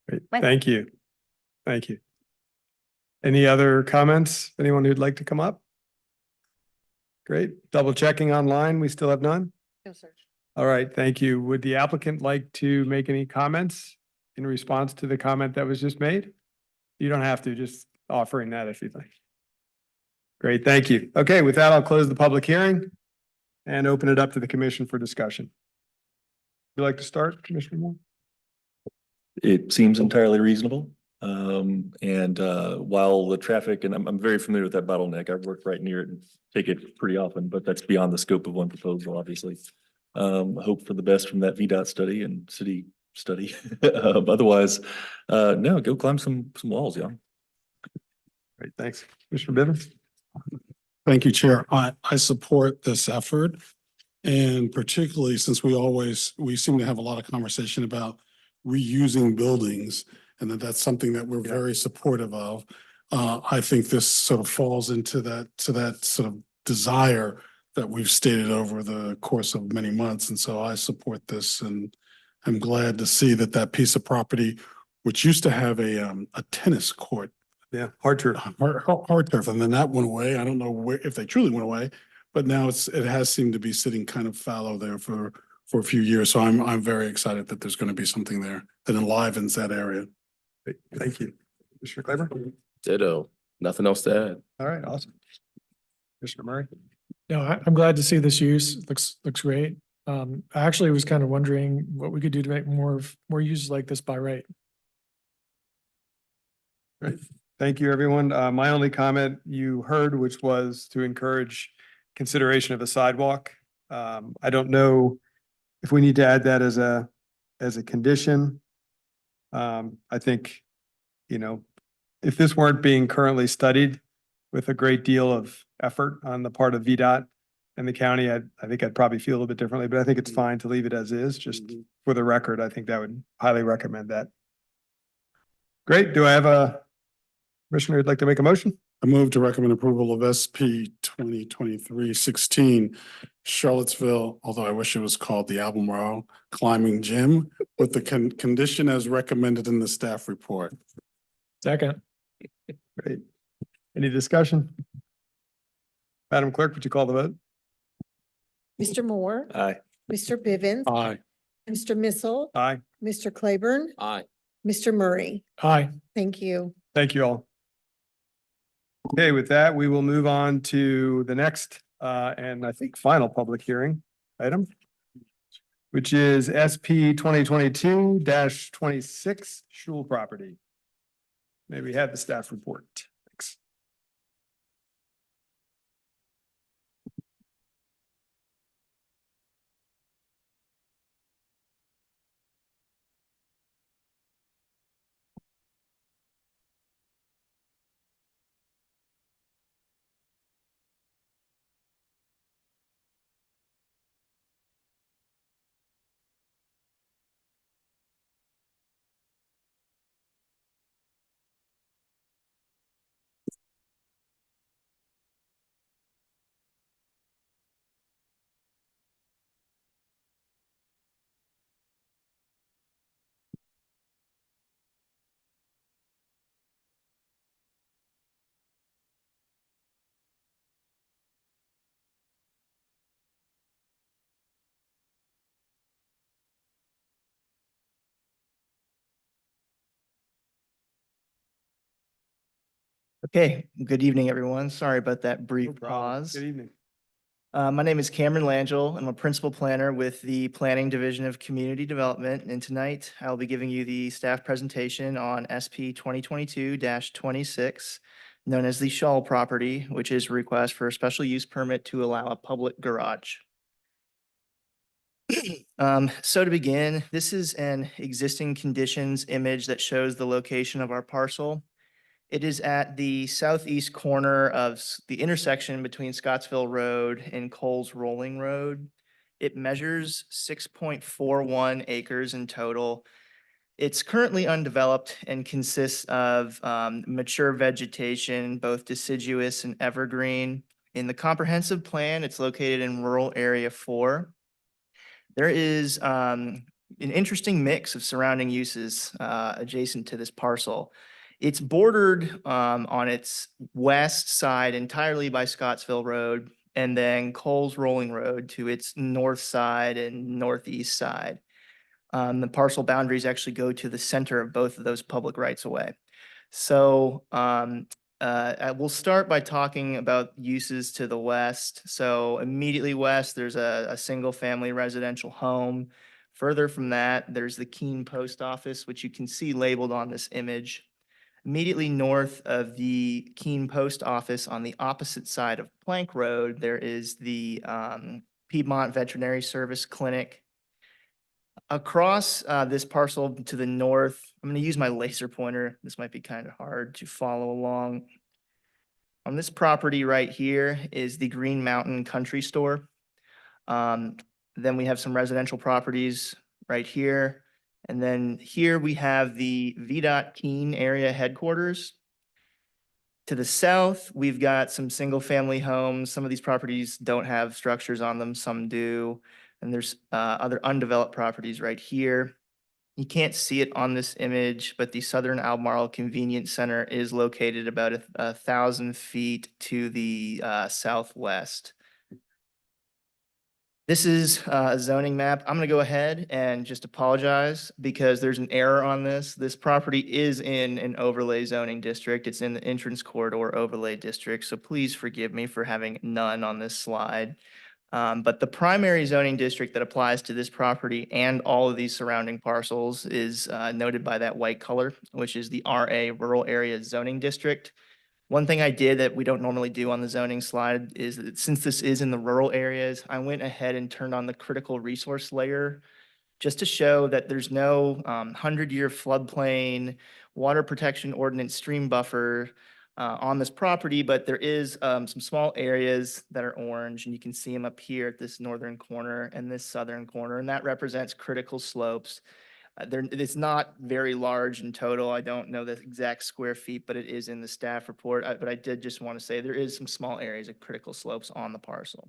Great. Right. Thank you. Thank you. Any other comments? Anyone who'd like to come up? Great. Double checking online. We still have none? No, sir. All right. Thank you. Would the applicant like to make any comments in response to the comment that was just made? You don't have to, just offering that if you'd like. Great. Thank you. Okay, with that, I'll close the public hearing and open it up to the commission for discussion. Would you like to start, Commissioner Moore? It seems entirely reasonable. While the traffic, and I'm very familiar with that bottleneck, I've worked right near it and take it pretty often, but that's beyond the scope of one proposal, obviously. Hope for the best from that VDOT study and city study. Otherwise, no, go climb some walls, yeah. Great, thanks. Commissioner Bivens? Thank you, Chair. I support this effort. And particularly since we seem to have a lot of conversation about reusing buildings and that's something that we're very supportive of. I think this sort of falls into that sort of desire that we've stated over the course of many months. And so I support this, and I'm glad to see that piece of property, which used to have a tennis court. Yeah, hard turf. Hard turf, and then that went away. I don't know if they truly went away, but now it has seemed to be sitting kind of fallow there for a few years. So I'm very excited that there's going to be something there that enlivens that area. Great, thank you. Commissioner Claiborne? Ditto. Nothing else to add. All right, awesome. Commissioner Murray? No, I'm glad to see this use. Looks great. I actually was kind of wondering what we could do to make more uses like this by right. Great. Thank you, everyone. My only comment you heard, which was to encourage consideration of a sidewalk. I don't know if we need to add that as a condition. I think, if this weren't being currently studied with a great deal of effort on the part of VDOT and the county, I think I'd probably feel a little bit differently, but I think it's fine to leave it as is, just for the record. I think that would highly recommend that. Great. Do I have a commissioner who'd like to make a motion? I move to recommend approval of SP 2023-16 Charlottesville, although I wish it was called the Albemarle Climbing Gym, with the condition as recommended in the staff report. Second. Great. Any discussion? Madam Clerk, would you call the vote? Mr. Moore, Aye. Mr. Bivens, Aye. Mr. Missile, Aye. Mr. Claiborne, Aye. Mr. Murray. Aye. Thank you. Thank you all. Okay, with that, we will move on to the next and I think final public hearing item, which is SP 2022-26 Shul property. May we have the staff report? Thanks. Okay, good evening, everyone. Sorry about that No brief problem. pause. Good evening. My name is Cameron Langell. I'm a principal planner with the Planning Division of Community Development. And tonight I'll be giving you the staff presentation on SP 2022-26, known as the Shaw property, which is a request for a special use permit to allow a public garage. So to begin, this is an existing conditions image that shows the location of our parcel. It is at the southeast corner of the intersection between Scottsville Road and Coles Rolling Road. It measures 6.41 acres in total. It's currently undeveloped and consists of mature vegetation, both deciduous and evergreen. In the comprehensive plan, it's located in rural area 4. There is an interesting mix of surrounding uses adjacent to this parcel. It's bordered on its west side entirely by Scottsville Road and then Coles Rolling Road to its north side and northeast side. The parcel boundaries actually go to the center of both of those public rights of way. So I will start by talking about uses to the west. So immediately west, there's a single family residential home. Further from that, there's the Keene Post Office, which you can see labeled on this image. Immediately north of the Keene Post Office on the opposite side of Plank Road, there is the Piedmont Veterinary Service Clinic. Across this parcel to the north, I'm going to use my laser pointer. This might be kind of hard to follow along. On this property right here is the Green Mountain Country Store. Then we have some residential properties right here. And then here we have the VDOT Keene area headquarters. To the south, we've got some single-family homes. Some of these properties don't have structures on them, some do. And there's other undeveloped properties right here. You can't see it on this image, but the Southern Albemarle Convenience Center is located about 1,000 feet to the southwest. This is a zoning map. I'm going to go ahead and just apologize because there's an error on this. This property is in an overlay zoning district. It's in the entrance corridor overlay district. So please forgive me for having none on this slide. But the primary zoning district that applies to this property and all of these surrounding parcels is noted by that white color, which is the RA Rural Area Zoning District. One thing I did that we don't normally do on the zoning slide is that since this is in the rural areas, I went ahead and turned on the critical resource layer just to show that there's no 100-year floodplain, water protection ordinance stream buffer on this property, but there is some small areas that are orange, and you can see them up here at this northern corner and this southern corner, and that represents critical slopes. It's not very large in total. I don't know the exact square feet, but it is in the staff report. But I did just want to say there is some small areas of critical slopes on the parcel.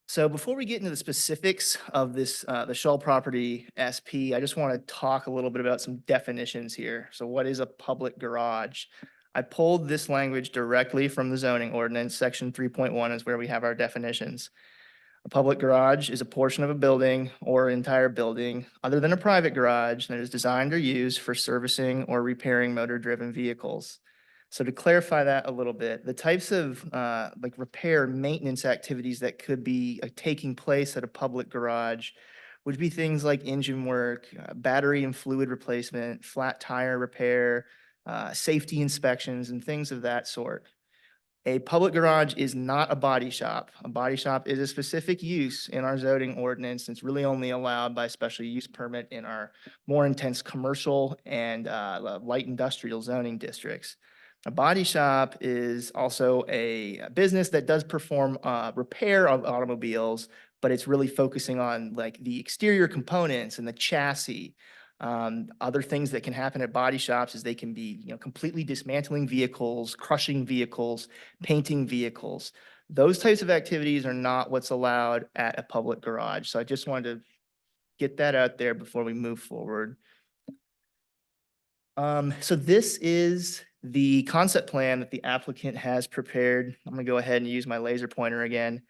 So before we get into the specifics of this, the Shaw property SP, I just want to talk a little bit about some definitions here. So what is a public garage? I pulled this language directly from the zoning ordinance. Section 3.1 is where we have our definitions. A public garage is a portion of a building or entire building other than a private garage that is designed or used for servicing or repairing motor-driven vehicles. So to clarify that a little bit, the types of like repair maintenance activities that could be taking place at a public garage would be things like engine work, battery and fluid replacement, flat tire repair, safety inspections, and things of that sort. A public garage is not a body shop. A body shop is a specific use in our zoning ordinance. It's really only allowed by special use permit in our more intense commercial and light industrial zoning districts. A body shop is also a business that does perform repair of automobiles, but it's really focusing on like the exterior components and the chassis. Other things that can happen at body shops is they can be, completely dismantling vehicles, crushing vehicles, painting vehicles. Those types of activities are not what's allowed at a public garage. So I just wanted to get that out there before we move forward. So this is the concept plan that the applicant has prepared. I'm going to go ahead and use my laser pointer again.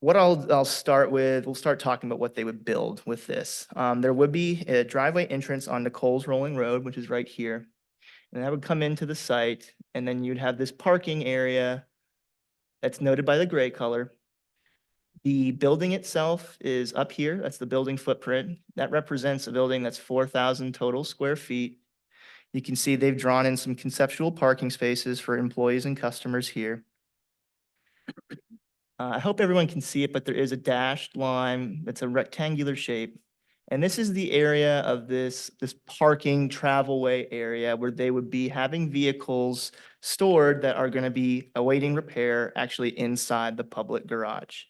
What I'll start with, we'll start talking about what they would build with this. There would be a driveway entrance onto Coles Rolling Road, which is right here. And that would come into the site, and then you'd have this parking area that's noted by the gray color. The building itself is up here. That's the building footprint. That represents a building that's 4,000 total square feet. You can see they've drawn in some conceptual parking spaces for employees and customers here. I hope everyone can see it, but there is a dashed line that's a rectangular shape. And this is the area of this parking travelway area where they would be having vehicles stored that are going to be awaiting repair actually inside the public garage.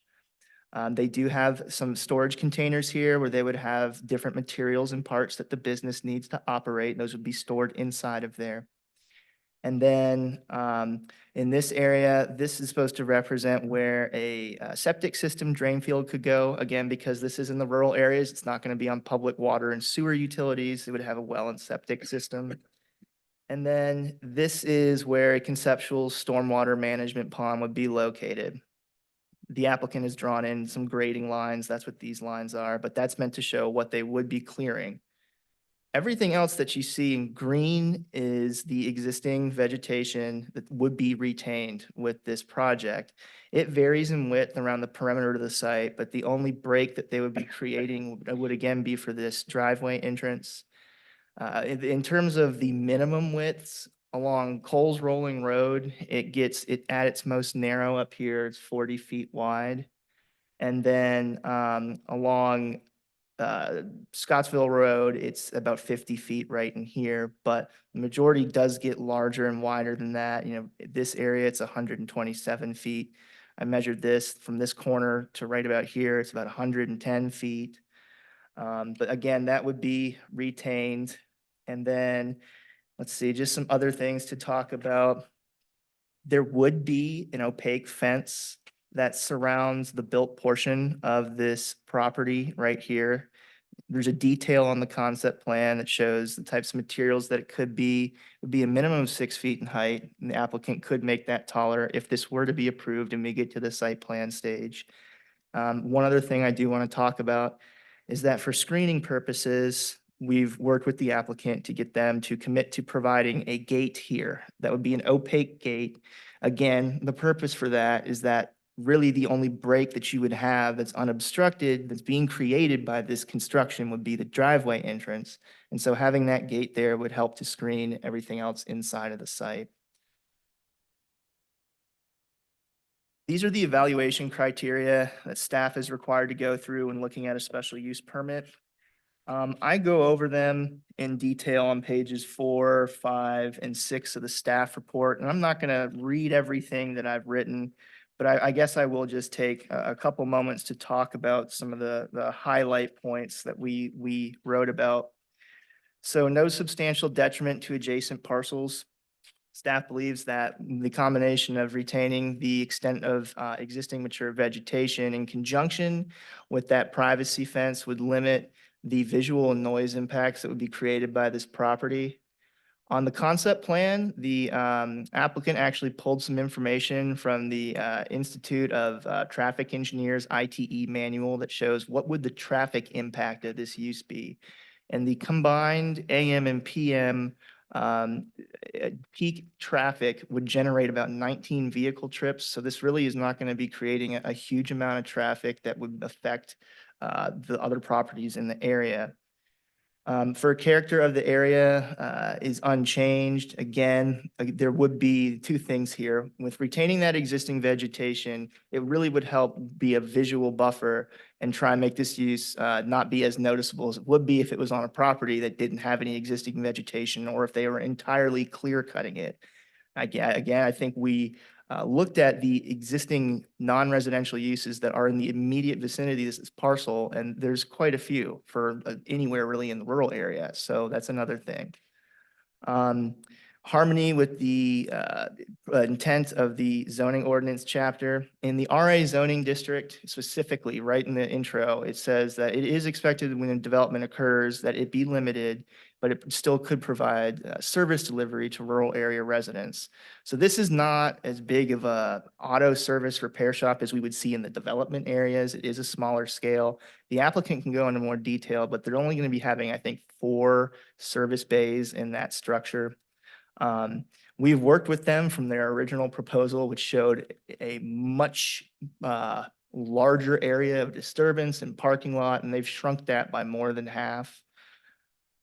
They do have some storage containers here where they would have different materials and parts that the business needs to operate. Those would be stored inside of there. And then in this area, this is supposed to represent where a septic system drain field could go. Again, because this is in the rural areas, it's not going to be on public water and sewer utilities. It would have a well and septic system. And then this is where a conceptual stormwater management pond would be located. The applicant has drawn in some grading lines. That's what these lines are, but that's meant to show what they would be clearing. Everything else that you see in green is the existing vegetation that would be retained with this project. It varies in width around the perimeter of the site, but the only break that they would be creating would again be for this driveway entrance. In terms of the minimum widths along Coles Rolling Road, it gets it at its most narrow up here. It's 40 feet wide. And then along Scottsville Road, it's about 50 feet right in here, but the majority does get larger and wider than that. You know, this area, it's 127 feet. I measured this from this corner to right about here. It's about 110 feet. But again, that would be retained. And then, let's see, just some other things to talk about. There would be an opaque fence that surrounds the built portion of this property right here. There's a detail on the concept plan that shows the types of materials that it could be. It would be a minimum of 6 feet in height, and the applicant could make that taller if this were to be approved and we get to the site plan stage. One other thing I do want to talk about is that for screening purposes, we've worked with the applicant to get them to commit to providing a gate here. That would be an opaque gate. Again, the purpose for that is that really the only break that you would have that's unobstructed, that's being created by this construction would be the driveway entrance. And so having that gate there would help to screen everything else inside of the site. These are the evaluation criteria that staff is required to go through when looking at a special use permit. I go over them in detail on pages 4, 5, and 6 of the staff report, and I'm not going to read everything that I've written, but I guess I will just take a couple moments to talk about some of the highlight points that we wrote about. So no substantial detriment to adjacent parcels. Staff believes that the combination of retaining the extent of existing mature vegetation in conjunction with that privacy fence would limit the visual and noise impacts that would be created by this property. On the concept plan, the applicant actually pulled some information from the Institute of Traffic Engineers ITE manual that shows what would the traffic impact of this use be. And the combined AM and PM peak traffic would generate about 19 vehicle trips. So this really is not going to be creating a huge amount of traffic that would affect the other properties in the area. For character of the area is unchanged. Again, there would be two things here. With retaining that existing vegetation, it really would help be a visual buffer and try and make this use not be as noticeable as it would be if it was on a property that didn't have any existing vegetation or if they were entirely clear cutting it. Again, I think we looked at the existing non-residential uses that are in the immediate vicinity of this parcel, and there's quite a few for anywhere really in the rural area. So that's another thing. Harmony with the intent of the zoning ordinance chapter. In the RA zoning district, specifically, right in the intro, it says that it is expected when a development occurs that it be limited, but it still could provide service delivery to rural area residents. So this is not as big of a auto service repair shop as we would see in the development areas. It is a smaller scale. The applicant can go into more detail, but they're only going to be having, I think, 4 service bays in that structure. We've worked with them from their original proposal, which showed a much larger area of disturbance and parking lot, and they've shrunk that by more than half.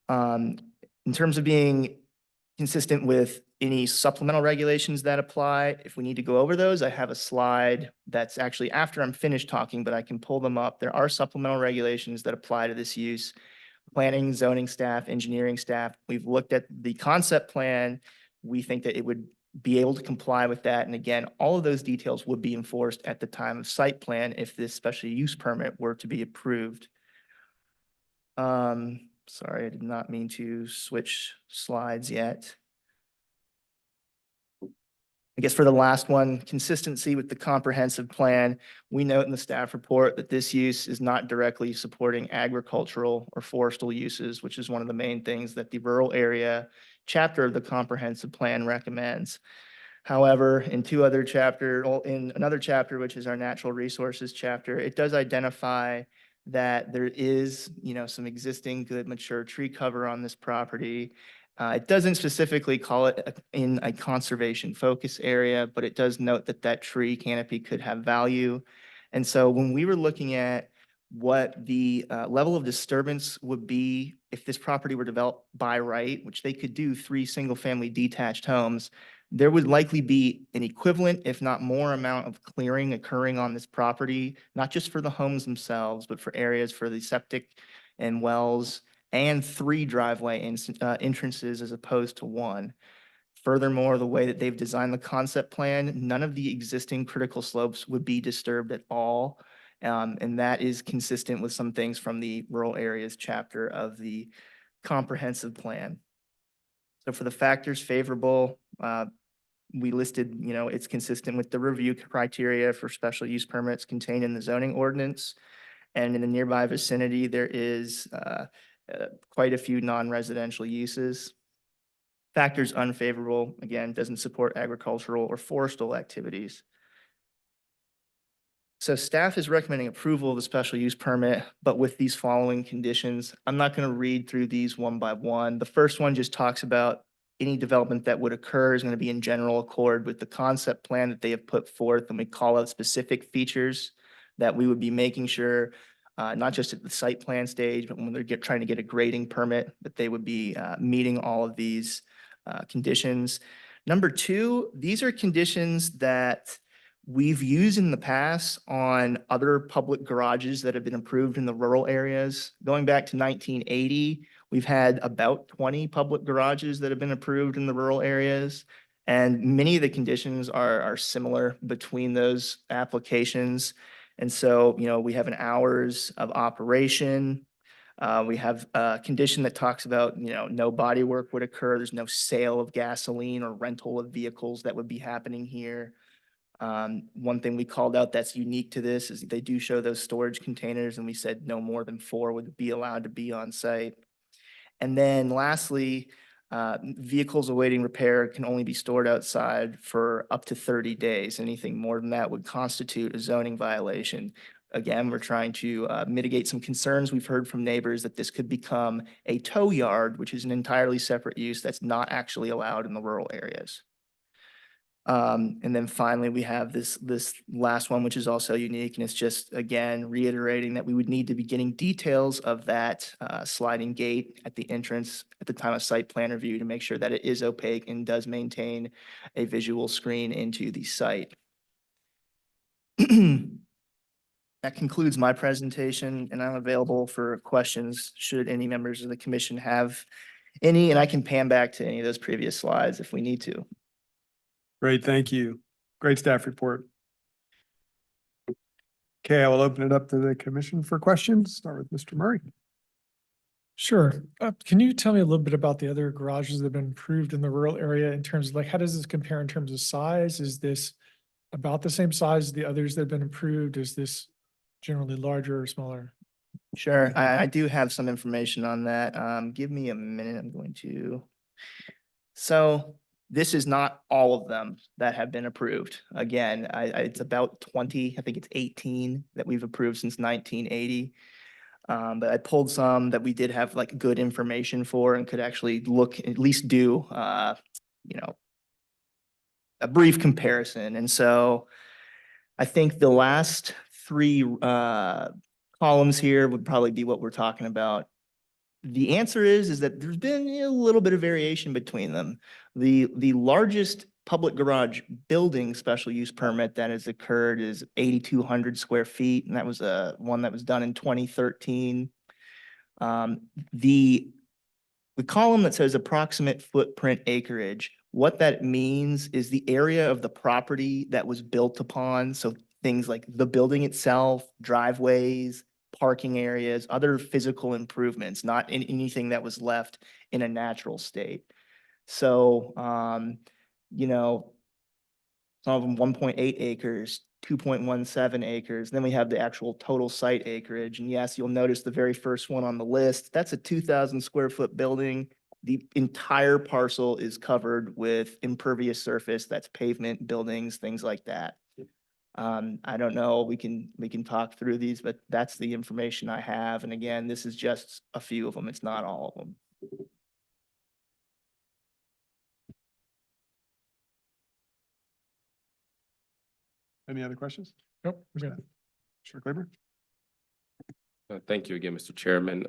In terms of being consistent with any supplemental regulations that apply, if we need to go over those, I have a slide that's actually after I'm finished talking, but I can pull them up. There are supplemental regulations that apply to this use. Planning, zoning staff, engineering staff, we've looked at the concept plan. We think that it would be able to comply with that. And again, all of those details would be enforced at the time of site plan if this special use permit were to be approved. Sorry, I did not mean to switch slides yet. I guess for the last one, consistency with the comprehensive plan, we note in the staff report that this use is not directly supporting agricultural or forestal uses, which is one of the main things that the rural area chapter of the comprehensive plan recommends. However, in in another chapter, which is our natural resources chapter, it does identify that there is, some existing good mature tree cover on this property. It doesn't specifically call it in a conservation focus area, but it does note that that tree canopy could have value. And so when we were looking at what the level of disturbance would be if this property were developed by right, which they could do 3 single-family detached homes, there would likely be an equivalent, if not more amount of clearing occurring on this property, not just for the homes themselves, but for areas for the septic and wells and 3 driveway entrances as opposed to 1. Furthermore, the way that they've designed the concept plan, none of the existing critical slopes would be disturbed at all. And that is consistent with some things from the rural areas chapter of the comprehensive plan. So for the factors favorable, we listed, it's consistent with the review criteria for special use permits contained in the zoning ordinance. And in the nearby vicinity, there is quite a few non-residential uses. Factors unfavorable, again, doesn't support agricultural or forestal activities. So staff is recommending approval of the special use permit, but with these following conditions. I'm not going to read through these one by one. The first one just talks about any development that would occur is going to be in general accord with the concept plan that they have put forth, and we call out specific features that we would be making sure, not just at the site plan stage, but when they're trying to get a grading permit, that they would be meeting all of these conditions. Number 2, these are conditions that we've used in the past on other public garages that have been approved in the rural areas. Going back to 1980, we've had about 20 public garages that have been approved in the rural areas. And many of the conditions are similar between those applications. And so, we have an hours of operation. We have a condition that talks about, no body work would occur. There's no sale of gasoline or rental of vehicles that would be happening here. One thing we called out that's unique to this is they do show those storage containers, and we said no more than 4 would be allowed to be on site. And then lastly, vehicles awaiting repair can only be stored outside for up to 30 days. Anything more than that would constitute a zoning violation. Again, we're trying to mitigate some concerns we've heard from neighbors that this could become a tow yard, which is an entirely separate use that's not actually allowed in the rural areas. And then finally, we have this last one, which is also unique, and it's just, again, reiterating that we would need to be getting details of that sliding gate at the entrance at the time of site plan review to make sure that it is opaque and does maintain a visual screen into the site. That concludes my presentation, and I'm available for questions should any members of the commission have any, and I can pan back to any of those previous slides if we need to. Great, thank you. Great staff report. Okay, I will open it up to the commission for questions. Start with Mr. Murray. Sure. Can you tell me a little bit about the other garages that have been approved in the rural area in terms of how does this compare in terms of size? Is this about the same size as the others that have been approved? Is this generally larger or smaller? Sure, I do have some information on that. Give me a minute, I'm going to. So this is not all of them that have been approved. Again, it's about 20, I think it's 18 that we've approved since 1980. But I pulled some that we did have good information for and could actually look, at least do a brief comparison. And so I think the last three columns here would probably be what we're talking about. The answer is that there's been a little bit of variation between them. The largest public garage building special use permit that has occurred is 8,200 square feet, and that was one that was done in 2013. The column that says approximate footprint acreage, what that means is the area of the property that was built upon. So things like the building itself, driveways, parking areas, other physical improvements, not anything that was left in a natural state. So, some of them 1.8 acres, 2.17 acres. Then we have the actual total site acreage. And yes, you'll notice the very first one on the list, that's a 2,000 square foot building. The entire parcel is covered with impervious surface, that's pavement, buildings, things like that. I don't know, we can talk through these, but that's the information I have. And again, this is just a few of them. It's not all of them. Any other questions? Nope, we're good. Sure, Claiborne? Thank you again, Mr. Chairman.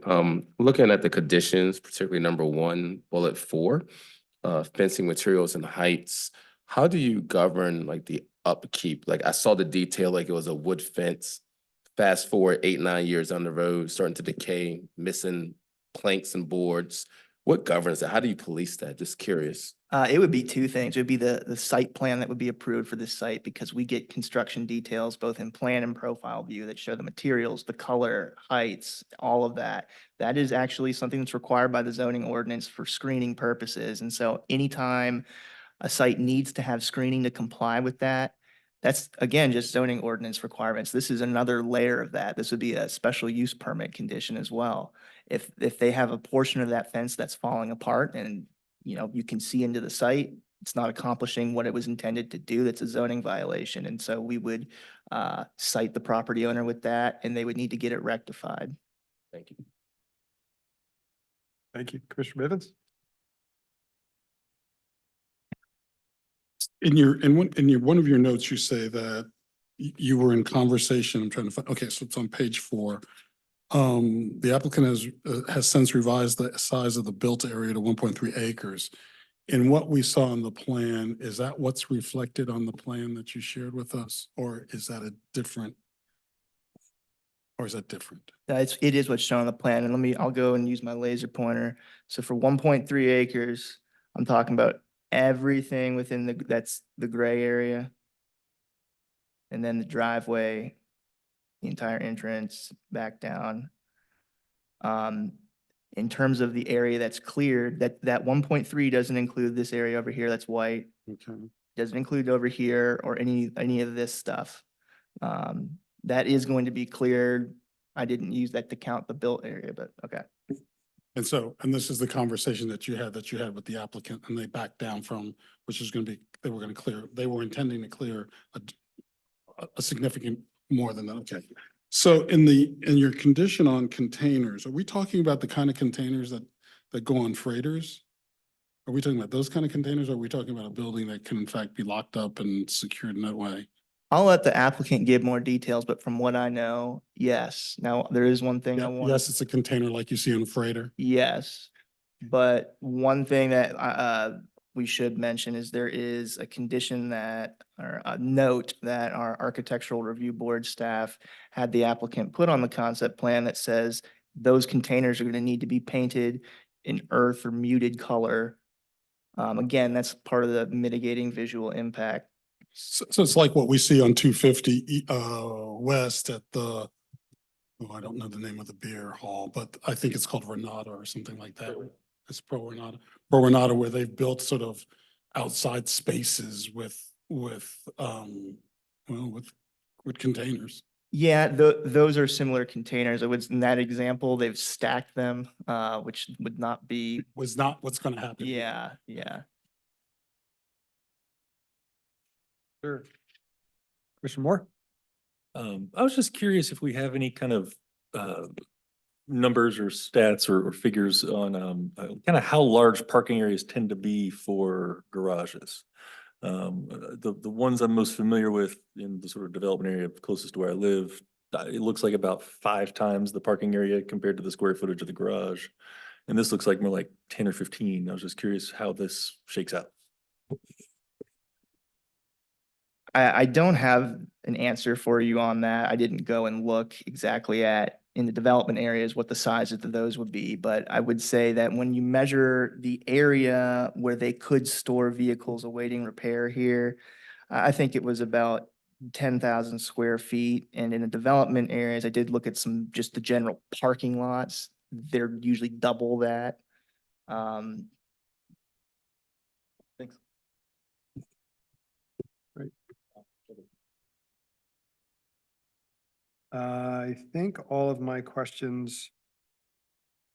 Looking at the conditions, particularly number 1, bullet 4, fencing materials and heights, how do you govern like the upkeep? Like I saw the detail, like it was a wood fence. Fast forward 8, 9 years on the road, starting to decay, missing planks and boards. What governs that? How do you police that? Just curious. It would be two things. It would be the site plan that would be approved for this site because we get construction details both in plan and profile view that show the materials, the color, heights, all of that. That is actually something that's required by the zoning ordinance for screening purposes. And so anytime a site needs to have screening to comply with that, that's again, just zoning ordinance requirements. This is another layer of that. This would be a special use permit condition as well. If they have a portion of that fence that's falling apart and you can see into the site, it's not accomplishing what it was intended to do, that's a zoning violation. And so we would cite the property owner with that and they would need to get it rectified. Thank you. Thank you. Commissioner Bivens? In one of your notes, you say that you were in conversation, I'm trying to find, okay, so it's on page 4. The applicant has since revised the size of the built area to 1.3 acres. In what we saw on the plan, is that what's reflected on the plan that you shared with us? Or is that different? It is what's shown on the plan. And I'll go and use my laser pointer. So for 1.3 acres, I'm talking about everything within that's the gray area. And then the driveway, the entire entrance back down. In terms of the area that's cleared, that 1.3 doesn't include this area over here that's white. Okay. Doesn't include over here or any of this stuff. That is going to be cleared. I didn't use that to count the built area, but okay. And this is the conversation that you had with the applicant and they backed down from, which is going to be, they were intending to clear a significant more than that. Okay. So in your condition on containers, are we talking about the kind of containers that go on freighters? Are we talking about those kind of containers? Or are we talking about a building that can in fact be locked up and secured in that way? I'll let the applicant give more details, but from what I know, yes. Now, there is one thing I want. Yes, it's a container like you see on a freighter. Yes, but one thing that we should mention is there is a condition or a note that our architectural review board staff had the applicant put on the concept plan that says those containers are going to need to be painted in earth or muted color. Again, that's part of the mitigating visual impact. So it's like what we see on 250 West at I don't know the name of the beer hall, but I think it's called Renata or something like that. It's Pro Renata, where they've built sort of outside spaces with containers. Yeah, those are similar containers. In that example, they've stacked them, which would not be. Was not what's going to happen. Yeah. Sure. Commissioner Moore? I was just curious if we have any kind of numbers or stats or figures on kind of how large parking areas tend to be for garages. The ones I'm most familiar with in the sort of development area closest to where I live, it looks like about 5 times the parking area compared to the square footage of the garage. And this looks like more like 10 or 15. I was just curious how this shakes out. I don't have an answer for you on that. I didn't go and look exactly at in the development areas what the size of those would be, but I would say that when you measure the area where they could store vehicles awaiting repair here, I think it was about 10,000 square feet. And in the development areas, I did look at some, just the general parking lots. They're usually double that. Thanks. I think all of my questions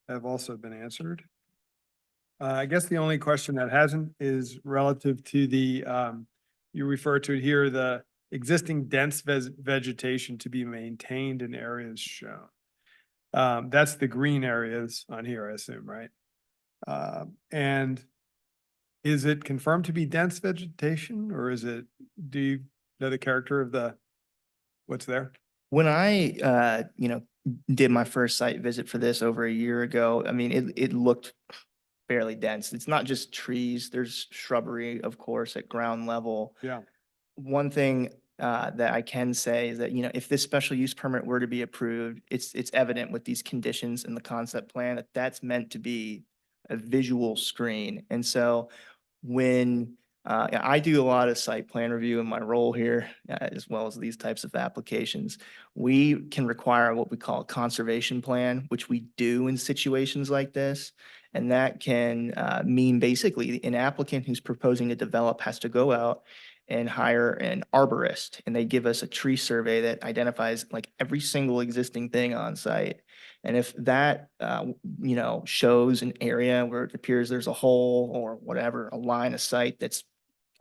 have also been answered. I guess the only question that hasn't is relative to the, you refer to it here, the existing dense vegetation to be maintained in areas shown. That's the green areas on here, I assume, right? And is it confirmed to be dense vegetation, or is it, do you know the character of what's there? When I, did my first site visit for this over a year ago, I mean, it looked fairly dense. It's not just trees, there's shrubbery, of course, at ground level. Yeah. One thing that I can say is that, if this special use permit were to be approved, it's evident with these conditions in the concept plan that that's meant to be a visual screen. And so when I do a lot of site plan review in my role here, as well as these types of applications, we can require what we call a conservation plan, which we do in situations like this. And that can mean basically an applicant who's proposing to develop has to go out and hire an arborist, and they give us a tree survey that identifies like every single existing thing on site. And if that, shows an area where it appears there's a hole or whatever, a line of sight that's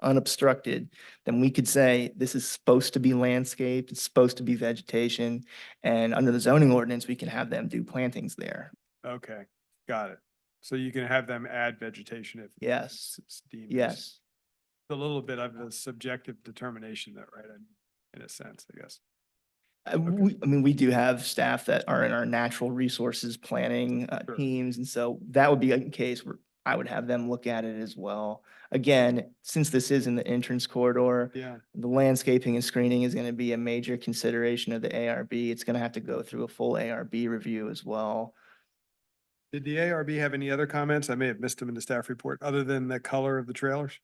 unobstructed, then we could say this is supposed to be landscaped, it's supposed to be vegetation. And under the zoning ordinance, we can have them do plantings there. Okay, got it. So you can have them add vegetation if. Yes. it's deemed. Yes. A little bit of a subjective determination there, right? I mean, in a sense, I guess. We do have staff that are in our natural resources planning Sure. teams, and so that would be a case where I would have them look at it as well. Again, since this is in the entrance corridor, Yeah. the landscaping and screening is going to be a major consideration of the ARB. It's going to have to go through a full ARB review as well. Did the ARB have any other comments? I may have missed them in the staff report, other than the color of the trailers?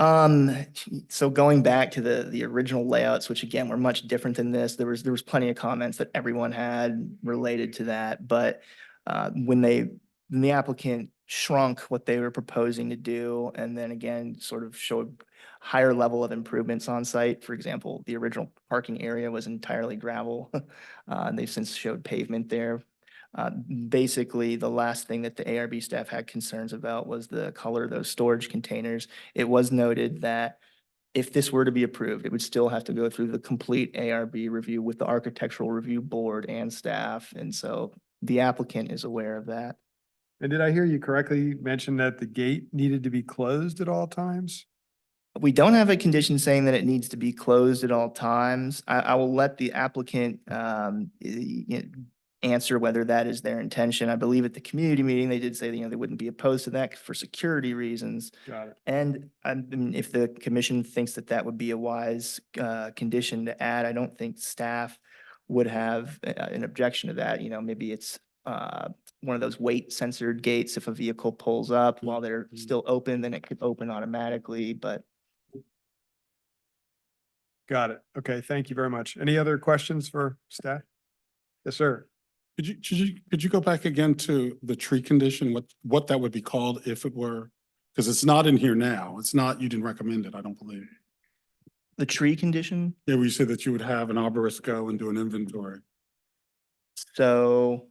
So going back to the original layouts, which again were much different than this, there was plenty of comments that everyone had related to that. But when the applicant shrunk what they were proposing to do, and then again sort of showed higher level of improvements on site. For example, the original parking area was entirely gravel, and they've since showed pavement there. Basically, the last thing that the ARB staff had concerns about was the color of those storage containers. It was noted that if this were to be approved, it would still have to go through the complete ARB review with the architectural review board and staff. And so the applicant is aware of that. And did I hear you correctly mention that the gate needed to be closed at all times? We don't have a condition saying that it needs to be closed at all times. I will let the applicant answer whether that is their intention. I believe at the community meeting, they did say, they wouldn't be opposed to that for security reasons. Got it. And if the commission thinks that that would be a wise condition to add, I don't think staff would have an objection to that. Maybe it's one of those weight censored gates. If a vehicle pulls up while they're still open, then it could open automatically, but. Got it. Okay, thank you very much. Any other questions for staff? Yes, sir. Could you go back again to the tree condition, what that would be called if it were, because it's not in here now. It's not, you didn't recommend it, I don't believe. The tree condition? Yeah, where you said that you would have an arborist go and do an inventory. So.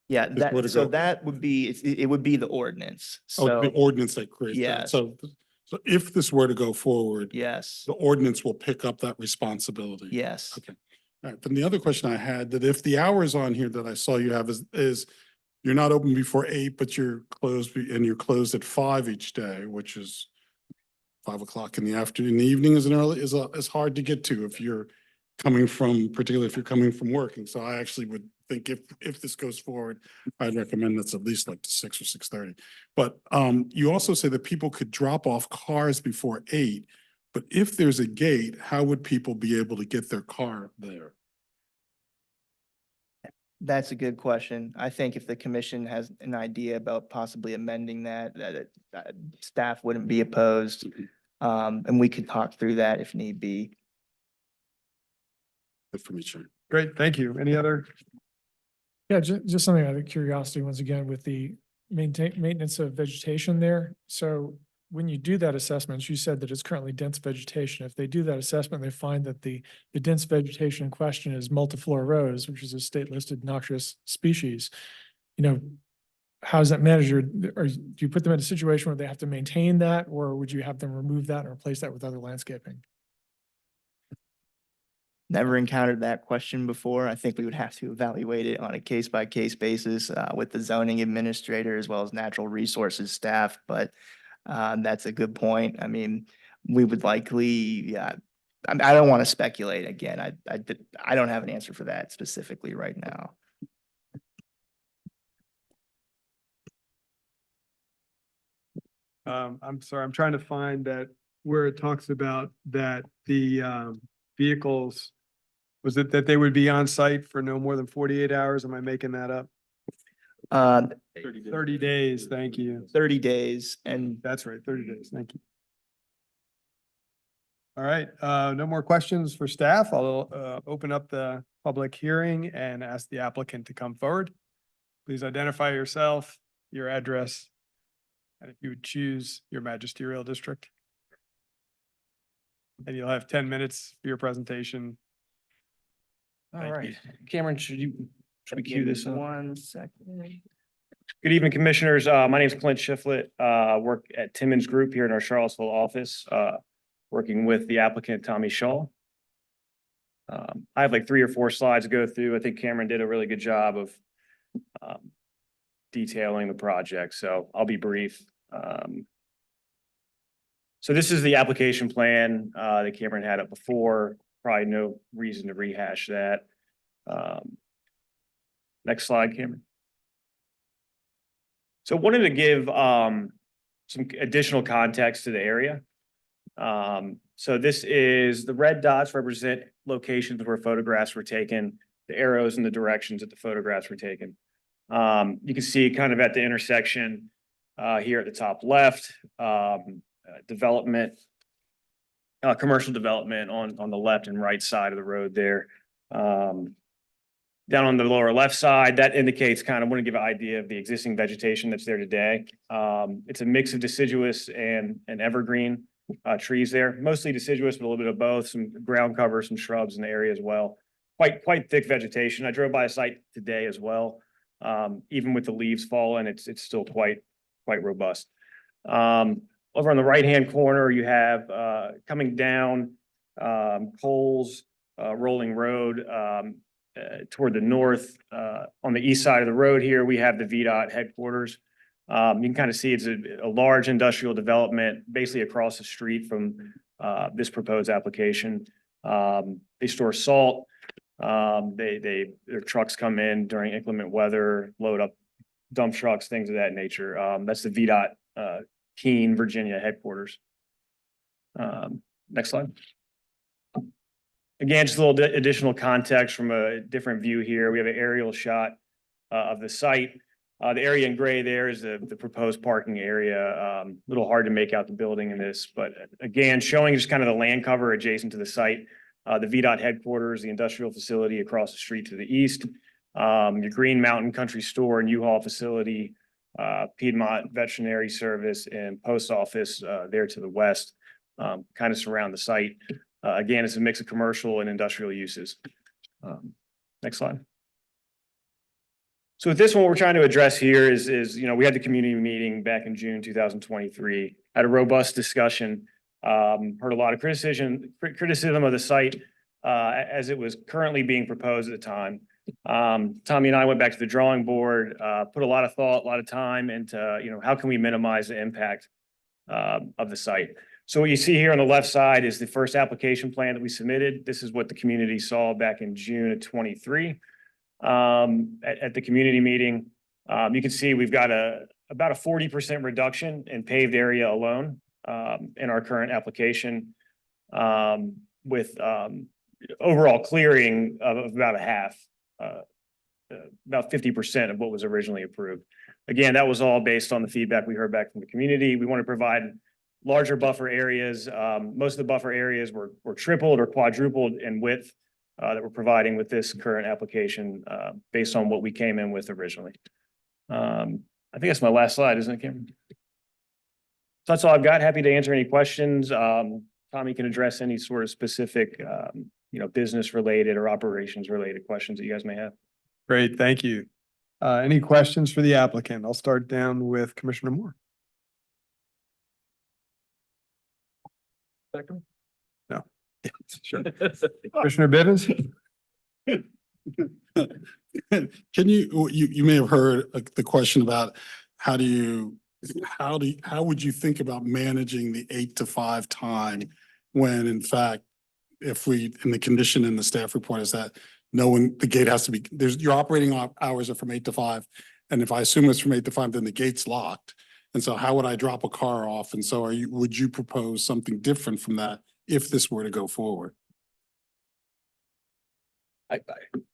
Yeah, Just where to so go. that would be, it would be the ordinance. Oh, the So, ordinance that creates that. Yes. So if this were to go forward, yes, the ordinance will pick up that responsibility. yes. Okay. All right, then the other question I had, that if the hours on here that I saw you have is you're not open before 8, but you're closed and you're closed at 5 each day, which is 5 o'clock in the afternoon. In the evening is hard to get to if you're coming from, particularly if you're coming from working. So I actually would think if this goes forward, I'd recommend that's at least like to 6 or 6:30. But you also say that people could drop off cars before 8. But if there's a gate, how would people be able to get their car there? That's a good question. I think if the commission has an idea about possibly amending that staff wouldn't be opposed. And we could talk through that if need be. Good for me, Chair. Great, thank you. Any other? Yeah, just something out of curiosity, once again, with the maintenance of vegetation there. So when you do that assessment, you said that it's currently dense vegetation. If they do that assessment, they find that the dense vegetation in question is multiflora rose, which is a state listed noxious species. You know, how is that managed? Or do you put them in a situation where they have to maintain that, or would you have them remove that and replace that with other landscaping? Never encountered that question before. I think we would have to evaluate it on a case-by-case basis with the zoning administrator as well as natural resources staff. But that's a good point. I mean, we would likely, I don't want to speculate again. I don't have an answer for that specifically right now. I'm sorry, I'm trying to find that where it talks about that the vehicles, was it that they would be on site for no more than 48 hours? Am I making that up? 30 days, thank you. 30 days and That's right, 30 days, thank you. All right, no more questions for staff. I'll open up the public hearing and ask the applicant to come forward. Please identify yourself, your address, and if you would choose your magisterial district. And you'll have 10 minutes for your presentation. All right, Cameron, should we cue this up? 1 second. Good evening, commissioners. My name is Clint Shiflett. Work at Timmons Group here in our Charlottesville office, working with the applicant, Tommy Shaw. I have like 3 or 4 slides to go through. I think Cameron did a really good job of detailing the project, so I'll be brief. So this is the application plan that Cameron had up before. Probably no reason to rehash that. Next slide, Cameron. So wanted to give some additional context to the area. So this is the red dots represent locations where photographs were taken, the arrows in the directions that the photographs were taken. You can see kind of at the intersection here at the top left, development, commercial development on the left and right side of the road there. Down on the lower left side, that indicates kind of want to give an idea of the existing vegetation that's there today. It's a mix of deciduous and evergreen trees there, mostly deciduous, but a little bit of both, some ground cover, some shrubs in the area as well. Quite thick vegetation. I drove by a site today as well. Even with the leaves falling, it's still quite robust. Over on the right-hand corner, you have coming down Coles Rolling Road toward the north. On the east side of the road here, we have the VDOT headquarters. You can kind of see it's a large industrial development basically across the street from this proposed application. They store salt. Their trucks come in during inclement weather, load up dump trucks, things of that nature. That's the VDOT Keene, Virginia headquarters. Next slide. Again, just a little additional context from a different view here. We have an aerial shot of the site. The area in gray there is the proposed parking area. A little hard to make out the building in this, but again, showing just kind of the land cover adjacent to the site. The VDOT headquarters, the industrial facility across the street to the east, your Green Mountain Country Store and U-Haul facility, Piedmont Veterinary Service and Post Office there to the west, kind of surround the site. Again, it's a mix of commercial and industrial uses. Next slide. So with this one, what we're trying to address here is we had the community meeting back in June 2023, had a robust discussion, heard a lot of criticism of the site. as it was currently being proposed at the time. Tommy and I went back to the drawing board, put a lot of thought, a lot of time into, how can we minimize the impact of the site? So what you see here on the left side is the first application plan that we submitted. This is what the community saw back in June of 23 at the community meeting. You can see we've got about a 40% reduction in paved area alone in our current application, with overall clearing of about a half, about 50% of what was originally approved. Again, that was all based on the feedback we heard back from the community. We want to provide larger buffer areas. Most of the buffer areas were tripled or quadrupled in width that we're providing with this current application based on what we came in with originally. I think that's my last slide, isn't it, Cameron? So that's all I've got. Happy to answer any questions. Tommy can address any sort of specific, business related or operations related questions that you guys may have. Great, thank you. Any questions for the applicant? I'll start down with Commissioner Moore. Second. No. Sure. Commissioner Bivens? Can you may have heard the question about how would you think about managing the 8 to 5 time when in fact, in the condition in the staff report is that the gate has to be, your operating hours are from 8 to 5. And if I assume it's from 8 to 5, then the gate's locked. And so how would I drop a car off? And so would you propose something different from that if this were to go forward?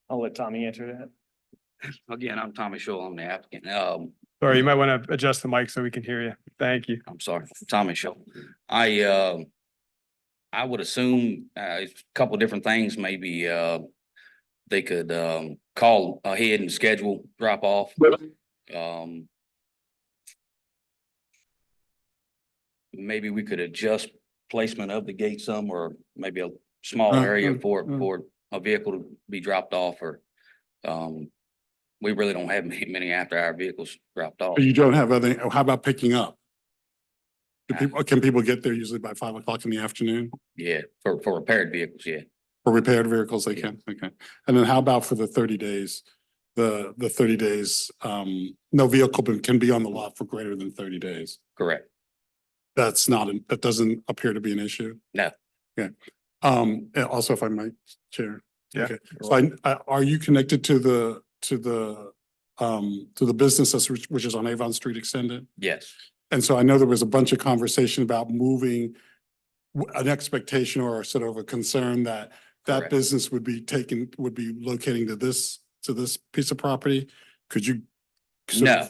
I'll let Tommy answer that. Again, I'm Tommy Shaw, I'm the applicant. Sorry, you might want to adjust the mic so we can hear you. Thank you. I'm sorry, Tommy Shaw. I would assume a couple different things, maybe they could call ahead and schedule drop off. Maybe we could adjust placement of the gate some, or maybe a small area for a vehicle to be dropped off, or we really don't have many after hour vehicles dropped off. But you don't have how about picking up? Can people get there usually by 5 o'clock in the afternoon? Yeah, for repaired vehicles, yeah. For repaired vehicles, they can, okay. And then how about for the 30 days? The 30 days, no vehicle can be on the lot for greater than 30 days. Correct. That doesn't appear to be an issue? No. Okay. And also, if I might, Chair. Yeah. Okay. So are you connected to the business which is on Avon Street Extended? Yes. And so I know there was a bunch of conversation about moving an expectation or sort of a concern that Correct. business would be locating to this piece of property. Could you? No,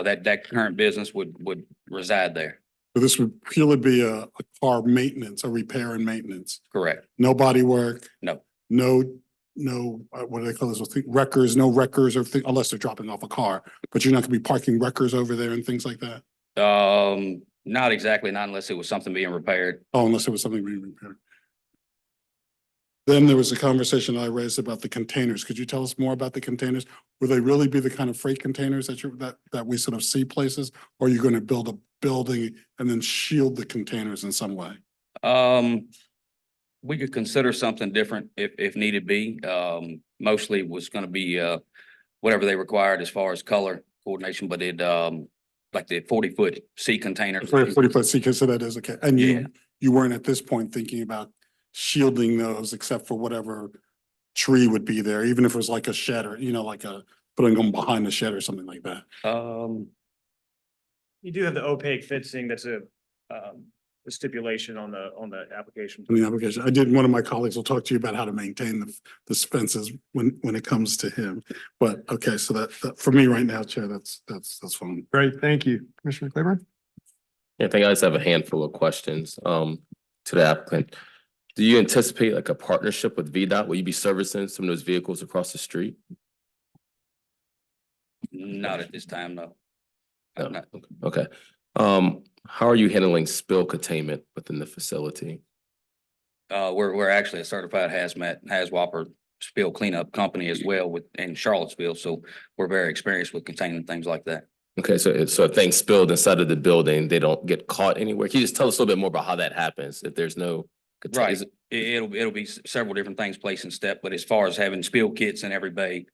that current business would reside there. So this would purely be a car maintenance, a repair and maintenance. Correct. No body work. No. No, what do they call those? Wreckers, no wreckers or unless they're dropping off a car, but you're not gonna be parking wreckers over there and things like that? Not exactly, not unless it was something being repaired. Oh, unless it was something being repaired. Then there was a conversation I raised about the containers. Could you tell us more about the containers? Will they really be the kind of freight containers that we sort of see places? Or are you going to build a building and then shield the containers in some way? We could consider something different if needed be. Mostly was going to be whatever they required as far as color coordination, but it like the 40-foot sea container. 40-foot sea, so that is okay. And you weren't at this point thinking about shielding those except for whatever tree would be there, even if it was like a shed or, like putting them behind the shed or something like that. You do have the opaque fencing. That's a stipulation on the application. In the application, one of my colleagues will talk to you about how to maintain the fences when it comes to him. But okay, so that for me right now, Chair, that's fine. Great, thank you. Commissioner Claiborne? Yeah, I think I just have a handful of questions to the applicant. Do you anticipate like a partnership with VDOT? Will you be servicing some of those vehicles across the street? Not at this time, no. No. Okay. How are you handling spill containment within the facility? We're actually a certified HAZWOPER spill cleanup company as well in Charlottesville, so we're very experienced with containing things like that. Okay, so if things spilled inside of the building, they don't get caught anywhere. Can you just tell us a little bit more about how that happens? If there's no Right. it'll be several different things placed in step, but as far as having spill kits in every bay,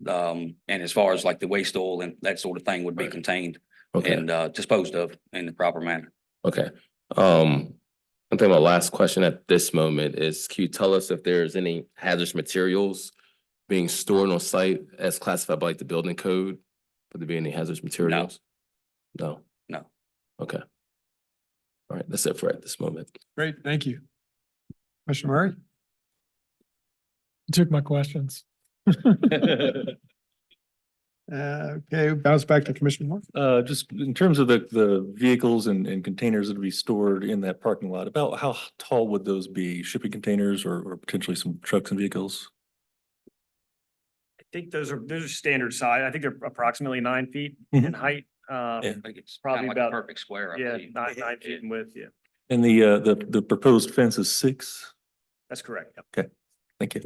and as far as like the waste oil and that sort of thing would be contained Okay, and disposed of in the proper manner. okay. I think my last question at this moment is, can you tell us if there's any hazardous materials being stored on site as classified by like the building code? Would there be any hazardous materials? No. No. Okay. All right, that's it for at this moment. Great, thank you. Commissioner Murray? You took my questions. Okay, bounce back to Commissioner Moore. Just in terms of the vehicles and containers that would be stored in that parking lot, about how tall would those be? Shipping containers or potentially some trucks and vehicles? I think those are standard size. I think they're approximately 9 feet in height. I think it's Probably kind of like a about- perfect square, I Yeah, believe. 9 feet in width, yeah, And the proposed fence is 6? that's correct. Yep. Okay, thank you.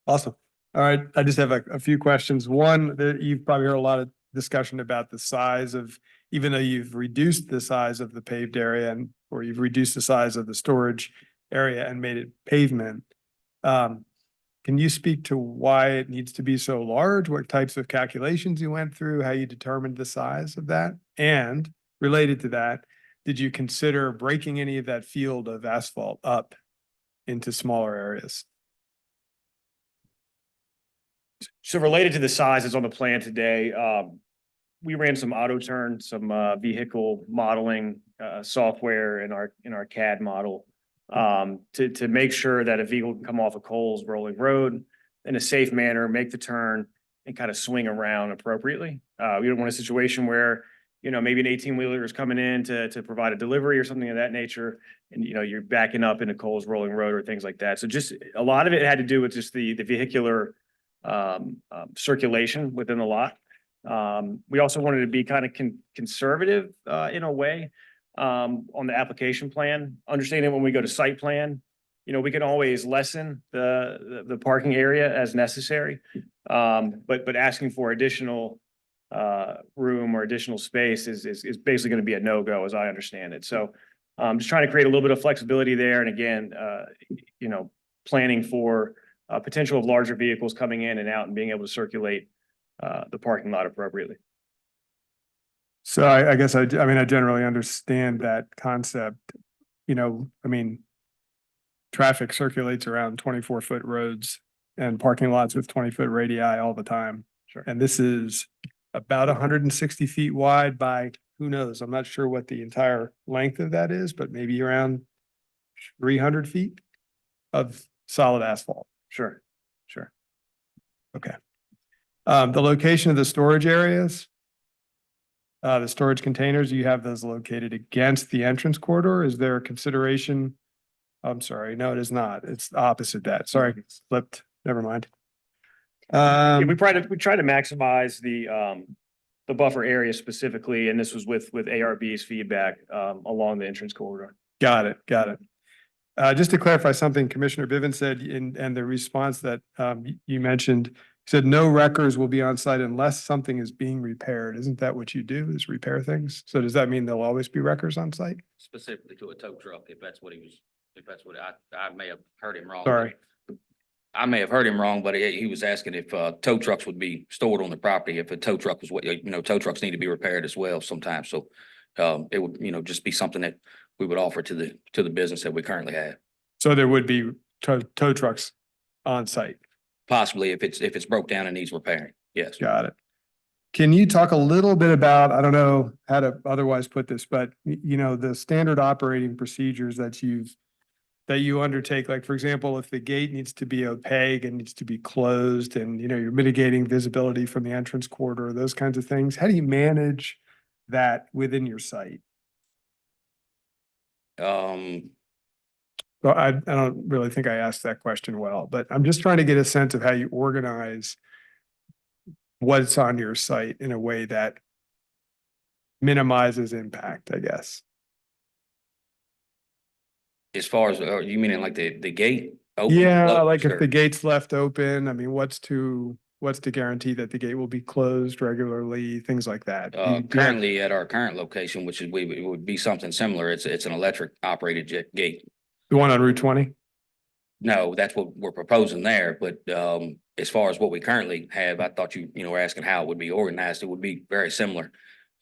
Awesome. All right, I just have a few questions. One, you've probably heard a lot of discussion about the size of, even though you've reduced the size of the paved area or you've reduced the size of the storage area and made it pavement. Can you speak to why it needs to be so large? What types of calculations you went through, how you determined the size of that? And related to that, did you consider breaking any of that field of asphalt up into smaller areas? So related to the size that's on the plan today, we ran some auto turn, some vehicle modeling software in our CAD model to make sure that a vehicle can come off of Coles Rolling Road in a safe manner, make the turn and kind of swing around appropriately. We don't want a situation where, maybe an 18-wheeler is coming in to provide a delivery or something of that nature, and you're backing up into Coles Rolling Road or things like that. So just a lot of it had to do with just the vehicular circulation within the lot. We also wanted to be kind of conservative in a way on the application plan, understanding when we go to site plan, we can always lessen the parking area as necessary. But asking for additional room or additional space is basically going to be a no-go as I understand it. So just trying to create a little bit of flexibility there. And again, planning for potential of larger vehicles coming in and out and being able to circulate the parking lot appropriately. So I guess I generally understand that concept. Traffic circulates around 24-foot roads and parking lots with 20-foot radii all the time. Sure. And this is about 160 feet wide by, who knows? I'm not sure what the entire length of that is, but maybe around 300 feet of solid asphalt. Sure. Okay. The location of the storage areas, the storage containers, you have those located against the entrance corridor. Is there a consideration? I'm sorry, no, it is not. It's opposite that. Sorry, flipped. Never mind. Yeah, we try to maximize the buffer area specifically, and this was with ARB's feedback along the entrance corridor. Got it. Just to clarify something Commissioner Bivens said and the response that you mentioned, you said no wreckers will be on site unless something is being repaired. Isn't that what you do, is repair things? So does that mean there'll always be wreckers on site? Specifically to a tow truck, if that's what I may have heard him wrong. Sorry. I may have heard him wrong, but he was asking if tow trucks would be stored on the property. If a tow truck was, tow trucks need to be repaired as well sometimes. So it would, just be something that we would offer to the business that we currently have. So there would be tow trucks on site? Possibly if it's broke down and needs repairing. Yes. Got it. Can you talk a little bit about, I don't know how to otherwise put this, but the standard operating procedures that you undertake, like for example, if the gate needs to be opaque and needs to be closed and you're mitigating visibility from the entrance corridor, those kinds of things, how do you manage that within your site? Well, I don't really think I asked that question well, but I'm just trying to get a sense of how you organize what's on your site in a way that minimizes impact, I guess. As far as, you meaning like the gate? open, Yeah, closed, like if or- the gate's left open, what's to guarantee that the gate will be closed regularly, things like that? Do you have- Currently at our current location, which is it would be something similar. It's an electric operated gate. The one on Route 20? No, that's what we're proposing there, but as far as what we currently have, I thought you were asking how it would be organized. It would be very similar.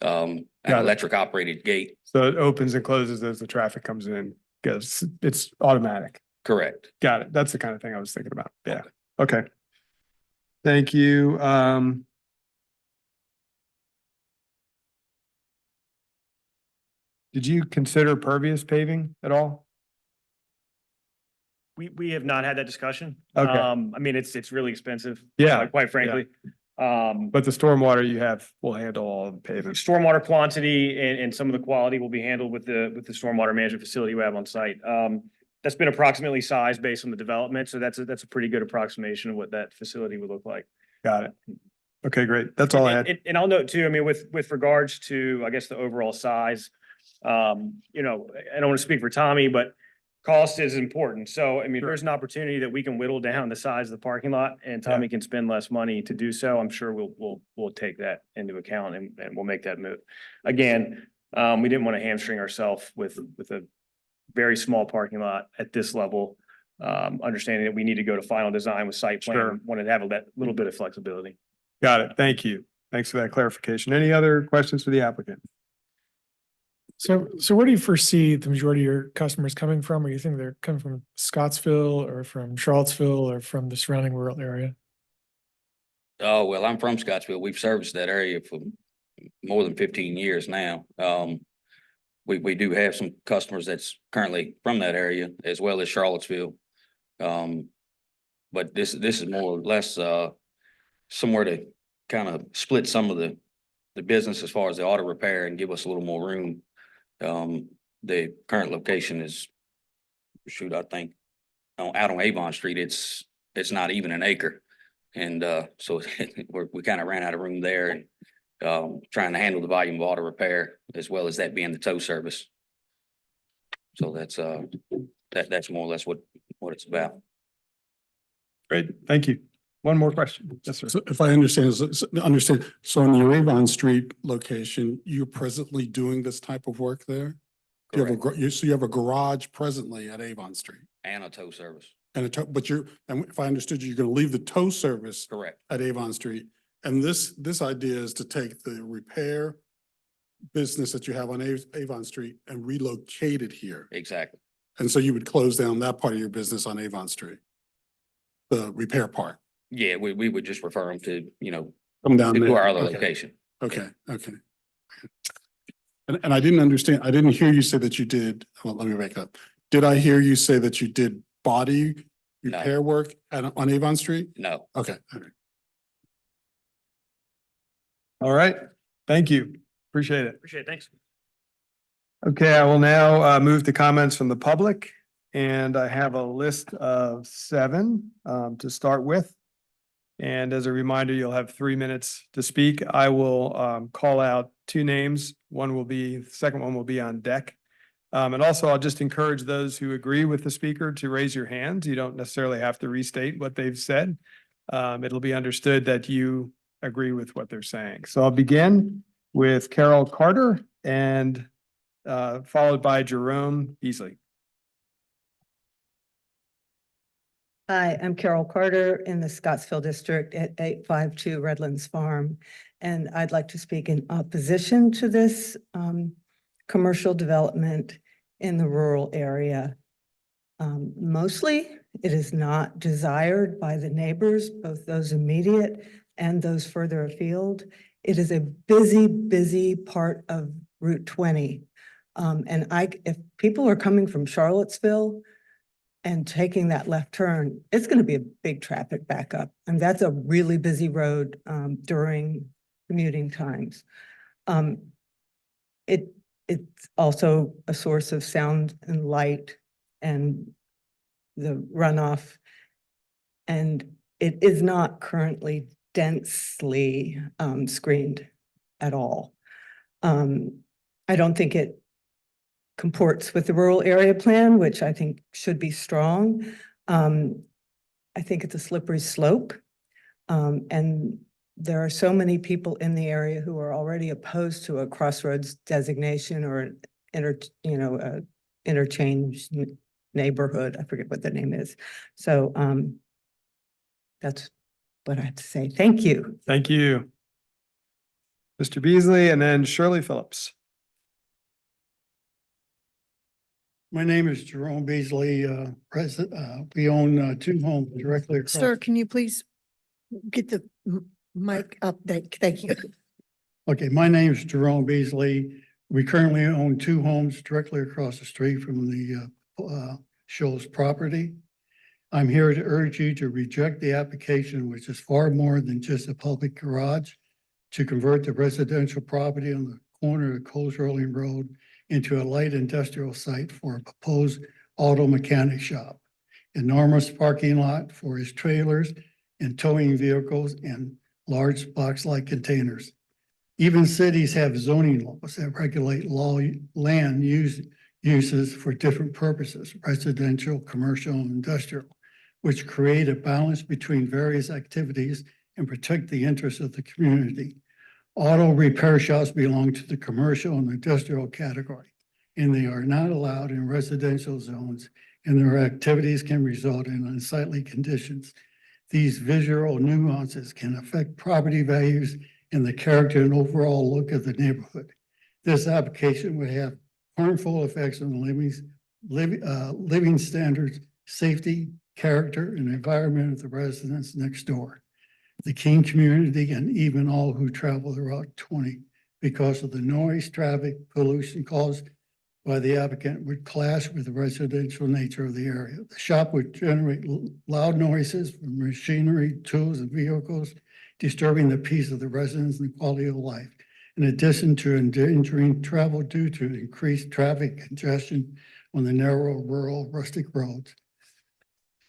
An Got it. electric operated gate, So it opens and closes as the traffic comes in, because it's automatic. correct. Got it. That's the kind of thing I was thinking about. Yeah. Okay. Thank you. Did you consider pervious paving at all? We have not had that discussion. Okay. I mean, it's really expensive. Yeah, Quite frankly. But the stormwater you have will handle all the pavement. Stormwater quantity and some of the quality will be handled with the stormwater management facility we have on site. That's been approximately sized based on the development, so that's a pretty good approximation of what that facility would look like. Got it. Okay, great. That's all I had. And I'll note too, I mean, with regards to, I guess, the overall size, I don't want to speak for Tommy, but cost is important. So, I mean, if there's an opportunity that we can whittle down the size of the parking lot and Tommy can spend less money to do so, I'm sure we'll take that into account and we'll make that move. Again, we didn't want to hamstring ourselves with a very small parking lot at this level. Understanding that we need to go to final design with site plan, Sure. wanted to have that little bit of flexibility. Got it. Thank you. Thanks for that clarification. Any other questions for the applicant? So where do you foresee the majority of your customers coming from? Or you think they're coming from Scottsville or from Charlottesville or from the surrounding rural area? Oh, well, I'm from Scottsville. We've serviced that area for more than 15 years now. We do have some customers that's currently from that area as well as Charlottesville. But this is more or less somewhere to kind of split some of the business as far as the auto repair and give us a little more room. The current location is, shoot, I think out on Avon Street, it's not even an acre. And so we kind of ran out of room there and trying to handle the volume of auto repair as well as that being the tow service. So that's more or less what it's about. Great. Thank you. One more question. Yes, sir. So if I understand, so in your Avon Street location, you're presently doing this type of work there? You have so you have a garage presently at Avon Street? And a tow service. And and if I understood you, you're gonna leave the tow service Correct. at Avon Street. And this idea is to take the repair business that you have on Avon Street and relocate it here. Exactly. And so you would close down that part of your business on Avon Street, the repair part. Yeah, we would just refer them to, Come down to there. our other Okay. location. Okay, okay. And I didn't understand, I didn't hear you say that you did, well, let me back up. Did I hear you say that you did body No. repair work on Avon Street? No. Okay, all right. All right. Thank you. Appreciate it. Appreciate it. Thanks. Okay, I will now move to comments from the public. And I have a list of 7 to start with. And as a reminder, you'll have 3 minutes to speak. I will call out 2 names. The second one will be on deck. And also I'll just encourage those who agree with the speaker to raise your hands. You don't necessarily have to restate what they've said. It'll be understood that you agree with what they're saying. So I'll begin with Carol Carter and followed by Jerome Beasley. Hi, I'm Carol Carter in the Scottsville District at 852 Redlands Farm. And I'd like to speak in opposition to this commercial development in the rural area. Mostly, it is not desired by the neighbors, both those immediate and those further afield. It is a busy part of Route 20. And if people are coming from Charlottesville and taking that left turn, it's going to be a big traffic backup. And that's a really busy road during commuting times. It's also a source of sound and light and the runoff. And it is not currently densely screened at all. I don't think it comports with the rural area plan, which I think should be strong. I think it's a slippery slope. And there are so many people in the area who are already opposed to a crossroads designation or interchange neighborhood. I forget what the name is. So that's what I have to say. Thank you. Thank you. Mr. Beasley and then Shirley Phillips. My name is Jerome Beasley, we own two homes directly across. Sir, can you please get the mic up? Thank you. Okay, my name is Jerome Beasley. We currently own two homes directly across the street from the Shoals property. I'm here to urge you to reject the application, which is far more than just a public garage, to convert the residential property on the corner of Coles Rolling Road into a light industrial site for a proposed auto mechanic shop. Enormous parking lot for his trailers and towing vehicles and large box-like containers. Even cities have zoning laws that regulate land uses for different purposes, residential, commercial, and industrial, which create a balance between various activities and protect the interests of the community. Auto repair shops belong to the commercial and industrial category, and they are not allowed in residential zones, and their activities can result in unsightly conditions. These visual nuances can affect property values and the character and overall look of the neighborhood. This application would have harmful effects on living standards, safety, character, and environment of the residents next door, the Keene community, and even all who travel the Route 20, because of the noise, traffic, pollution caused by the applicant would clash with the residential nature of the area. The shop would generate loud noises from machinery, tools, and vehicles, disturbing the peace of the residents and the quality of life, in addition to endangering travel due to increased traffic congestion on the narrow, rural, rustic roads.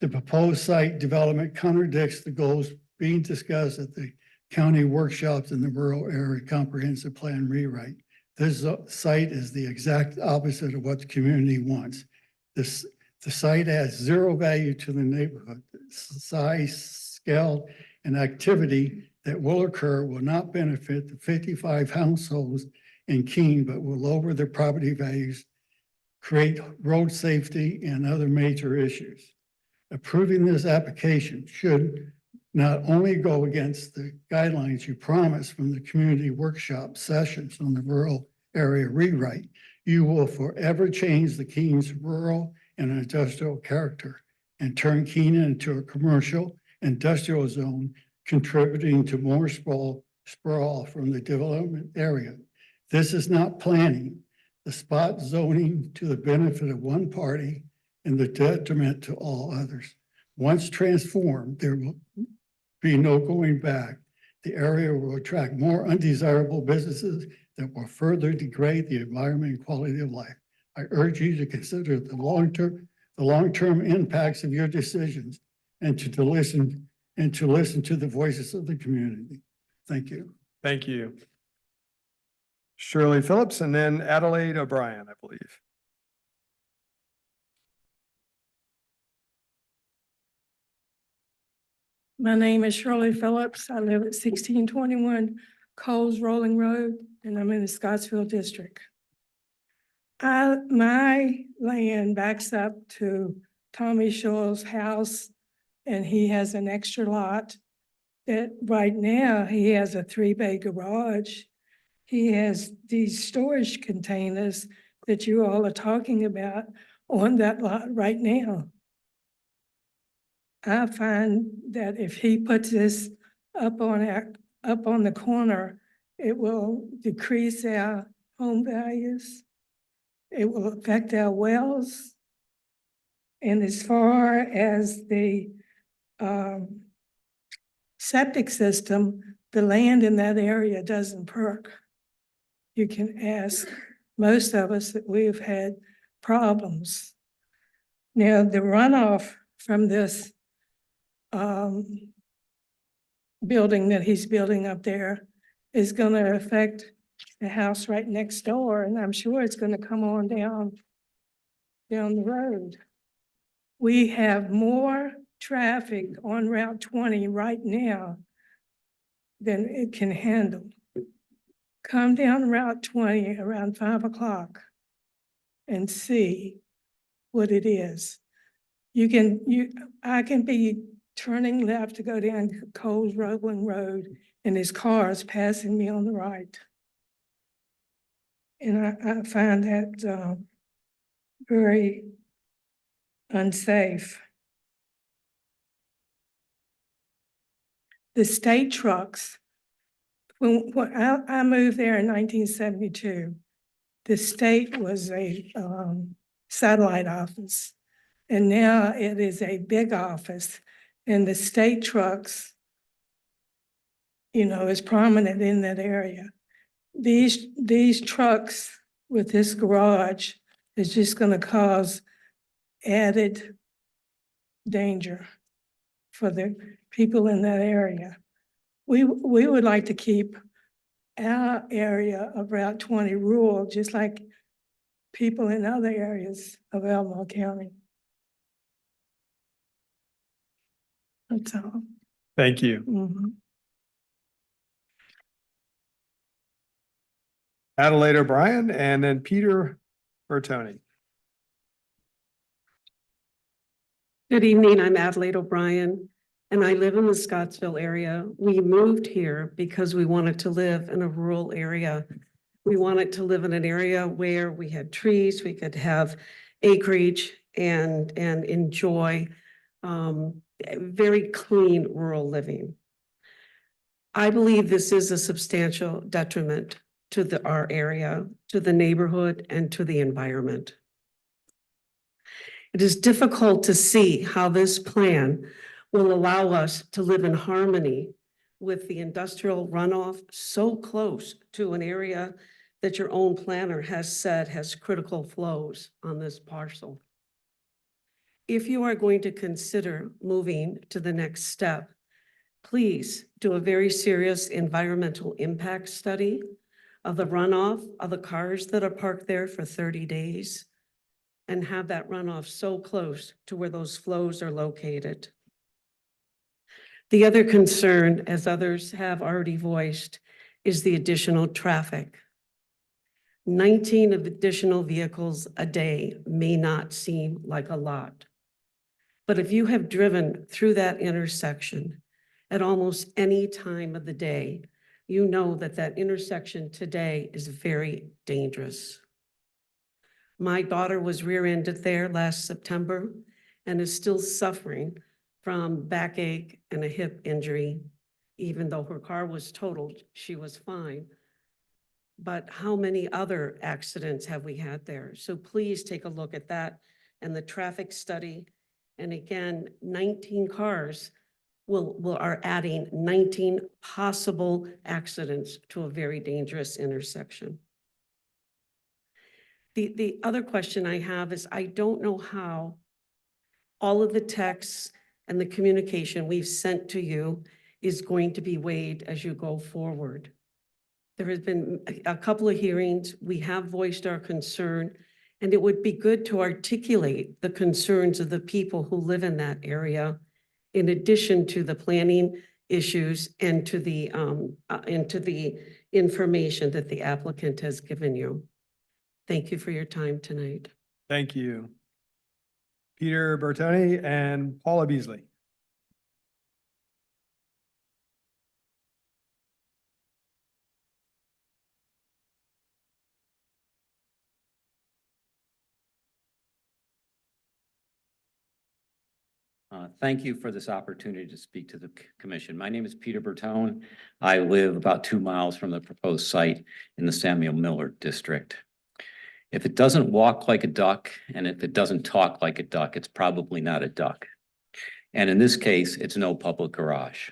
The proposed site development contradicts the goals being discussed at the county workshops in the rural area comprehensive plan rewrite. This site is the exact opposite of what the community wants. The site adds zero value to the neighborhood. Size, scale, and activity that will occur will not benefit the 55 households in Keene, but will lower their property values, create road safety, and other major issues. Approving this application should not only go against the guidelines you promised from the community workshop sessions on the rural area rewrite, you will forever change the Keene's rural and industrial character and turn Keene into a commercial industrial zone, contributing to more sprawl from the development area. This is not planning. The spot zoning to the benefit of one party and the detriment to all others. Once transformed, there will be no going back. The area will attract more undesirable businesses that will further degrade the environment and quality of life. I urge you to consider the long-term impacts of your decisions and to listen to the voices of the community. Thank you. Thank you. Shirley Phillips and then Adelaide O'Brien, I believe. My name is Shirley Phillips. I live at 1621 Coles Rolling Road, and I'm in the Scottsville district. My land backs up to Tommy Shaw's house, and he has an extra lot that right now he has a 3-bay garage. He has these storage containers that you all are talking about on that lot right now. I find that if he puts this up on the corner, it will decrease our home values. It will affect our wells. And as far as the septic system, the land in that area doesn't perk. You can ask most of us that we've had problems. Now, the runoff from this building that he's building up there is going to affect the house right next door, and I'm sure it's going to come on down the road. We have more traffic on Route 20 right now than it can handle. Come down Route 20 around 5 o'clock and see what it is. I can be turning left to go down Coles Roebling Road and there's cars passing me on the right. And I find that very unsafe. The state trucks, when I moved there in 1972, the state was a satellite office. And now it is a big office, and the state trucks, is prominent in that area. These trucks with this garage is just gonna cause added danger for the people in that area. We would like to keep our area of Route 20 rural, just like people in other areas of Albemarle County. That's all. Thank you. Mhm. Adelaide O'Brien and then Peter Bertoni. Good evening, I'm Adelaide O'Brien, and I live in the Scottsville area. We moved here because we wanted to live in a rural area. We wanted to live in an area where we had trees, we could have acreage and enjoy very clean rural living. I believe this is a substantial detriment to our area, to the neighborhood, and to the environment. It is difficult to see how this plan will allow us to live in harmony with the industrial runoff so close to an area that your own planner has said has critical flows on this parcel. If you are going to consider moving to the next step, please do a very serious environmental impact study of the runoff of the cars that are parked there for 30 days and have that runoff so close to where those flows are located. The other concern, as others have already voiced, is the additional traffic. 19 of additional vehicles a day may not seem like a lot. But if you have driven through that intersection at almost any time of the day, you know that that intersection today is very dangerous. My daughter was rear-ended there last September and is still suffering from backache and a hip injury. Even though her car was totaled, she was fine. But how many other accidents have we had there? So please take a look at that and the traffic study. And again, 19 cars are adding 19 possible accidents to a very dangerous intersection. The other question I have is I don't know how all of the texts and the communication we've sent to you is going to be weighed as you go forward. There has been a couple of hearings. We have voiced our concern, and it would be good to articulate the concerns of the people who live in that area, in addition to the planning issues and to the information that the applicant has given you. Thank you for your time tonight. Thank you. Peter Bertoni and Paula Beasley. Thank you for this opportunity to speak to the commission. My name is Peter Bertone. I live about 2 miles from the proposed site in the Samuel Miller district. If it doesn't walk like a duck and if it doesn't talk like a duck, it's probably not a duck. And in this case, it's no public garage.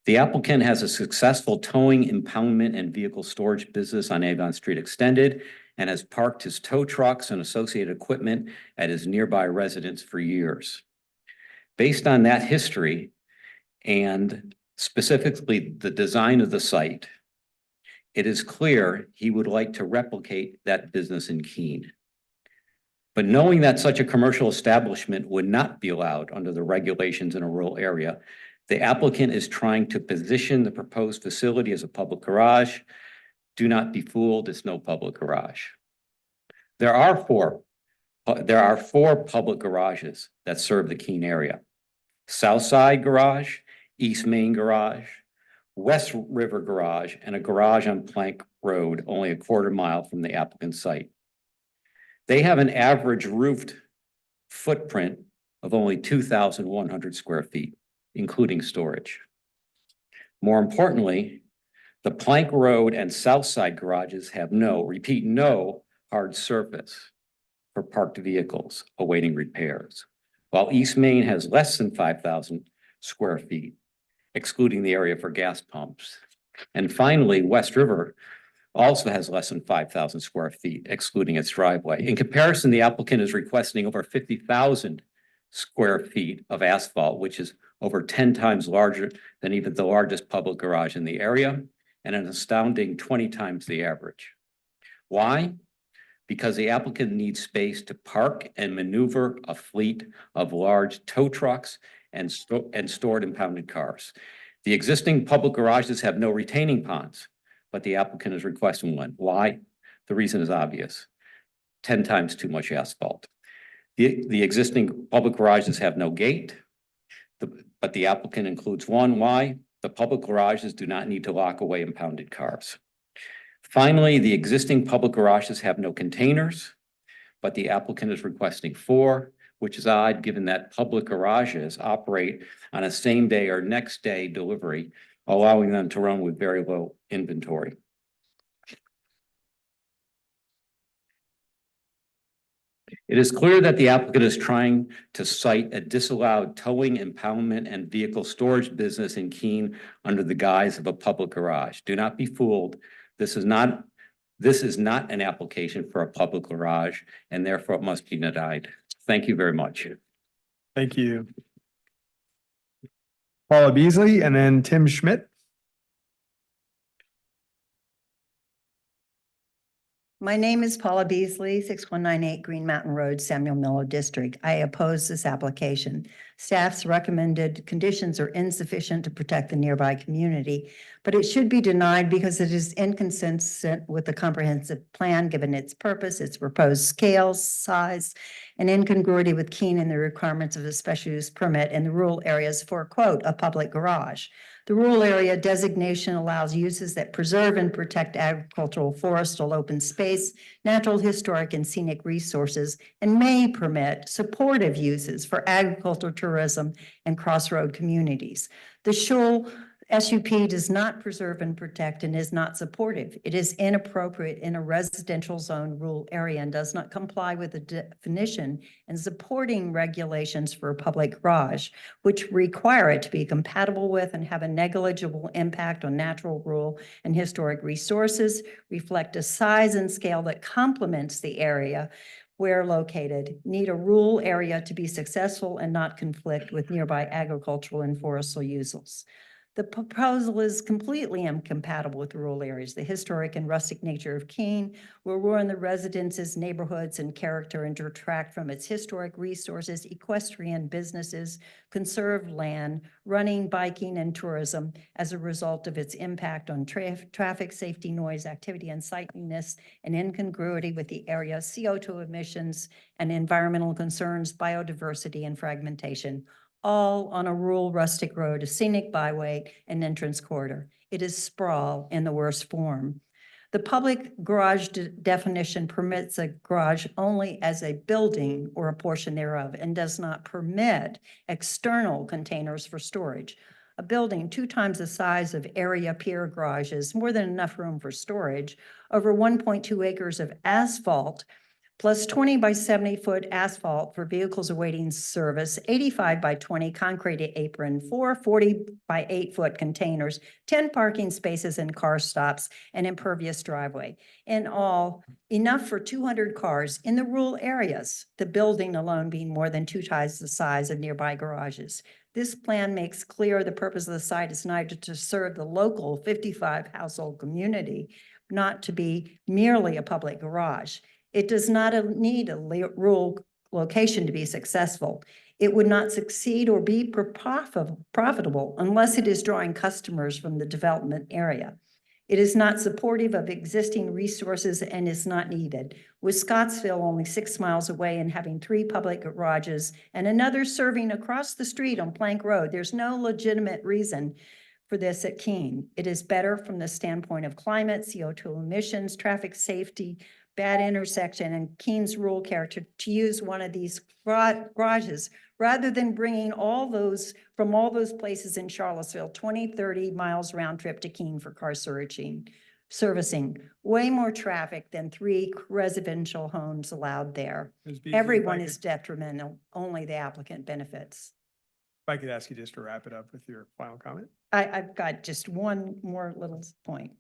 The applicant has a successful towing, impoundment, and vehicle storage business on Avon Street Extended and has parked his tow trucks and associated equipment at his nearby residence for years. Based on that history and specifically the design of the site, it is clear he would like to replicate that business in Keene. But knowing that such a commercial establishment would not be allowed under the regulations in a rural area, the applicant is trying to position the proposed facility as a public garage. Do not be fooled, it's no public garage. There are 4 There are 4 public garages that serve the Keene area. South Side Garage, East Main Garage, West River Garage, and a garage on Plank Road, only a quarter mile from the applicant's site. They have an average roofed footprint of only 2,100 square feet, including storage. More importantly, the Plank Road and South Side garages have no hard surface for parked vehicles awaiting repairs, while East Main has less than 5,000 square feet, excluding the area for gas pumps. And finally, West River also has less than 5,000 square feet, excluding its driveway. In comparison, the applicant is requesting over 50,000 square feet of asphalt, which is over 10 times larger than even the largest public garage in the area, and an astounding 20 times the average. Why? Because the applicant needs space to park and maneuver a fleet of large tow trucks and stored impounded cars. The existing public garages have no retaining ponds, but the applicant is requesting one. Why? The reason is obvious: 10 times too much asphalt. The existing public garages have no gate, but the applicant includes one. Why? The public garages do not need to lock away impounded cars. Finally, the existing public garages have no containers, but the applicant is requesting 4, which is odd given that public garages operate on a same day or next day delivery, allowing them to run with very low inventory. It is clear that the applicant is trying to cite a disallowed towing, impoundment, and vehicle storage business in Keene under the guise of a public garage. Do not be fooled. This is not an application for a public garage, and therefore it must be denied. Thank you very much. Thank you. Paula Beasley and then Tim Schmidt. My name is Paula Beasley, 6198 Green Mountain Road, Samuel Miller District. I oppose this application. Staff's recommended conditions are insufficient to protect the nearby community, but it should be denied because it is inconsistent with the comprehensive plan given its purpose, its proposed scale, size, and incongruity with Keene and the requirements of a special use permit in the rural areas for, quote, a public garage. The rural area designation allows uses that preserve and protect agricultural, forestal, open space, natural, historic, and scenic resources, and may permit supportive uses for agricultural, tourism, and crossroad communities. The Shoal SUP does not preserve and protect and is not supportive. It is inappropriate in a residential zone rural area and does not comply with the definition and supporting regulations for a public garage, which require it to be compatible with and have a negligible impact on natural, rural, and historic resources, reflect a size and scale that complements the area where located, need a rural area to be successful and not conflict with nearby agricultural and forestal uses. The proposal is completely incompatible with rural areas, the historic and rustic nature of Keene, will ruin the residences, neighborhoods, and character and detract from its historic resources, equestrian businesses, conserved land, running, biking, and tourism as a result of its impact on traffic, safety, noise, activity, unsightliness, and incongruity with the area, CO2 emissions, and environmental concerns, biodiversity, and fragmentation, all on a rural rustic road, a scenic byway, and entrance corridor. It is sprawl in the worst form. The public garage definition permits a garage only as a building or a portion thereof and does not permit external containers for storage. A building 2 times the size of area pier garages, more than enough room for storage, over 1.2 acres of asphalt, plus 20 by 70 foot asphalt for vehicles awaiting service, 85 by 20 concrete apron, 4 40 by 8 foot containers, 10 parking spaces and car stops, and impervious driveway. In all, enough for 200 cars in the rural areas, the building alone being more than 2 times the size of nearby garages. This plan makes clear the purpose of the site is neither to serve the local 55 household community, not to be merely a public garage. It does not need a rural location to be successful. It would not succeed or be profitable unless it is drawing customers from the development area. It is not supportive of existing resources and is not needed. With Scottsville only 6 miles away and having 3 public garages and another serving across the street on Plank Road, there's no legitimate reason for this at Keene. It is better from the standpoint of climate, CO2 emissions, traffic safety, bad intersection, and Keene's rural character to use one of these garages rather than bringing all those from all those places in Charlottesville, 20, 30 miles round trip to Keene for car servicing. Way more traffic than 3 residential homes allowed there. Ms. Beasley, if I Everyone could- is detrimental, only the applicant benefits. If I could ask you just to wrap it up with your final comment. I've got just one more little point.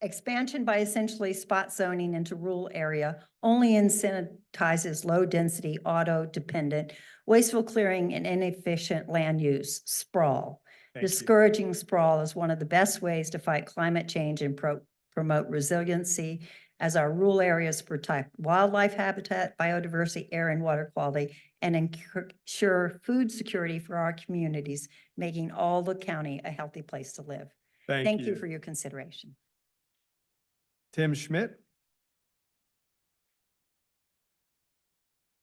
Expansion by essentially spot zoning into rural area only incentivizes low-density, auto-dependent, wasteful clearing and inefficient land use, sprawl. Thank you. Discouraging sprawl is one of the best ways to fight climate change and promote resiliency as our rural areas protect wildlife habitat, biodiversity, air and water quality, and ensure food security for our communities, making all the county a healthy place to live. Thank you for your consideration. Tim Schmidt.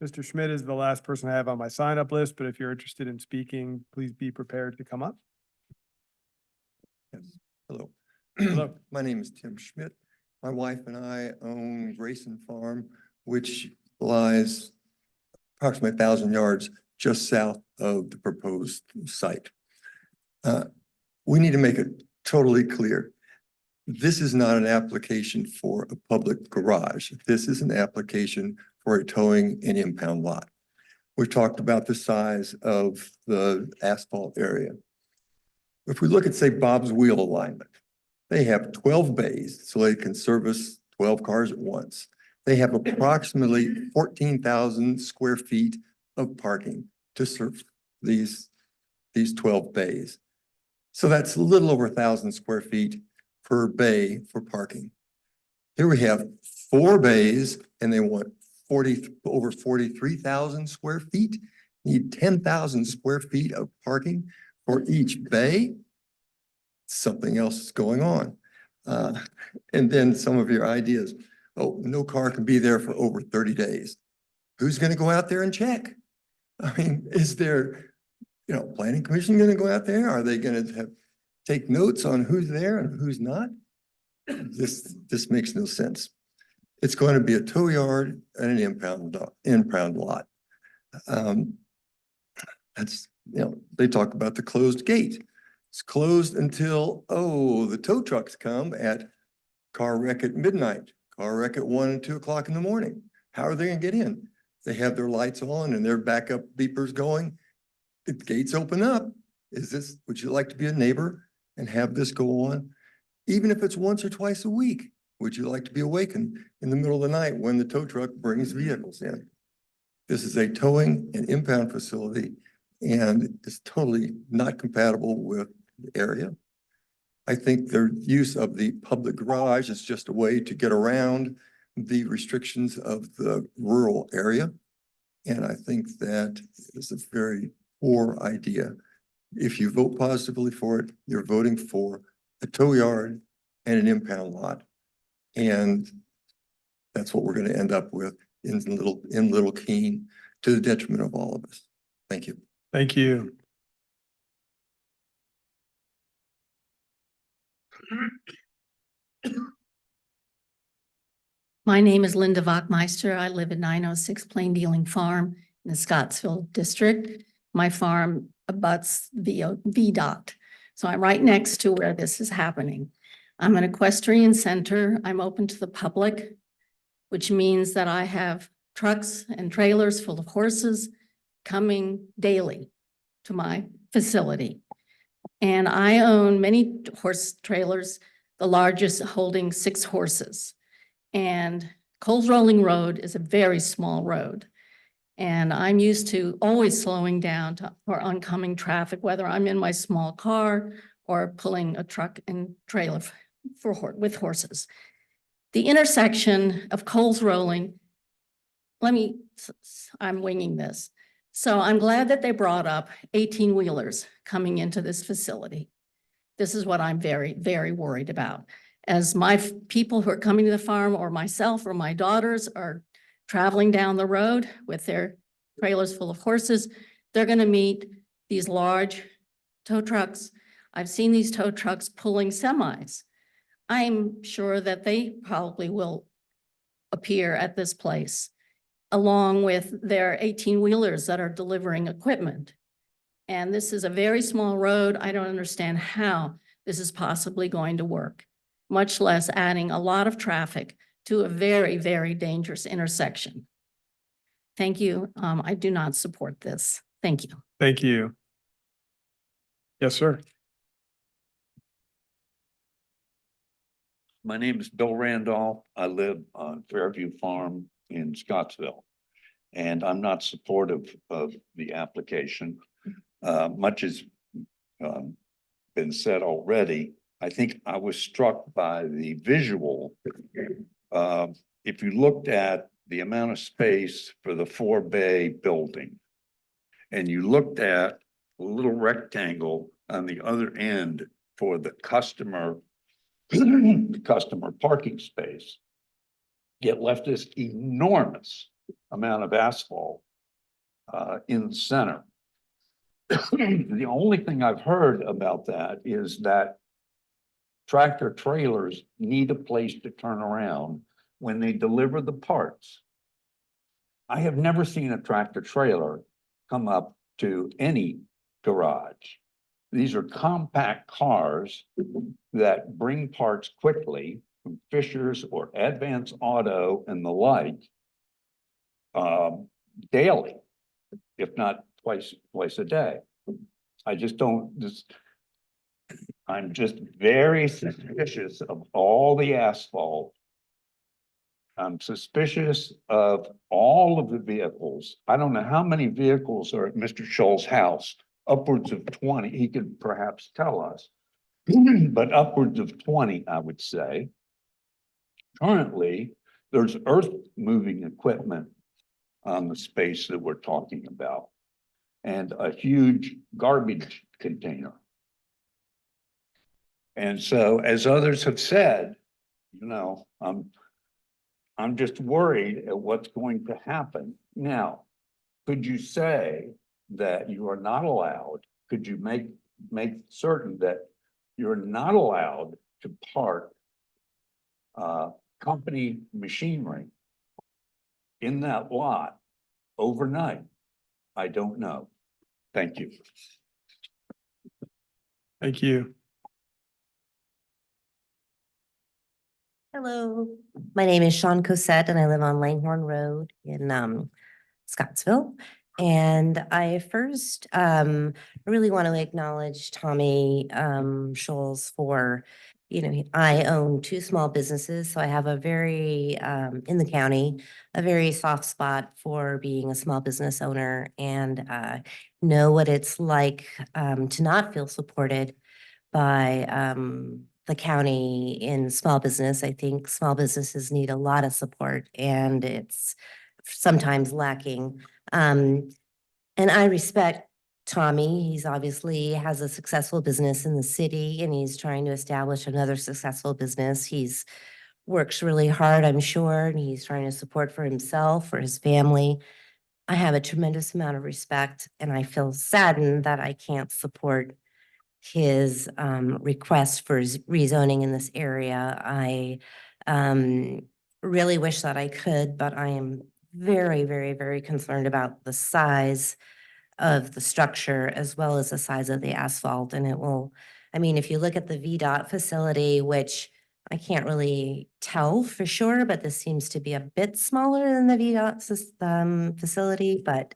Mr. Schmidt is the last person I have on my sign-up list, but if you're interested in speaking, please be prepared to come up. Yes, hello. Hello. My name is Tim Schmidt. My wife and I own Grayson Farm, which lies approximately 1,000 yards just south of the proposed site. We need to make it totally clear. This is not an application for a public garage. This is an application for a towing and impound lot. We've talked about the size of the asphalt area. If we look at, say, Bob's Wheel alignment, they have 12 bays, so they can service 12 cars at once. They have approximately 14,000 square feet of parking to serve these 12 bays. So that's a little over 1,000 square feet per bay for parking. Here we have 4 bays and they want over 43,000 square feet, need 10,000 square feet of parking for each bay. Something else is going on. And then some of your ideas. Oh, no car can be there for over 30 days. Who's going to go out there and check? I mean, is there, planning commission going to go out there? Are they going to take notes on who's there and who's not? This makes no sense. It's going to be a tow yard and an impound lot. That's, they talk about the closed gate. It's closed until, the tow trucks come at car wreck at midnight, car wreck at 1 and 2 o'clock in the morning. How are they going to get in? They have their lights on and their backup beepers going. The gates open up. Would you like to be a neighbor and have this go on? Even if it's once or twice a week, would you like to be awakened in the middle of the night when the tow truck brings vehicles in? This is a towing and impound facility and it's totally not compatible with the area. I think their use of the public garage is just a way to get around the restrictions of the rural area. And I think that is a very poor idea. If you vote positively for it, you're voting for a tow yard and an impound lot. And that's what we're going to end up with in Little Keene to the detriment of all of us. Thank you. Thank you. My name is Linda Wachmeister. I live at 906 Plain Dealing Farm in the Scottsville district. My farm abuts VDOT. So I'm right next to where this is happening. I'm an equestrian center. I'm open to the public, which means that I have trucks and trailers full of horses coming daily to my facility. And I own many horse trailers, the largest holding 6 horses. And Coles Rolling Road is a very small road. And I'm used to always slowing down for oncoming traffic, whether I'm in my small car or pulling a truck and trailer with horses. The intersection of Coles Rolling, I'm winging this. So I'm glad that they brought up 18-wheelers coming into this facility. This is what I'm very, very worried about. As my people who are coming to the farm or myself or my daughters are traveling down the road with their trailers full of horses, they're going to meet these large tow trucks. I've seen these tow trucks pulling semis. I'm sure that they probably will appear at this place, along with their 18-wheelers that are delivering equipment. And this is a very small road. I don't understand how this is possibly going to work, much less adding a lot of traffic to a very, very dangerous intersection. Thank you. I do not support this. Thank you. Thank you. Yes, sir. My name is Bill Randolph. I live on Fairview Farm in Scottsville. And I'm not supportive of the application. Much has been said already. I think I was struck by the visual. If you looked at the amount of space for the 4-bay building, and you looked at a little rectangle on the other end for the customer parking space, it left this enormous amount of asphalt in the center. The only thing I've heard about that is that tractor trailers need a place to turn around when they deliver the parts. I have never seen a tractor trailer come up to any garage. These are compact cars that bring parts quickly from Fisher's or Advance Auto and the like daily, if not twice a day. I'm just very suspicious of all the asphalt. I'm suspicious of all of the vehicles. I don't know how many vehicles are at Mr. Scholl's house, upwards of 20. He could perhaps tell us, but upwards of 20, I would say. Currently, there's earth moving equipment on the space that we're talking about, and a huge garbage container. And so, as others have said, you know, I'm just worried at what's going to happen. Now, could you say that you are not allowed, could you make certain that you're not allowed to park company machinery in that lot overnight? I don't know. Thank you. Thank you. Hello, my name is Sean Cosette and I live on Langhorne Road in Scottsville. And I first really want to acknowledge Tommy Scholes for, you know, I own 2 small businesses, so I have a very, in the county, a very soft spot for being a small business owner and know what it's like to not feel supported by the county in small business. I think small businesses need a lot of support and it's sometimes lacking. And I respect Tommy. He's obviously has a successful business in the city and he's trying to establish another successful business. He's works really hard, I'm sure, and he's trying to support for himself, for his family. I have a tremendous amount of respect and I feel saddened that I can't support his request for rezoning in this area. I really wish that I could, but I am very, very, very concerned about the size of the structure as well as the size of the asphalt. And it will, I mean, if you look at the VDOT facility, which I can't really tell for sure, but this seems to be a bit smaller than the VDOT facility, but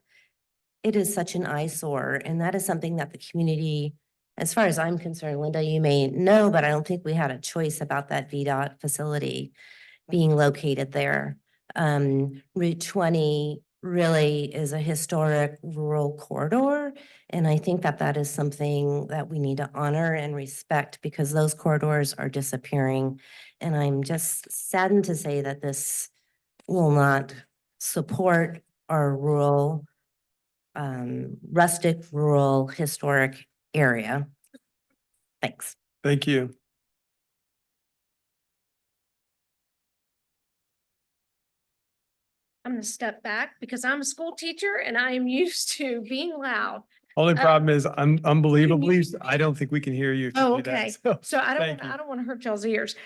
it is such an eyesore. And that is something that the community, as far as I'm concerned, Linda, you may know, but I don't think we had a choice about that VDOT facility being located there. Route 20 really is a historic rural corridor. And I think that that is something that we need to honor and respect because those corridors are disappearing. And I'm just saddened to say that this will not support our rural, rustic, rural, historic area. Thanks. Thank you. I'm gonna step back because I'm a school teacher and I am used to being loud. Only Uh, problem is unbelievably, I don't think we can hear you. if you Oh, do that, okay. so So I don't, thank you. I don't want to hurt y'all's ears.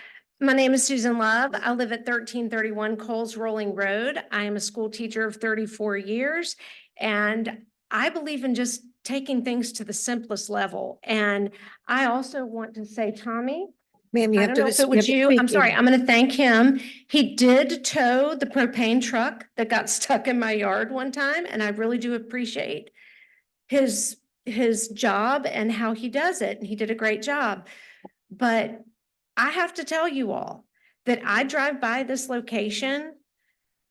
My name is Susan Love. I live at 1331 Coles Rolling Road. I am a school teacher of 34 years. And I believe in just taking things to the simplest level. And I also want to say, Tommy, Ma'am, you I have don't to. know if it was you. I'm sorry. I'm going to thank him. He did tow the propane truck that got stuck in my yard one time, and I really do appreciate his job and how he does it. And he did a great job. But I have to tell you all that I drive by this location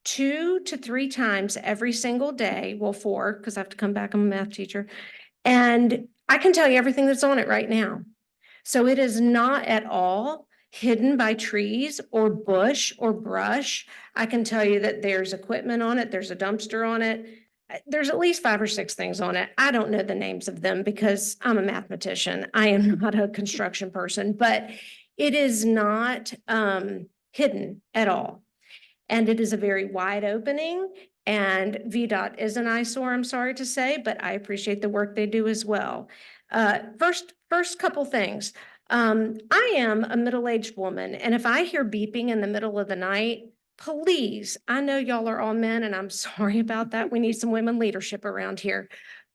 2 to 3 times every single day. Well, 4, because I have to come back. I'm a math teacher. And I can tell you everything that's on it right now. So it is not at all hidden by trees or bush or brush. I can tell you that there's equipment on it. There's a dumpster on it. There's at least 5 or 6 things on it. I don't know the names of them because I'm a mathematician. I am not a construction person, but it is not hidden at all. And it is a very wide opening, and VDOT is an eyesore, I'm sorry to say, but I appreciate the work they do as well. First couple things. I am a middle-aged woman, and if I hear beeping in the middle of the night, please, I know y'all are all men, and I'm sorry about that. We need some women leadership around here.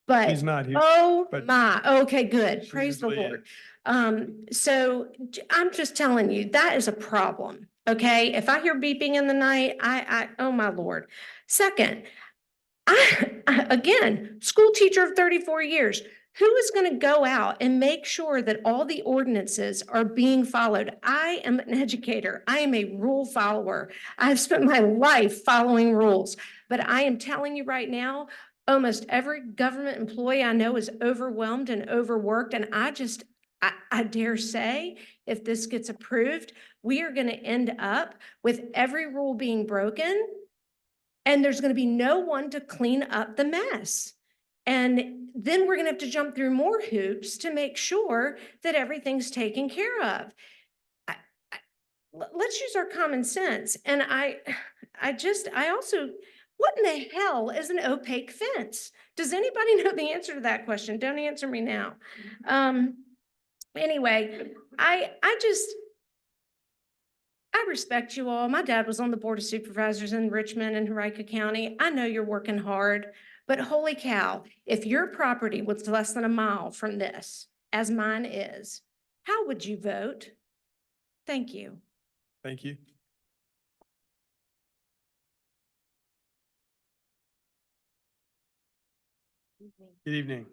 But He's not here, oh but my, okay, good. Praise the usually Lord. So I'm just telling you, that is a problem. Okay, if I hear beeping in the night, oh my Lord. Second, again, school teacher of 34 years. Who is going to go out and make sure that all the ordinances are being followed? I am an educator. I am a rule follower. I've spent my life following rules, but I am telling you right now, almost every government employee I know is overwhelmed and overworked. And I dare say, if this gets approved, we are going to end up with every rule being broken, and there's going to be no one to clean up the mess. And then we're going to have to jump through more hoops to make sure that everything's taken care of. Let's use our common sense. And I also, what in the hell is an opaque fence? Does anybody know the answer to that question? Don't answer me now. Anyway, I respect you all. My dad was on the Board of Supervisors in Richmond and Henrico County. I know you're working hard, but holy cow, if your property was less than a mile from this, as mine is, how would you vote? Thank you. Thank you. Good evening.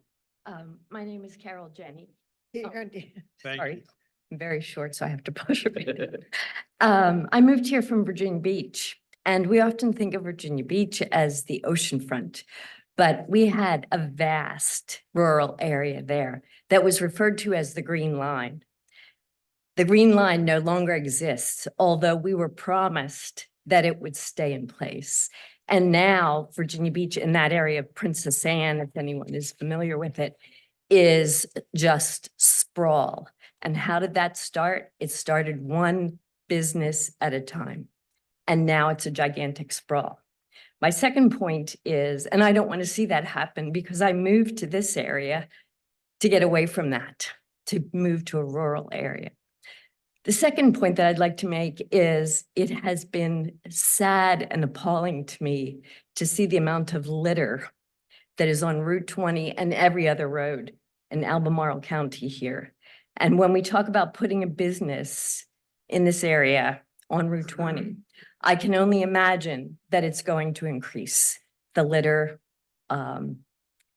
My name is Carol Jenny. Thank Sorry, you. I'm very short, so I have to push a bit. I moved here from Virginia Beach, and we often think of Virginia Beach as the oceanfront, but we had a vast rural area there that was referred to as the Green Line. The Green Line no longer exists, although we were promised that it would stay in place. And now Virginia Beach, in that area of Princess Anne, if anyone is familiar with it, is just sprawl. And how did that start? It started one business at a time. And now it's a gigantic sprawl. My second point is, and I don't want to see that happen because I moved to this area to get away from that, to move to a rural area. The second point that I'd like to make is it has been sad and appalling to me to see the amount of litter that is on Route 20 and every other road in Albemarle County here. And when we talk about putting a business in this area on Route 20, I can only imagine that it's going to increase the litter on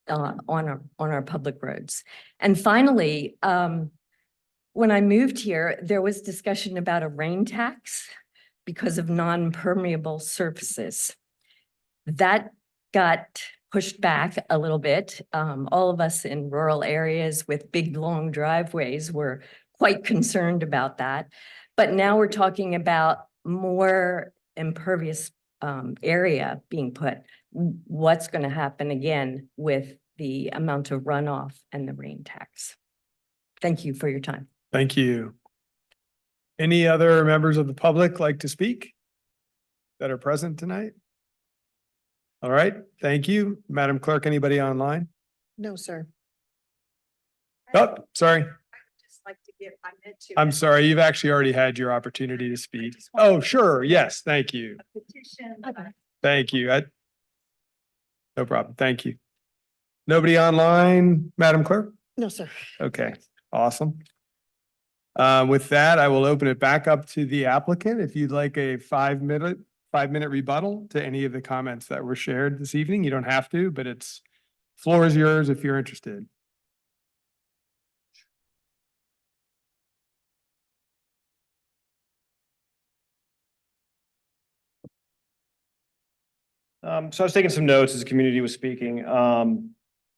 our public roads. And finally, when I moved here, there was discussion about a rain tax because of non-permeable surfaces. That got pushed back a little bit. All of us in rural areas with big, long driveways were quite concerned about that. But now we're talking about more impervious area being put. What's going to happen again with the amount of runoff and the rain tax? Thank you for your time. Thank you. Any other members of the public like to speak that are present tonight? All right, thank you. Madam Clerk, anybody online? No, sir. Oh, sorry. Just like to give, I meant to. I'm sorry, you've actually already had your opportunity to speak. Oh, sure, yes, thank you. Petition. Thank you. No problem, thank you. Nobody online, Madam Clerk? No, sir. Okay, awesome. With that, I will open it back up to the applicant. If you'd like a 5-minute rebuttal to any of the comments that were shared this evening, you don't have to, but floor is yours if you're interested. So I was taking some notes as the community was speaking. A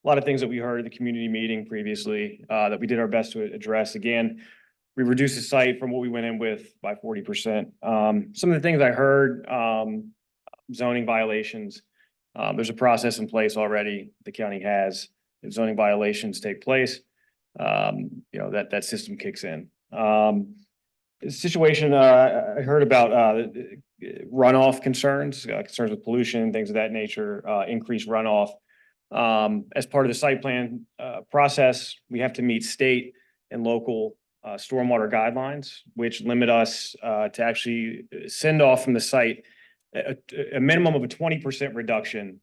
lot of things that we heard at the community meeting previously, that we did our best to address. Again, we reduced the site from what we went in with by 40%. Some of the things I heard, zoning violations. There's a process in place already the county has. If zoning violations take place, that system kicks in. The situation, I heard about runoff concerns, concerns with pollution, things of that nature, increased runoff. As part of the site plan process, we have to meet state and local stormwater guidelines, which limit us to actually send off from the site a minimum of a 20% reduction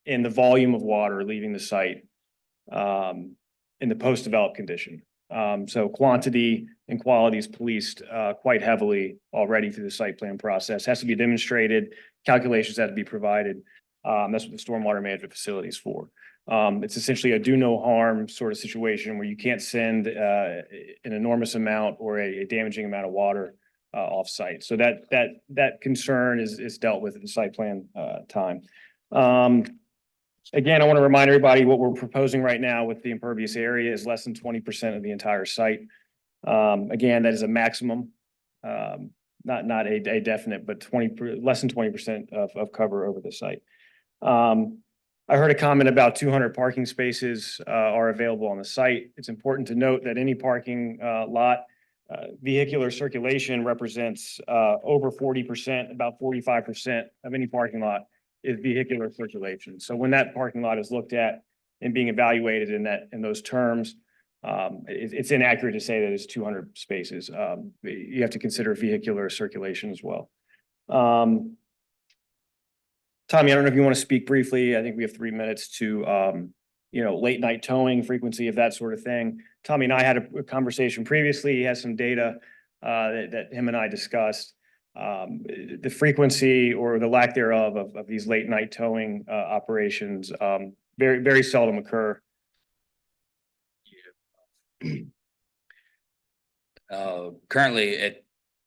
in the volume of water leaving the site in the post-developed condition. So quantity and quality is policed quite heavily already through the site plan process. Has to be demonstrated, calculations have to be provided. That's what the stormwater management facility is for. It's essentially a do no harm sort of situation where you can't send an enormous amount or a damaging amount of water off site. So that concern is dealt with at the site plan time. Again, I want to remind everybody what we're proposing right now with the impervious area is less than 20% of the entire site. Again, that is a maximum, not a definite, but less than 20% of cover over the site. I heard a comment about 200 parking spaces are available on the site. It's important to note that any parking lot, vehicular circulation represents over 40%, about 45% of any parking lot is vehicular circulation. So when that parking lot is looked at and being evaluated in those terms, it's inaccurate to say that it's 200 spaces. You have to consider vehicular circulation as well. Tommy, I don't know if you want to speak briefly. I think we have 3 minutes to, late night towing, frequency of that sort of thing. Tommy and I had a conversation previously. He has some data that him and I discussed. The frequency or the lack thereof of these late night towing operations very, very seldom occur. Currently at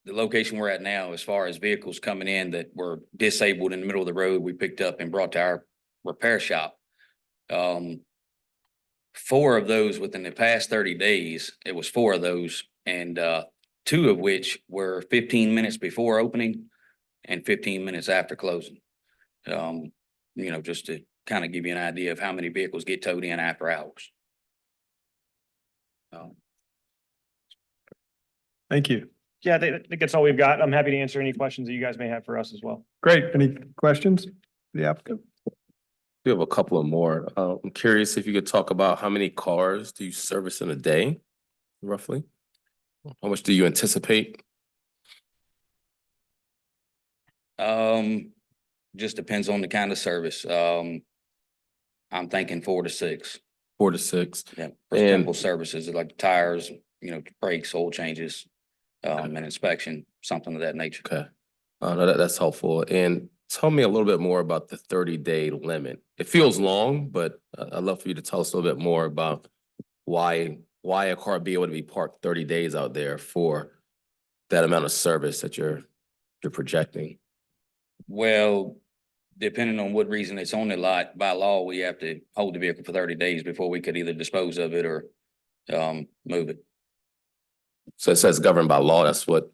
the location we're at now, as far as vehicles coming in that were disabled in the middle of the road, we picked up and brought to our repair shop. 4 of those within the past 30 days, it was 4 of those, and 2 of which were 15 minutes before opening and 15 minutes after closing. Just to kind of give you an idea of how many vehicles get towed in after hours. Thank you. Yeah, I think that's all we've got. I'm happy to answer any questions that you guys may have for us as well. Great. Any questions for the applicant? We have a couple of more. I'm curious if you could talk about how many cars do you service in a day, roughly? How much do you anticipate? Just depends on the kind of service. I'm thinking 4 to 6. 4 to 6. Yeah, for simple services like tires, brakes, oil changes, and inspection, something of that nature. Okay. No, that's helpful. And tell me a little bit more about the 30-day limit. It feels long, but I'd love for you to tell us a little bit more about why a car be able to be parked 30 days out there for that amount of service that you're projecting. Well, depending on what reason it's on the lot, by law, we have to hold the vehicle for 30 days before we could either dispose of it or move it. So it says governed by law. That's what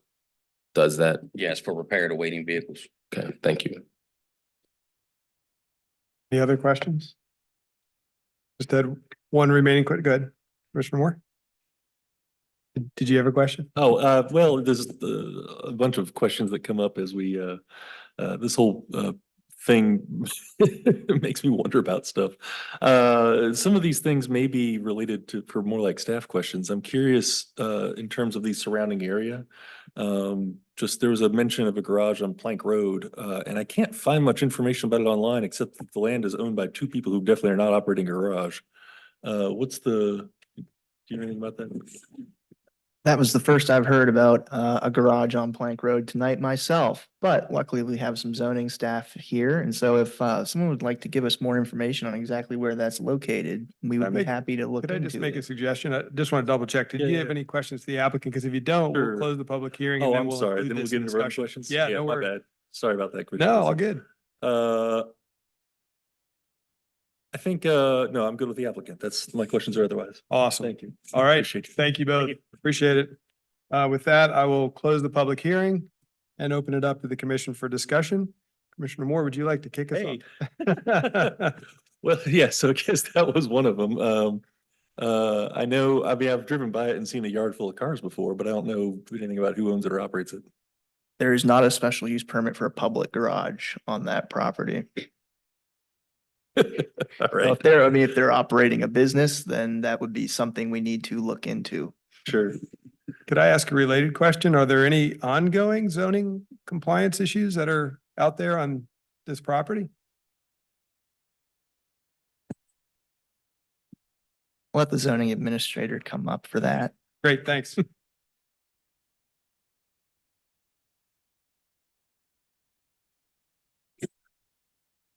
does that? Yes, for repair to waiting vehicles. Okay, thank you. Any other questions? Just had one remaining. Go ahead, Commissioner Moore. Did you have a question? Well, there's a bunch of questions that come up as we, this whole thing makes me wonder about stuff. Some of these things may be related to, for more like staff questions. I'm curious, in terms of the surrounding area. Just there was a mention of a garage on Plank Road, and I can't find much information about it online, except that the land is owned by two people who definitely are not operating a garage. Do you know anything about that? That was the first I've heard about a garage on Plank Road tonight myself, but luckily we have some zoning staff here. And so if someone would like to give us more information on exactly where that's located, we would be happy to look Could I just into make a it. suggestion? I just want to double check. Did Yeah, you yeah. have any questions to the applicant? Because if you don't, we'll Sure. close the public hearing. and Oh, then I'm we'll sorry. include Then we'll this get in into road discussion. questions. Yeah, no my worries. bad. Sorry about that, Commissioner. No, all good. I think, no, I'm good with the applicant. That's, my questions are otherwise. Awesome. Thank you. All right. Appreciate you. Thank you both. Appreciate it. With that, I will close the public hearing and open it up to the commission for discussion. Commissioner Moore, would you like to kick us Hey. off? Well, yeah, so I guess that was one of them. I know, I mean, I've driven by it and seen a yard full of cars before, but I don't know anything about who owns it or operates it. There is not a special use permit for a public garage on that property. All So right, if they're operating a business, then that would be something we need to look into. sure. Could I ask a related question? Are there any ongoing zoning compliance issues that are out there on this property? Let the zoning administrator come up for that. Great, thanks.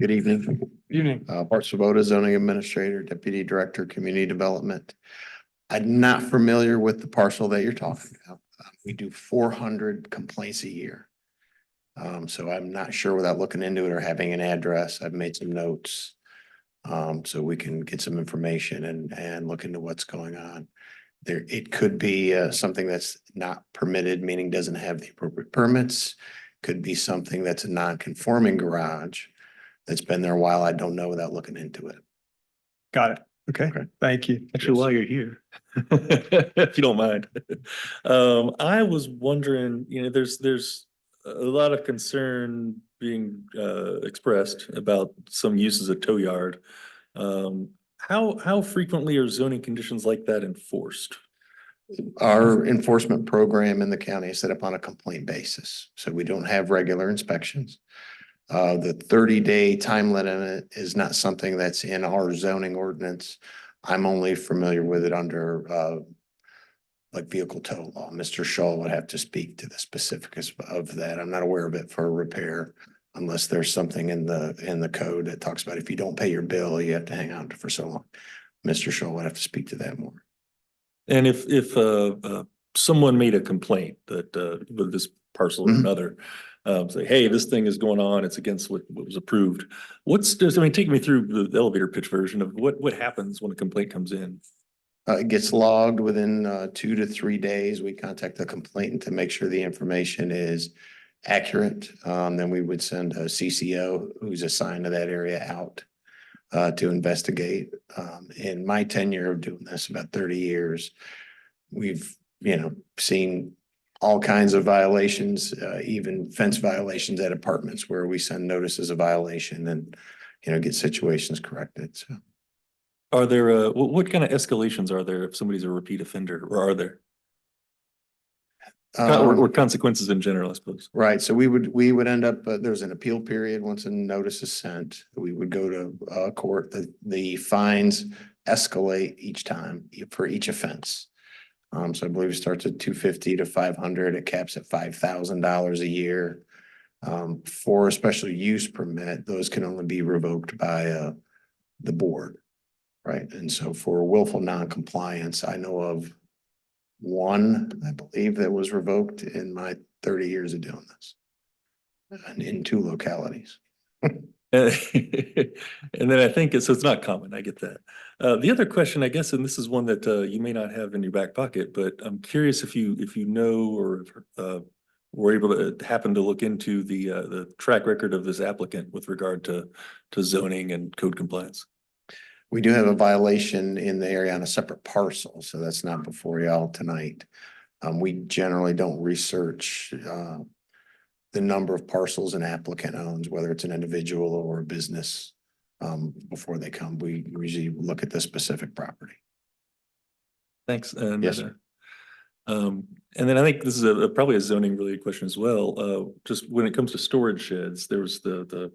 Good evening. Evening. Bart Svoboda, zoning administrator, deputy director, community development. I'm not familiar with the parcel that you're talking about. We do 400 complaints a year. So I'm not sure without looking into it or having an address. I've made some notes. So we can get some information and look into what's going on. It could be something that's not permitted, meaning doesn't have the appropriate permits. Could be something that's a non-conforming garage that's been there a while. I don't know without looking into it. Got it. Okay, thank you. Actually, while you're here, if you don't mind, I was wondering, there's a lot of concern being expressed about some uses of tow yard. How frequently are zoning conditions like that enforced? Our enforcement program in the county is set up on a complaint basis, so we don't have regular inspections. The 30-day time limit is not something that's in our zoning ordinance. I'm only familiar with it under like vehicle tow law. Mr. Shaw would have to speak to the specifics of that. I'm not aware of it for a repair unless there's something in the code that talks about if you don't pay your bill, you have to hang on for so long. Mr. Shaw would have to speak to that more. And if someone made a complaint that with this parcel or another, say, hey, this thing is going on, it's against what was approved. Take me through the elevator pitch version of what happens when a complaint comes in. It gets logged within 2 to 3 days. We contact the complainant to make sure the information is accurate. Then we would send a CCO who's assigned to that area out to investigate. In my tenure of doing this, about 30 years, we've, seen all kinds of violations, even fence violations at apartments where we send notices of violation and, get situations corrected. So. Are there, what kind of escalations are there if somebody's a repeat offender, or are there? Or consequences in general, I suppose. Right. So we would end up, there's an appeal period. Once a notice is sent, we would go to court. The fines escalate each time for each offense. So I believe it starts at $250 to $500. It caps at $5,000 a year. For a special use permit, those can only be revoked by the board. Right. And so for willful noncompliance, I know of one, I believe, that was revoked in my 30 years of doing this. And in 2 localities. And then I think so it's not common. I get that. The other question, I guess, and this is one that you may not have in your back pocket, but I'm curious if you know or were able to happen to look into the track record of this applicant with regard to zoning and code compliance. We do have a violation in the area on a separate parcel, so that's not before y'all tonight. We generally don't research the number of parcels an applicant owns, whether it's an individual or a business. Before they come, we usually look at the specific property. Thanks. And, Yes, sir. And then I think this is probably a zoning related question as well. Just when it comes to storage sheds, there was the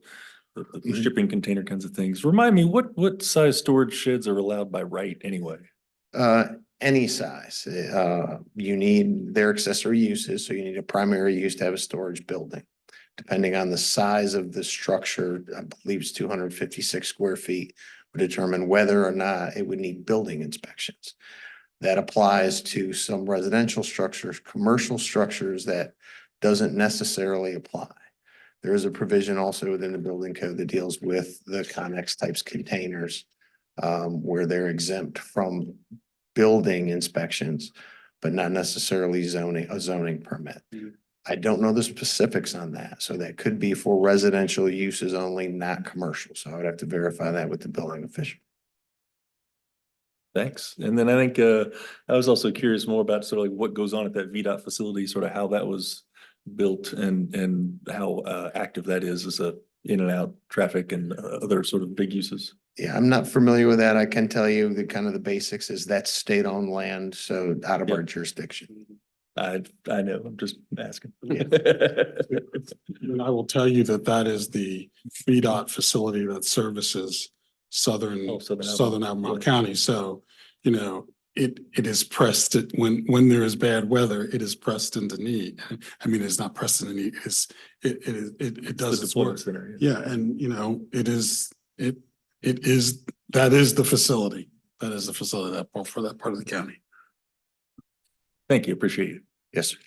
Mhm. shipping container kinds of things. Remind me, what size storage sheds are allowed by right anyway? Any size, you need their accessory uses, so you need a primary use to have a storage building. Depending on the size of the structure, I believe it's 256 square feet, would determine whether or not it would need building inspections. That applies to some residential structures, commercial structures that doesn't necessarily apply. There is a provision also within the building code that deals with the Connex types containers, where they're exempt from building inspections, but not necessarily a zoning permit. I don't know the specifics on that, so that could be for residential uses only, not commercial. So I would have to verify that with the building official. Thanks. And then I think I was also curious more about sort of like what goes on at that VDOT facility, sort of how that was built and how active that is as a in and out traffic and other sort of big uses. Yeah, I'm not familiar with that. I can tell you the kind of the basics is that's state-owned land, so out of our jurisdiction. I know, I'm just asking. And I will tell you that that is the VDOT facility that services southern Albemarle County. So, you know, it is pressed when there is bad weather, it is pressed into need. I mean, it's not pressed into need, it does its work. Yeah, and you know, that is the facility. That is the facility for that part of the county. Thank you, appreciate it. Yes, sir.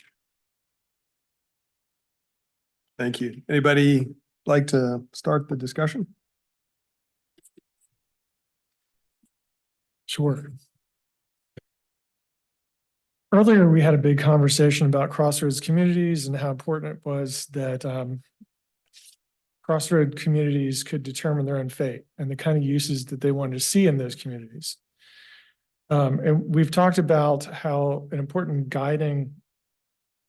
Thank you. Anybody like to start the discussion? Sure. Earlier, we had a big conversation about crossroads communities and how important it was that crossroad communities could determine their own fate and the kind of uses that they wanted to see in those communities. And we've talked about how an important guiding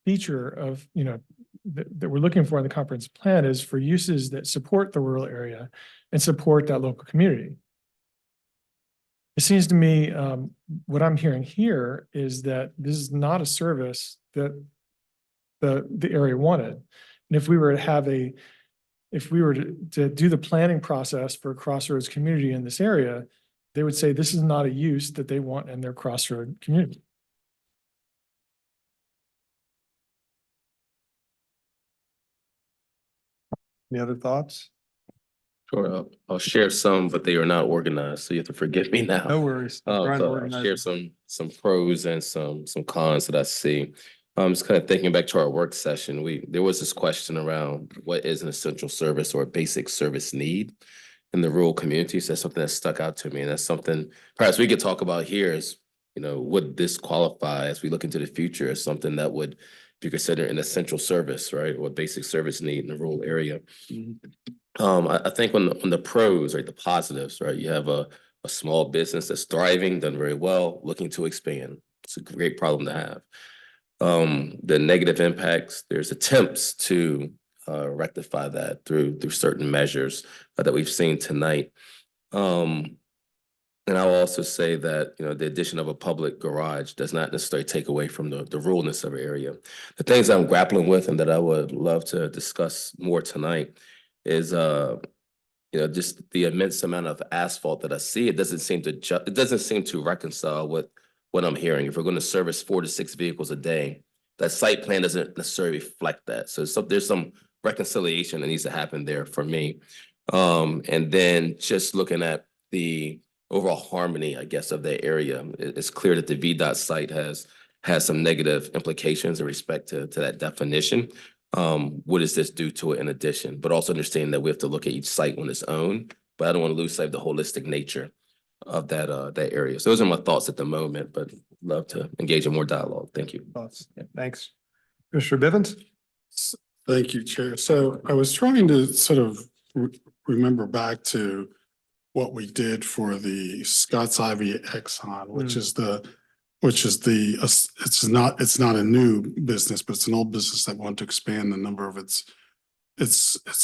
feature of, you know, that we're looking for in the comprehensive plan is for uses that support the rural area and support that local community. It seems to me, what I'm hearing here is that this is not a service that the area wanted. And if we were to have if we were to do the planning process for a crossroads community in this area, they would say this is not a use that they want in their crossroad community. Any other thoughts? Sure, I'll share some, but they are not organized, so you have to forgive me now. No worries. I'm trying to I'll organize share them. some pros and some cons that I see. Just kind of thinking back to our work session, there was this question around what is an essential service or a basic service need in the rural communities. That's something that stuck out to me, and that's something perhaps we could talk about here is, you know, would this qualify as we look into the future as something that would be considered an essential service, right, or basic service need in the rural area. I think on the pros, right, the positives, right, you have a small business that's thriving, done very well, looking to expand. It's a great problem to have. The negative impacts, there's attempts to rectify that through certain measures that we've seen tonight. And I'll also say that, you know, the addition of a public garage does not necessarily take away from the ruralness of an area. The things I'm grappling with and that I would love to discuss more tonight is, you know, just the immense amount of asphalt that I see. It doesn't seem to reconcile with what I'm hearing. If we're going to service 4 to 6 vehicles a day, that site plan doesn't necessarily reflect that. So there's some reconciliation that needs to happen there for me. And then just looking at the overall harmony, I guess, of the area, it's clear that the VDOT site has some negative implications in respect to that definition. What does this do to it in addition? But also understanding that we have to look at each site on its own, but I don't want to lose sight of the holistic nature of that area. So those are my thoughts at the moment, but love to engage in more dialogue. Thank you. Thoughts? Yeah, thanks. Commissioner Bivens? Thank you, Chair. So I was trying to sort of remember back to what we did for the Scott's Ivy Exxon, which is the which is it's not a new business, but it's an old business that wanted to expand the number of its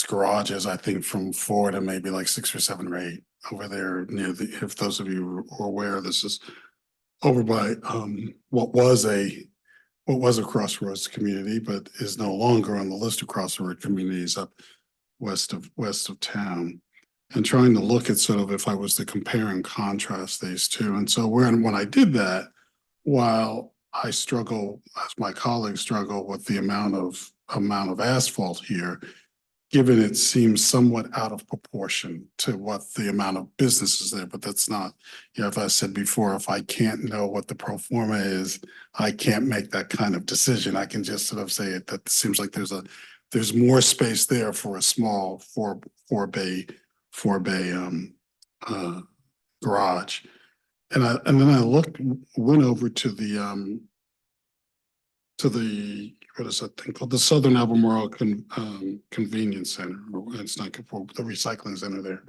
garages, I think from 4 to maybe like 6 or 7 or 8 over there near if those of you are aware, this is over by what was a Crossroads community, but is no longer on the list of Crossroads communities up west of town. And trying to look at sort of if I was to compare and contrast these two. And so when I did that, while I struggle, as my colleagues struggle with the amount of asphalt here, given it seems somewhat out of proportion to what the amount of business is there, but that's not, if I said before, if I can't know what the pro forma is, I can't make that kind of decision. I can just sort of say it, that seems like there's more space there for a small four bay garage. And then I went over to the what is that thing called? The Southern Albemarle Convenience Center, or it's not the recycling center there,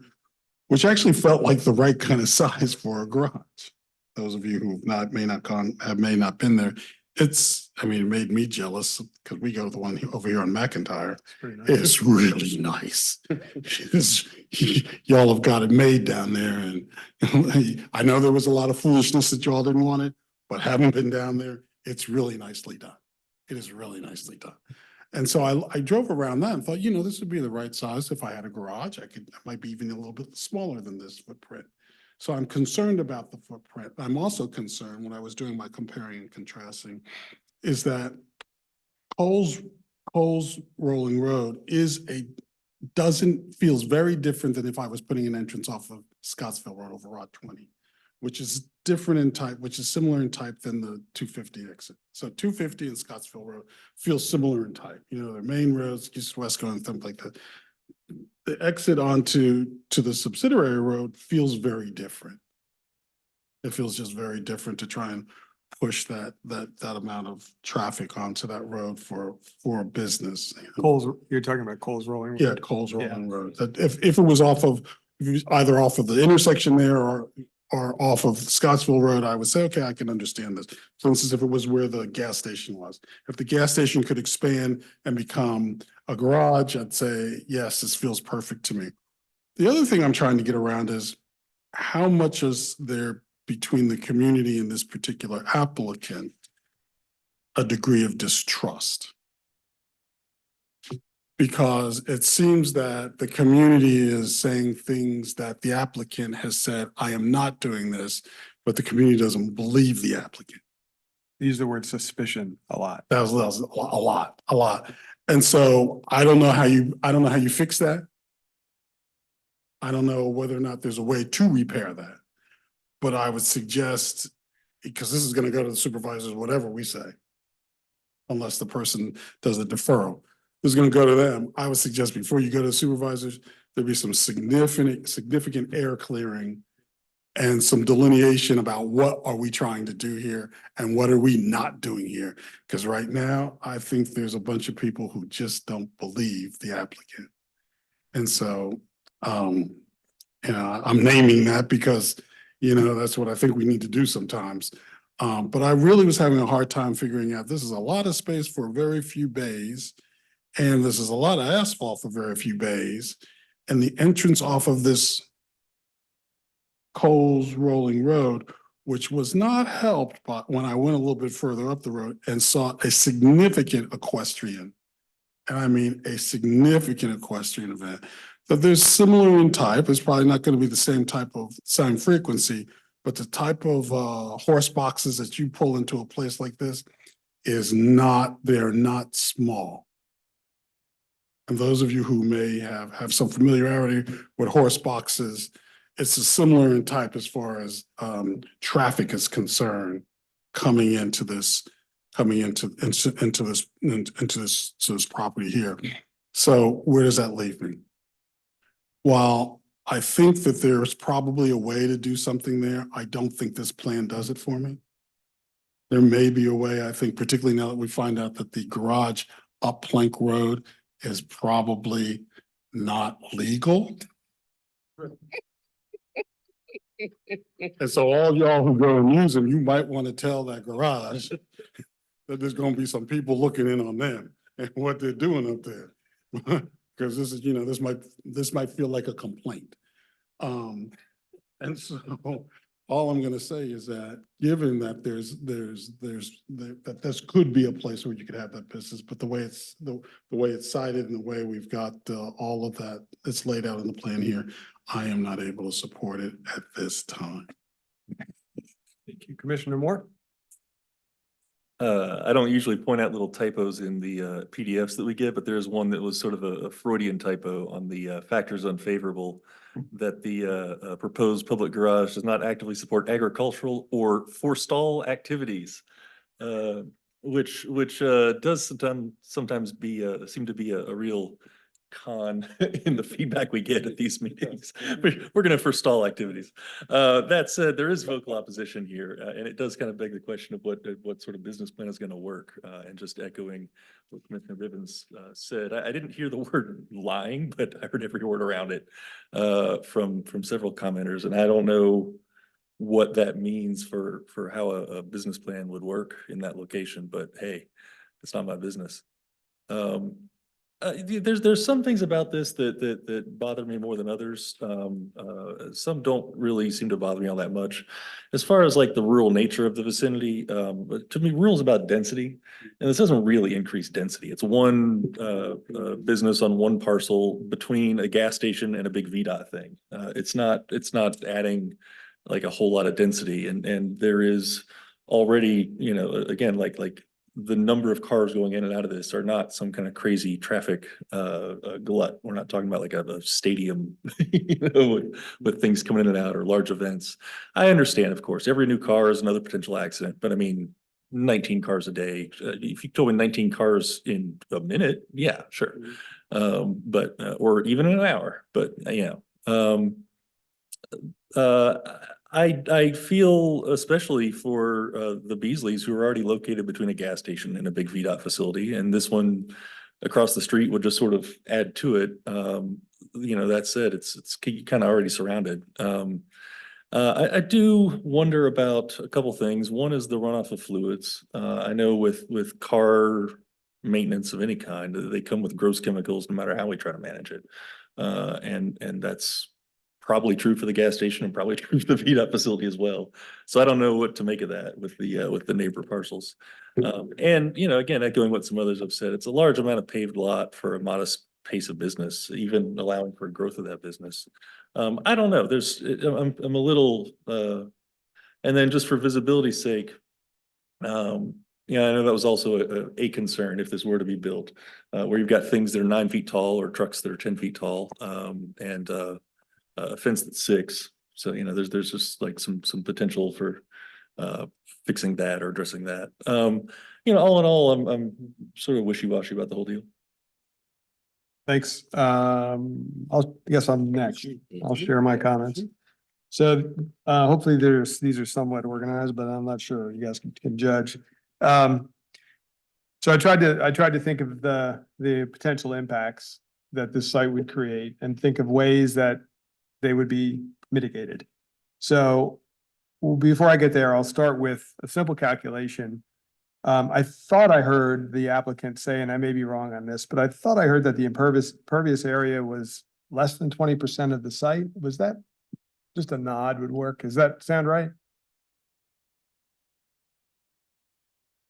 which actually felt like the right kind of size for a garage. Those of you who may not been there, it made me jealous because we go to the one over here on McIntyre. It's really nice. Y'all have got it made down there, and I know there was a lot of foolishness that y'all didn't want it, but having been down there, it's really nicely done. It is really nicely done. And so I drove around that and thought, this would be the right size. If I had a garage, I might be even a little bit smaller than this footprint. So I'm concerned about the footprint. I'm also concerned when I was doing my comparing and contrasting is that Coles Rolling Road feels very different than if I was putting an entrance off of Scottsville Road over Route 20, which is different in type, which is similar in type than the 250 exit. So 250 and Scottsville Road feel similar in type. They're main roads, east, west going, something like that. The exit onto the subsidiary road feels very different. It feels just very different to try and push that amount of traffic onto that road for business. You're talking about Coles Rolling? Yeah, Coles Rolling Road. That if it was either off of the intersection there or off of Scottsville Road, I would say, okay, I can understand this. For instance, if it was where the gas station was, if the gas station could expand and become a garage, I'd say, yes, this feels perfect to me. The other thing I'm trying to get around is how much is there between the community and this particular applicant a degree of distrust? Because it seems that the community is saying things that the applicant has said, I am not doing this, but the community doesn't believe the applicant. Use the word suspicion a lot. That was a lot. And so I don't know how you fix that. I don't know whether or not there's a way to repair that. But I would suggest, because this is going to go to the supervisors, whatever we say, unless the person does a deferral. Who's going to go to them? I would suggest before you go to the supervisors, there be some significant air clearing and some delineation about what are we trying to do here and what are we not doing here. Because right now, I think there's a bunch of people who just don't believe the applicant. And so, I'm naming that because, that's what I think we need to do sometimes. But I really was having a hard time figuring out, this is a lot of space for very few bays. And this is a lot of asphalt for very few bays. And the entrance off of this Coles Rolling Road, which was not helped by when I went a little bit further up the road and saw a significant equestrian, and I mean a significant equestrian event, that there's similar in type. It's probably not going to be the same frequency, but the type of horse boxes that you pull into a place like this they're not small. And those of you who may have some familiarity with horse boxes, it's a similar in type as far as traffic is concerned coming into this property here. So where does that leave me? While I think that there's probably a way to do something there, I don't think this plan does it for me. There may be a way, I think, particularly now that we find out that the garage up Plank Road is probably not legal. And so all y'all who go and use them, you might want to tell that garage that there's gonna be some people looking in on them and what they're doing up there. Because this is, this might feel like a complaint. And so all I'm gonna say is that, given that that this could be a place where you could have that business, but the way it's, the way it's cited and the way we've got all of that that's laid out in the plan here, I am not able to support it at this time. Thank you. Commissioner Moore? I don't usually point out little typos in the PDFs that we get, but there's one that was sort of a Freudian typo on the factors unfavorable, that the proposed public garage does not actively support agricultural or forestall activities, which does sometimes be seem to be a real con in the feedback we get at these meetings. We're going to forestall activities. That said, there is vocal opposition here, and it does kind of beg the question of what sort of business plan is going to work. And just echoing what Commissioner Bivens said, I didn't hear the word lying, but I heard every word around it from several commenters, and I don't know what that means for how a business plan would work in that location. But hey, it's not my business. There's some things about this that bother me more than others. Some don't really seem to bother me all that much. As far as like the rural nature of the vicinity, but to me, rural is about density, and this doesn't really increase density. It's one business on one parcel between a gas station and a big VDOT thing. It's not adding like a whole lot of density, and there is already, again, like the number of cars going in and out of this are not some kind of crazy traffic glut. We're not talking about like a stadium, with things coming in and out or large events. I understand, of course, every new car is another potential accident, but I mean, 19 cars a day. If you told me 19 cars in a minute, yeah, sure. But or even in an hour, but I feel especially for the Beasleys, who are already located between a gas station and a big VDOT facility, and this one across the street would just sort of add to it. That said, it's kind of already surrounded. I do wonder about a couple things. One is the runoff of fluids. I know with car maintenance of any kind, they come with gross chemicals no matter how we try to manage it. And that's probably true for the gas station and probably true for the VDOT facility as well. So I don't know what to make of that with the neighbor parcels. And again, echoing what some others have said, it's a large amount of paved lot for a modest pace of business, even allowing for growth of that business. I don't know. I'm a little, and then just for visibility's sake, I know that was also a concern if this were to be built, where you've got things that are 9 feet tall or trucks that are 10 feet tall, and a fence that's 6. So, there's just like some potential for fixing that or addressing that. All in all, I'm sort of wishy-washy about the whole deal. Thanks. I guess I'm next. I'll share my comments. So hopefully these are somewhat organized, but I'm not sure. You guys can judge. So I tried to think of the potential impacts that this site would create and think of ways that they would be mitigated. So before I get there, I'll start with a simple calculation. I thought I heard the applicant say, and I may be wrong on this, but I thought I heard that the impervious area was less than 20% of the site. Was that just a nod would work? Does that sound right?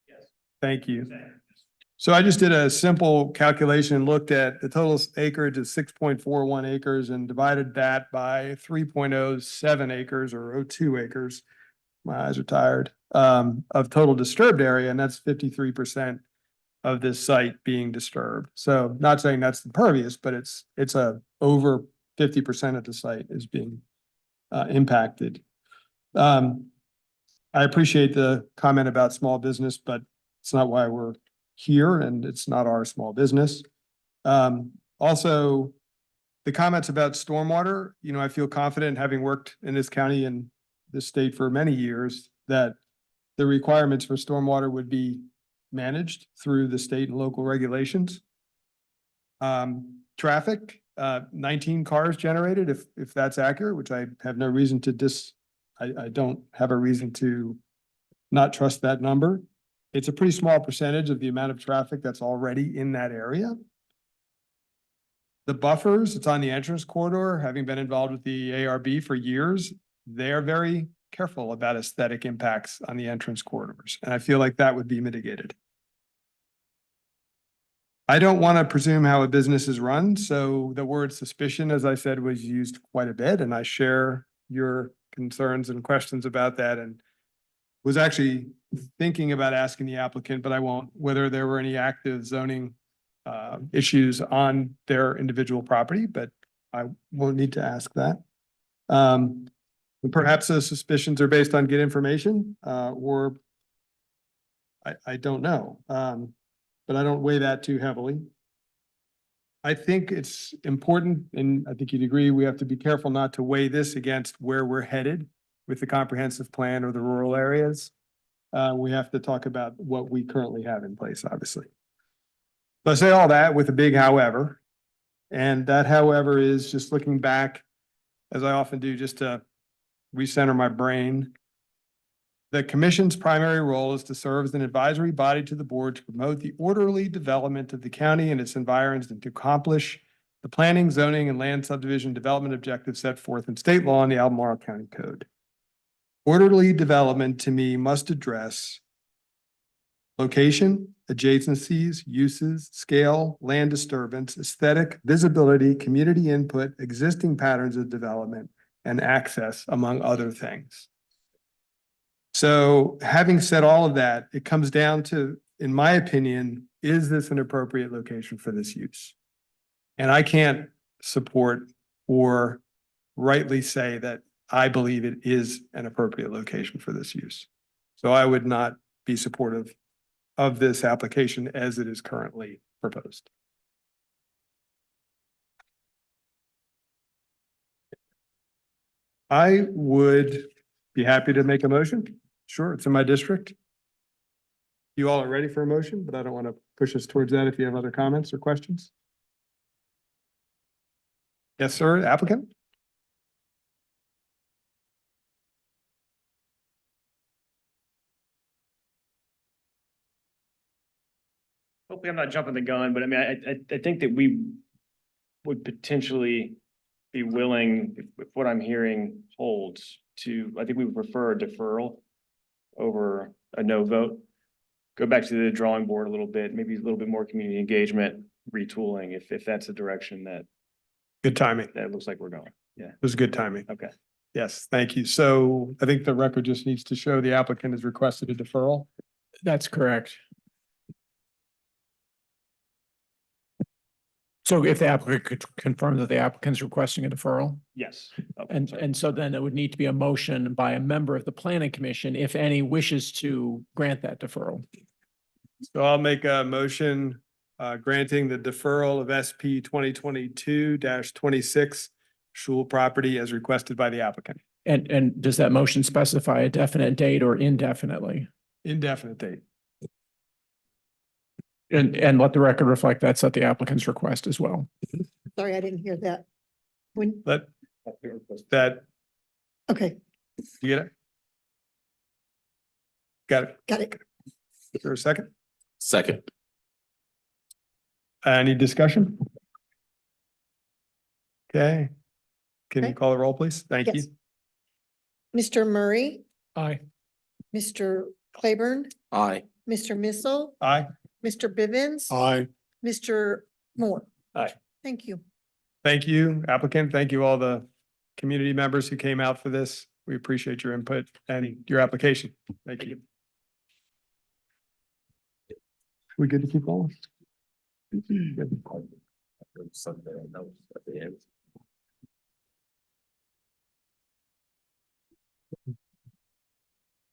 Yes. Thank you. So I just did a simple calculation, looked at the total acreage of 6.41 acres and divided that by 3.07 acres or 02 acres. My eyes are tired, of total disturbed area, and that's 53% of this site being disturbed. So not saying that's impervious, but it's over 50% of the site is being impacted. I appreciate the comment about small business, but it's not why we're here, and it's not our small business. Also, the comments about stormwater, I feel confident, having worked in this county and this state for many years, that the requirements for stormwater would be managed through the state and local regulations. Traffic, 19 cars generated, if that's accurate, which I have no reason to I don't have a reason to not trust that number. It's a pretty small percentage of the amount of traffic that's already in that area. The buffers, it's on the entrance corridor, having been involved with the ARB for years, they are very careful about aesthetic impacts on the entrance corridors, and I feel like that would be mitigated. I don't want to presume how a business is run, so the word suspicion, as I said, was used quite a bit, and I share your concerns and questions about that, and was actually thinking about asking the applicant, but I won't, whether there were any active zoning issues on their individual property, but I won't need to ask that. Perhaps those suspicions are based on good information, or I don't know. But I don't weigh that too heavily. I think it's important, and I think you'd agree, we have to be careful not to weigh this against where we're headed with the comprehensive plan or the rural areas. We have to talk about what we currently have in place, obviously. But I say all that with a big however, and that however is just looking back, as I often do, just to recenter my brain. The commission's primary role is to serve as an advisory body to the board to promote the orderly development of the county and its environs and to accomplish the planning, zoning, and land subdivision development objectives set forth in state law and the Albemarle County Code. Orderly development to me must address location, adjacencies, uses, scale, land disturbance, aesthetic, visibility, community input, existing patterns of development, and access, among other things. So having said all of that, it comes down to, in my opinion, is this an appropriate location for this use? And I can't support or rightly say that I believe it is an appropriate location for this use. So I would not be supportive of this application as it is currently proposed. I would be happy to make a motion. Sure, it's in my district. You all are ready for a motion, but I don't want to push us towards that if you have other comments or questions. Yes, sir, applicant? Hopefully I'm not jumping the gun, but I mean, I think that we would potentially be willing, if what I'm hearing holds, to, I think we would prefer a deferral over a no vote. Go back to the drawing board a little bit, maybe a little bit more community engagement, retooling, if that's the direction that Good timing. that looks like we're going. Yeah. It was good timing. Okay. Yes, thank you. So I think the record just needs to show the applicant has requested a deferral. That's correct. So if the applicant could confirm that the applicant's requesting a deferral, Yes. Okay, and, sorry. and so then it would need to be a motion by a member of the planning commission, if any wishes to grant that deferral. So I'll make a motion granting the deferral of SP 2022-26 Shul property as requested by the applicant. And does that motion specify a definite date or indefinitely? Indefinite date. And let the record reflect that's at the applicant's request as well. Sorry, I didn't hear that. When, That, okay, you get it? Got it. got it. Is there a second? Second. Any discussion? Okay. Can you Okay. call the roll, please? Thank you. Yes. Mr. Murray, Aye. Mr. Claiborne, Aye. Mr. Missile, Aye. Mr. Bivens, Aye. Mr. Moore. Aye. Thank you. Thank you, applicant. Thank you all the community members who came out for this. We appreciate your input and your application. Thank you. We good to keep going? Good.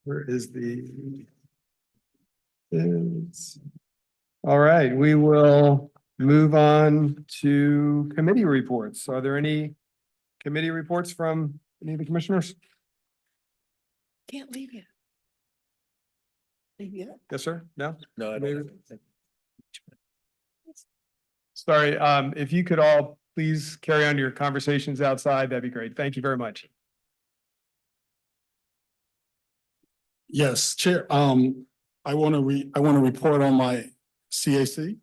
Where is the? All right, we will move on to committee reports. Are there any committee reports from any of the commissioners? Can't leave yet. Leave yet? Yes, sir? No? No, I Maybe. don't. Sorry, if you could all please carry on your conversations outside, that'd be great. Thank you very much. Yes, Chair, I want to report on my CAC,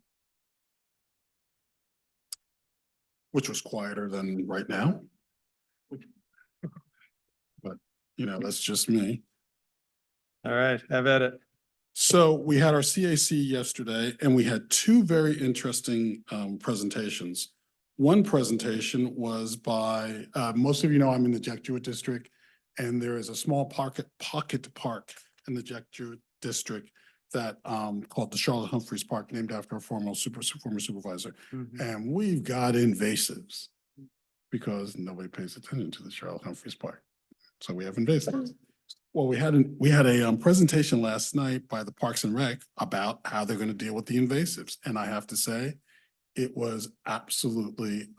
which was quieter than right now. But, you know, that's just me. All right, have at it. So we had our CAC yesterday and we had two very interesting presentations. One presentation was by, most of you know, I'm in the Jack Jewett district, and there is a small pocket park in the Jack Jewett district that called the Charlotte Humphreys Park, named after a former supervisor. And we've got invasives because nobody pays attention to the Charlotte Humphreys Park. So we have invasives. Well, we had a presentation last night by the Parks and Rec about how they're going to deal with the invasives. And I have to say, it was absolutely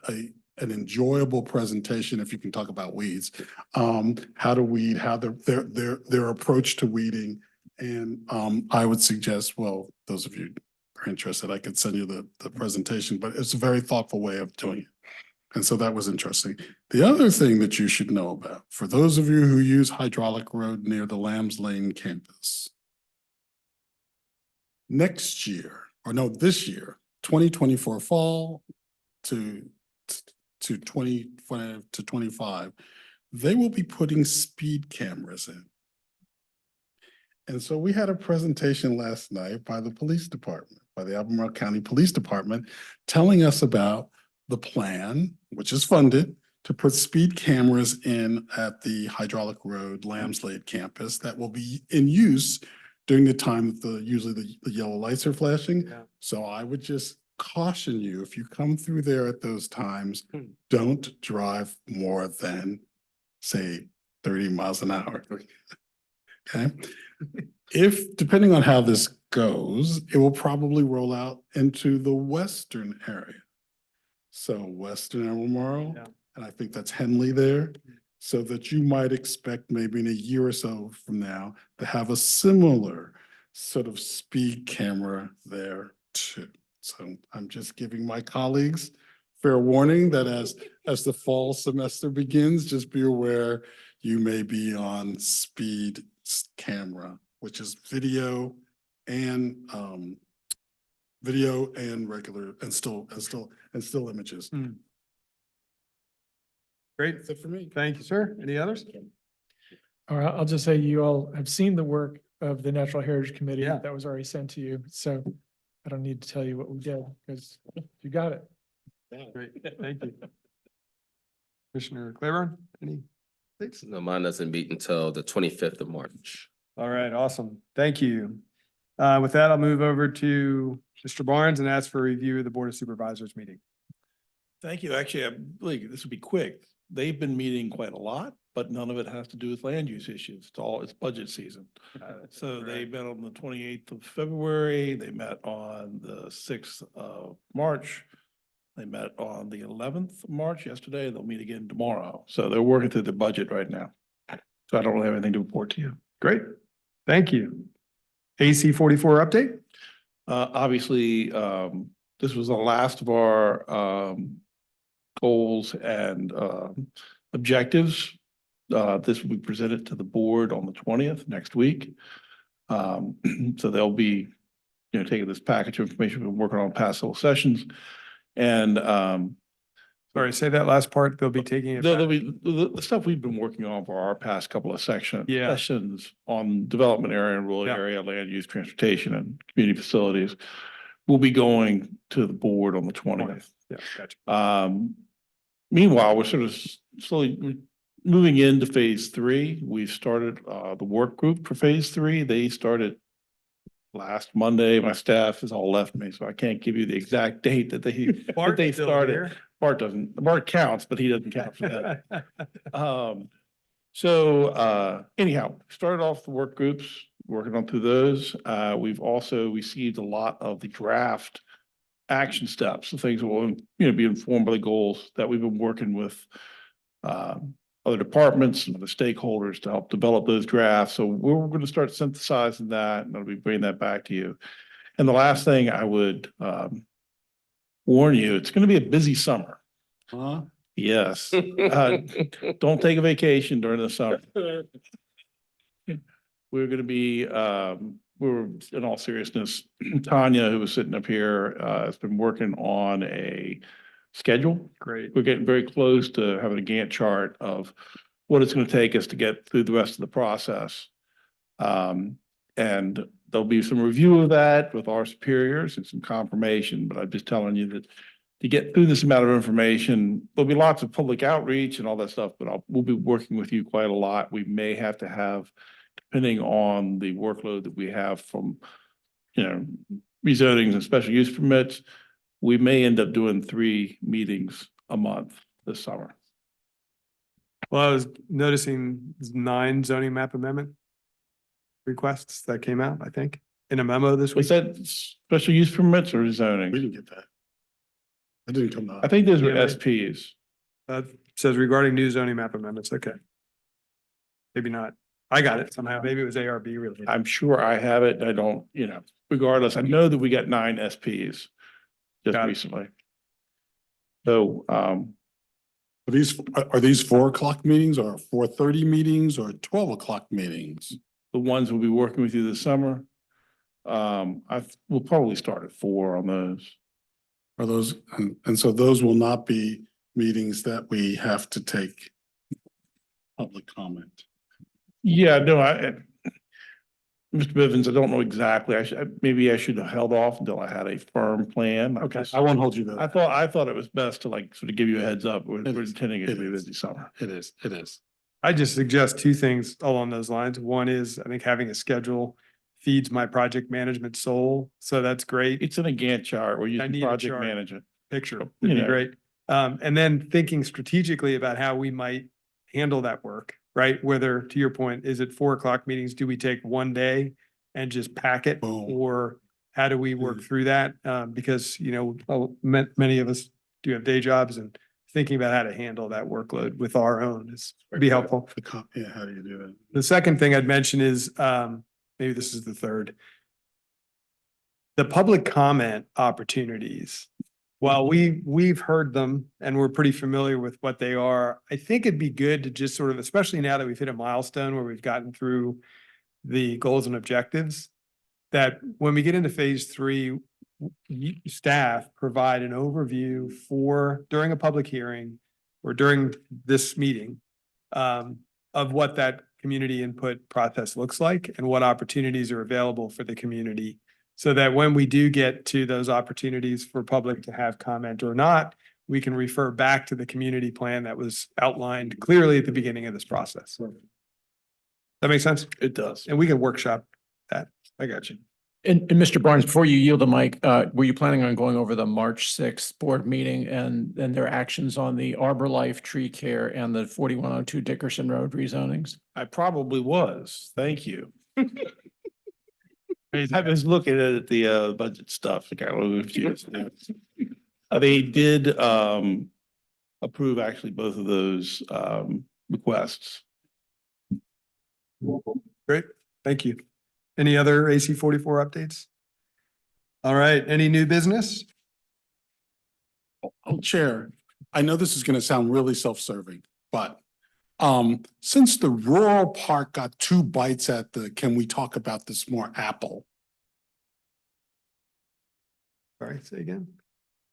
an enjoyable presentation, if you can talk about weeds. How to weed, how their approach to weeding. And I would suggest, well, those of you who are interested, I could send you the presentation, but it's a very thoughtful way of doing it. And so that was interesting. The other thing that you should know about, for those of you who use Hydraulic Road near the Lambs Lane campus, next year, or no, this year, 2024 fall to 2025 to 25, they will be putting speed cameras in. And so we had a presentation last night by the police department, by the Albemarle County Police Department, telling us about the plan, which is funded, to put speed cameras in at the Hydraulic Road Lambs Lane campus that will be in use during the time that usually the yellow lights are flashing. Yeah. So I would just caution you, if you come through there at those times, don't drive more than, say, 30 miles an hour. Okay? If, depending on how this goes, it will probably roll out into the western area. So Western Albemarle, Yeah. and I think that's Henley there, so that you might expect maybe in a year or so from now to have a similar sort of speed camera there too. So I'm just giving my colleagues fair warning that as the fall semester begins, just be aware you may be on speed camera, which is video and regular and still images. Great. That's it for me. Thank you, sir. Any others? All right, I'll just say you all have seen the work of the Natural Heritage Committee Yeah. that was already sent to you. So I don't need to tell you what we did because you got it. Great, thank you. Commissioner Claiborne, any? No, mine doesn't meet until the 25th of March. All right, awesome. Thank you. With that, I'll move over to Mr. Barnes and ask for a review of the Board of Supervisors meeting. Thank you. Actually, I believe this will be quick. They've been meeting quite a lot, but none of it has to do with land use issues. It's budget season. So they met on the 28th of February. They met on the 6th of March. They met on the 11th of March yesterday. They'll meet again tomorrow. So they're working through the budget right now. So I don't really have anything to report to you. Great, thank you. AC 44 update? Obviously, this was the last of our goals and objectives. This will be presented to the board on the 20th next week. So they'll be, taking this package of information we've been working on past several sessions. And Sorry, say that last part. They'll be taking it there'll back. be the stuff we've been working on for our past couple of sessions on development area and rural area, land use, transportation, and community facilities. We'll be going to the board on the 20th. Yeah, gotcha. Meanwhile, we're sort of slowly moving into phase 3. We've started the work group for phase 3. They started last Monday. My staff has all left me, so I can't give you the exact date that they started. Bart counts, but he doesn't count for that. So anyhow, started off the work groups, working on through those. We've also received a lot of the draft action steps, the things that will, be informed by the goals that we've been working with other departments and other stakeholders to help develop those drafts. So we're going to start synthesizing that, and I'll be bringing that back to you. And the last thing I would warn you, it's going to be a busy summer. Yes. Don't take a vacation during the summer. we're gonna be, we're, in all seriousness, Tanya, who was sitting up here, has been working on a schedule. Great. We're getting very close to having a Gantt chart of what it's gonna take us to get through the rest of the process. And there'll be some review of that with our superiors and some confirmation, but I'm just telling you that to get through this amount of information, there'll be lots of public outreach and all that stuff, but we'll be working with you quite a lot. We may have to have, depending on the workload that we have from, rezonings and special use permits, we may end up doing 3 meetings a month this summer. Well, I was noticing 9 zoning map amendment requests that came out, I think, in a memo this week. Was that special use permits or zoning? We didn't get that. That didn't come out. I think those were Yeah, SPs. Says regarding new zoning map amendments. Okay. Maybe not. I got it somehow. Maybe it was ARB related. I'm sure I have it. I don't, regardless, I know that we got 9 SPs just Got it. recently. So, Are these 4 o'clock meetings or 4:30 meetings or 12 o'clock meetings? the ones we'll be working with you this summer, we'll probably start at 4 on those. Are those, and so those will not be meetings that we have to take public comment? Yeah, no, Mr. Bivens, I don't know exactly. Maybe I should have held off until I had a firm plan. Okay, I won't hold you to I that. thought it was best to sort of give you a heads up. We're It is. intending it to It be a is. busy summer. It is. I just suggest 2 things along those lines. One is, I think having a schedule feeds my project management soul. So that's great. It's in a Gantt chart. We're I using need a project chart. management. Picture. You That'd be know. great. And then thinking strategically about how we might handle that work, right? Whether, to your point, is it 4 o'clock meetings? Do we take one day and just pack it? Boom. Or how do we work through that? Because, many of us do have day jobs, and thinking about how to handle that workload with our own would be helpful. Yeah, how do you do that? The second thing I'd mention is, maybe this is the third. The public comment opportunities. While we've heard them and we're pretty familiar with what they are, I think it'd be good to just sort of, especially now that we've hit a milestone where we've gotten through the goals and objectives, that when we get into phase 3, staff provide an overview during a public hearing or during this meeting, of what that community input process looks like and what opportunities are available for the community. So that when we do get to those opportunities for public to have comment or not, we can refer back to the community plan that was outlined clearly at the beginning of this process. That makes sense? It does. And we can workshop that. I got you. And Mr. Barnes, before you yield the mic, were you planning on going over the March 6th board meeting and their actions on the Arbor Life Tree Care and the 4102 Dickerson Road rezonings? I probably was. Thank you. I was looking at the budget stuff. I got a little confused. They did approve actually both of those requests. Great. Thank you. Any other AC 44 updates? All right. Any new business? Oh, Chair, I know this is gonna sound really self-serving, but since the rural park got 2 bites at the, can we talk about this more apple? Sorry, say again.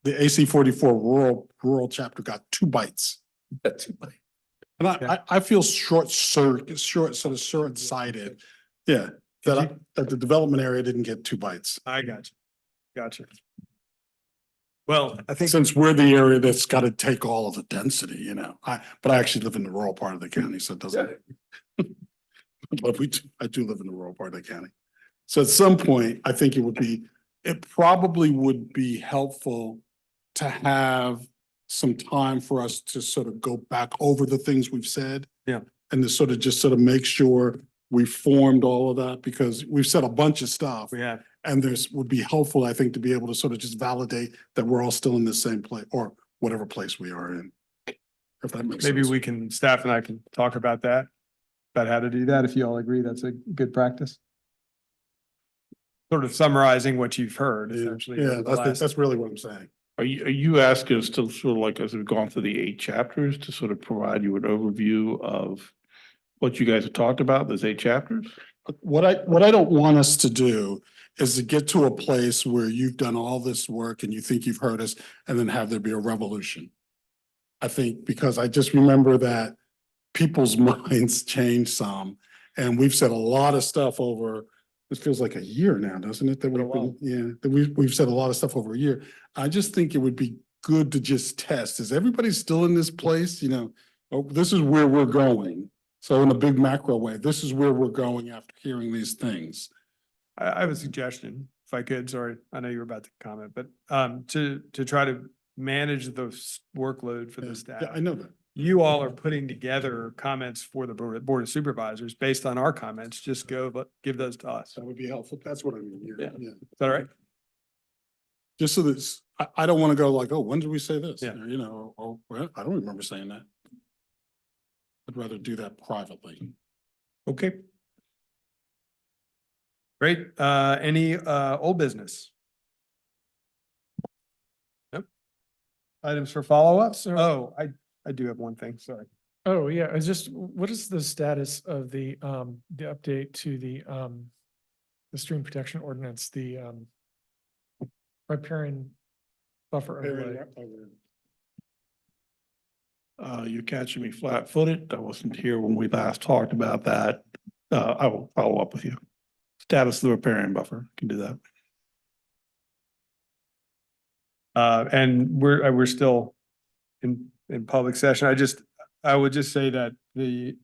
The AC 44 rural chapter got 2 bites. And I feel short-sighted. Yeah, that the development area didn't get 2 bites. I got you. Gotcha. Well, I think Since we're the area that's got to take all of the density, but I actually live in the rural part of the county, so it doesn't. But I do live in the rural part of the county. So at some point, I think it probably would be helpful to have some time for us to sort of go back over the things we've said. Yeah. And to sort of make sure we formed all of that, because we've said a bunch of stuff. we have. And would be helpful, I think, to be able to sort of just validate that we're all still in the same place or whatever place we are in. If that makes sense. Maybe staff and I can talk about that, about how to do that, if you all agree that's a good practice. Sort of summarizing what you've heard essentially. Yeah, that's really what I'm saying. Are you asking us to sort of like, as we've gone through the 8 chapters, to sort of provide you an overview of what you guys have talked about, those 8 chapters? what I don't want us to do is to get to a place where you've done all this work and you think you've heard us and then have there be a revolution. I think because I just remember that people's minds change some, and we've said a lot of stuff over, it feels like a year now, doesn't it? That we've been, yeah, that we've said a lot of stuff over a year. I just think it would be good to just test. Is everybody still in this place? You know, oh, this is where we're going. So in a big macro way, this is where we're going after hearing these things. I have a suggestion, if I could, sorry, I know you were about to comment, but to try to manage the workload for the staff. Yeah, I know that. You all are putting together comments for the Board of Supervisors based on our comments, just give those to us. That would be helpful. That's what I mean. Yeah. Is that all right? Just so that I don't want to go like, oh, when did we say this? Yeah. Or, you know, oh, well, I don't remember saying that. I'd rather do that privately. Okay. Great. Any old business? Nope. Items for follow-up? So- Oh, I do have one thing, sorry. Oh, yeah, it's just, what is the status of the update to the stream protection ordinance, the riparian buffer overlay? You're catching me flat-footed. I wasn't here when we last talked about that. I will follow up with you. Status of the riparian buffer, can do that. And we're still in public session. I would just say that the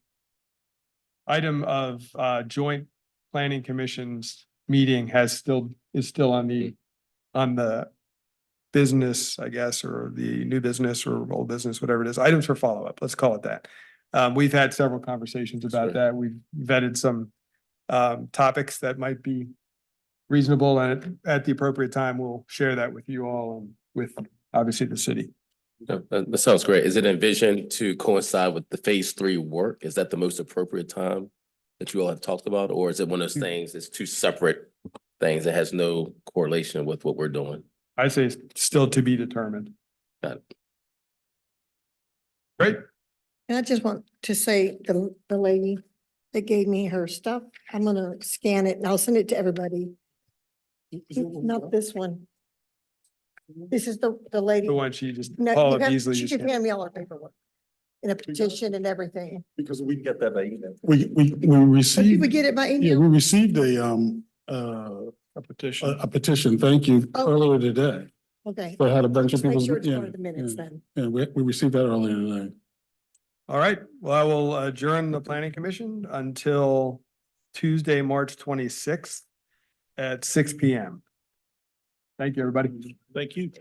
item of joint planning commission's meeting is still on the business, I guess, or the new business or old business, whatever it is, items for follow-up, let's call it that. We've had several conversations about that. We've vetted some topics that might be reasonable, and at the appropriate time, we'll share that with you all and with obviously the city. That sounds great. Is it envisioned to coincide with the phase 3 work? Is that the most appropriate time that you all have talked about? Or is it one of those things that's two separate things that has no correlation with what we're doing? I'd say it's still to be determined. Got it. Great. And I just want to say, the lady that gave me her stuff, I'm gonna scan it and I'll send it to everybody. Not this one. This is the lady. The one she just, No, Paula you have- Beasley. She just just handed. handed me all her paperwork. And a petition and everything. Because we Get that by email. we So you received, would get it by yeah, email? we received A petition. a petition, thank you, Oh. earlier today. Okay. That had a bunch of Just make people. sure it's yeah, part of the minutes yeah. then. Yeah, we received that earlier today. All right, well, I will adjourn the planning commission until Tuesday, March 26th at 6 p.m. Thank you, everybody. Thank you.